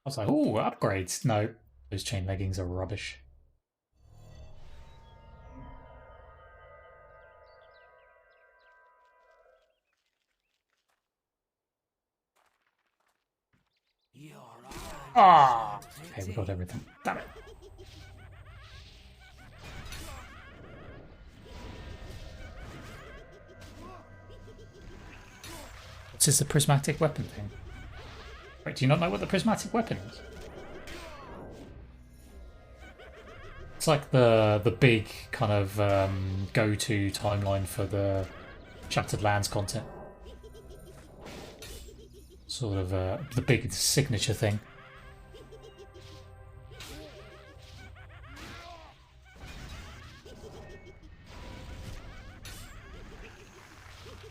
I was like, ooh, upgrades. No, those chain leggings are rubbish. Ah! Okay, we got everything. Damn it. What's this, the prismatic weapon thing? Wait, do you not know what the prismatic weapon is? It's like the big kind of go-to timeline for the Shattered Lands content. Sort of the big signature thing.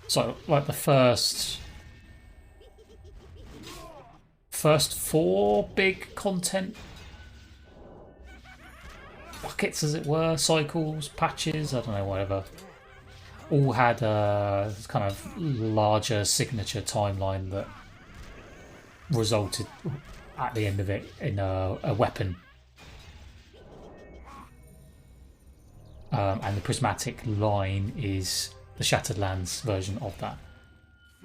So, like the first 4 big content buckets, as it were, cycles, patches, I don't know, whatever, all had a kind of larger signature timeline that resulted at the end of it in a weapon. And the prismatic line is the Shattered Lands version of that.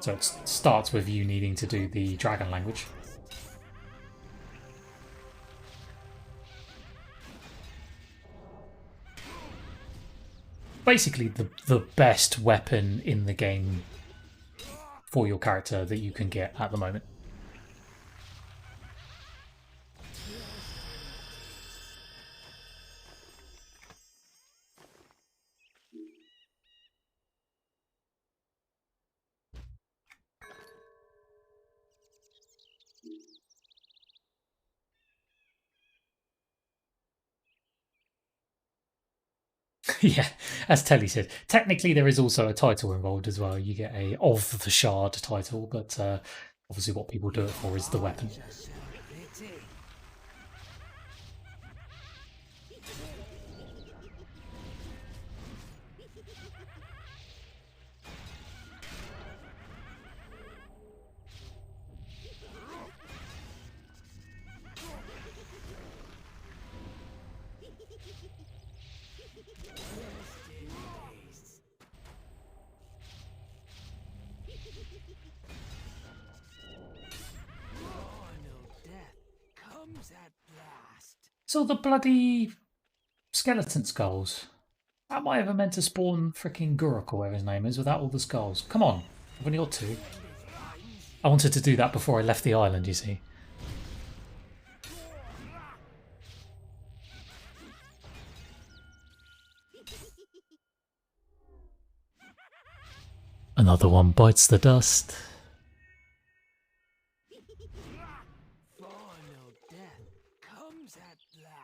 So it starts with you needing to do the dragon language. Basically the best weapon in the game for your character that you can get at the moment. Yeah, as Telly said, technically there is also a title involved as well. You get a of the shard title, but obviously what people do it for is the weapon. It's all the bloody skeleton skulls. How am I ever meant to spawn freaking Guruk or whatever his name is without all the skulls? Come on, I've only got 2. I wanted to do that before I left the island, you see. Another one bites the dust.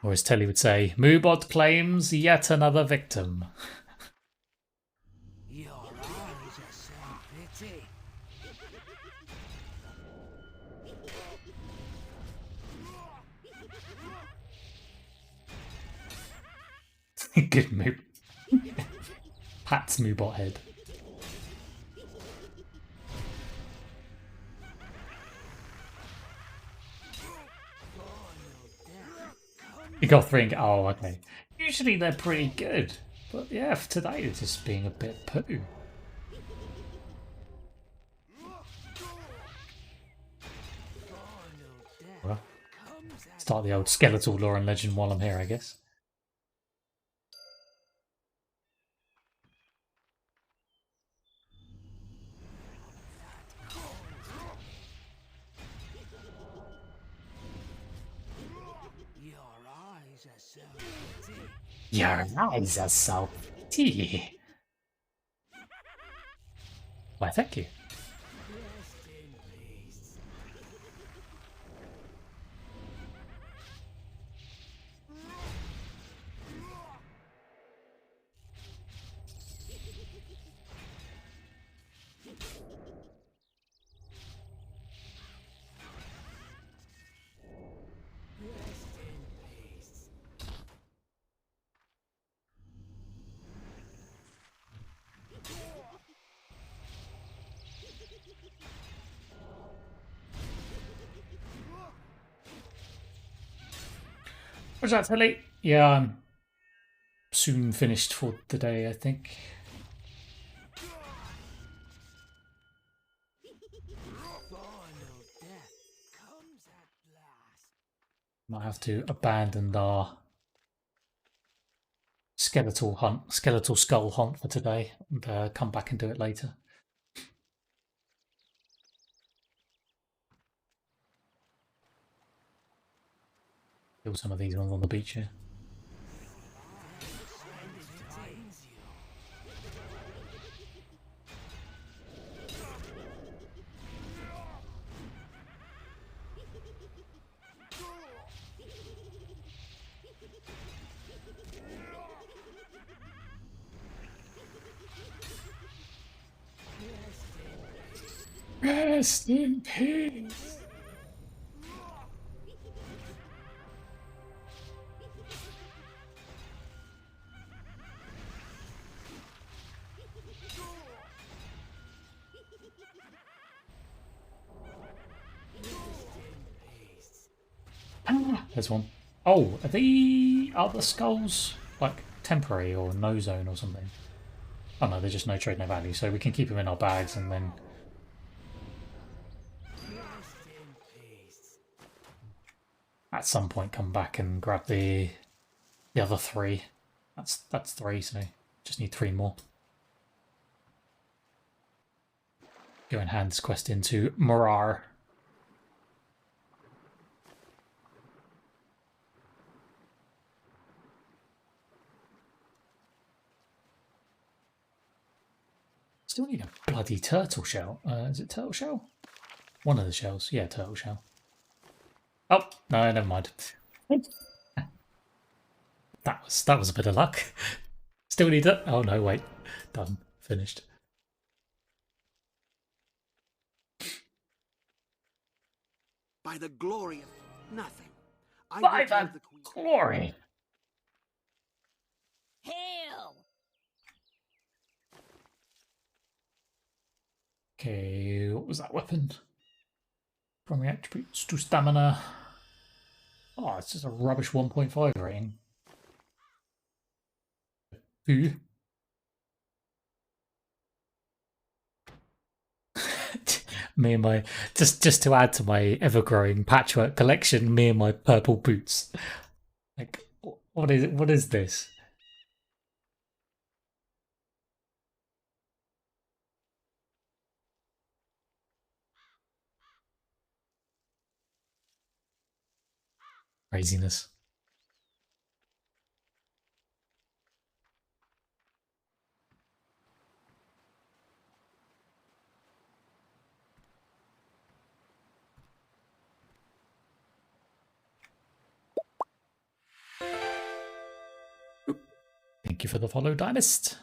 Or as Telly would say, Moobot claims yet another victim. Your eyes are so pretty. Good move. Pat's Moobot head. You got 3 and oh, okay. Usually they're pretty good. But yeah, for today it's just being a bit poo. Well, start the old skeletal lore and legend while I'm here, I guess. Your eyes are so pretty. Why, thank you. What's that, Telly? Yeah, I'm soon finished for the day, I think. Might have to abandon our skeletal skull hunt for today, and come back and do it later. Kill some of these ones on the beach here. Rest in peace. There's one. Oh, are the other skulls like temporary or no zone or something? Oh no, they're just no trade, no value, so we can keep them in our bags and then at some point come back and grab the other 3. That's 3, so just need 3 more. Go and hand this quest into Morar. Still need a bloody turtle shell. Is it turtle shell? One of the shells. Yeah, turtle shell. Oh, no, never mind. That was a bit of luck. Still need it. Oh no, wait. Done. Finished. By the glory of nothing. By the glory. Hail! Okay, what was that weapon? Primary attributes to stamina. Oh, it's just a rubbish 1.5 rating. Ooh. Me and my just to add to my ever-growing patchwork collection, me and my purple boots. Like, what is it? What is this? Craziness. Thank you for the follow, Dynast.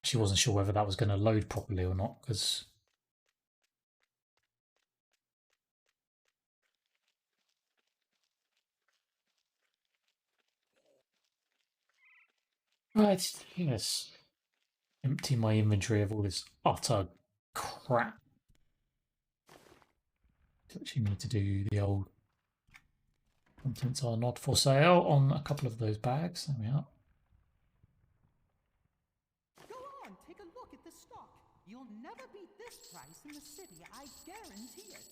She wasn't sure whether that was going to load properly or not, because right, yes. Empty my inventory of all this utter crap. Actually need to do the old contents are not for sale on a couple of those bags. There we are. Go on, take a look at the stock. You'll never beat this price in the city, I guarantee it.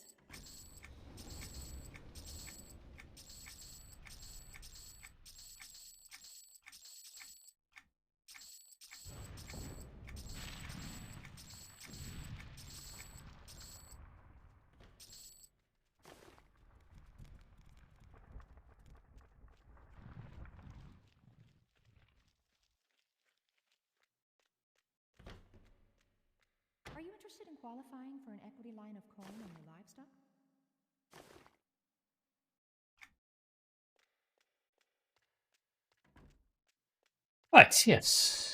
Are you interested in qualifying for an equity line of corn on your livestock? Right, yes.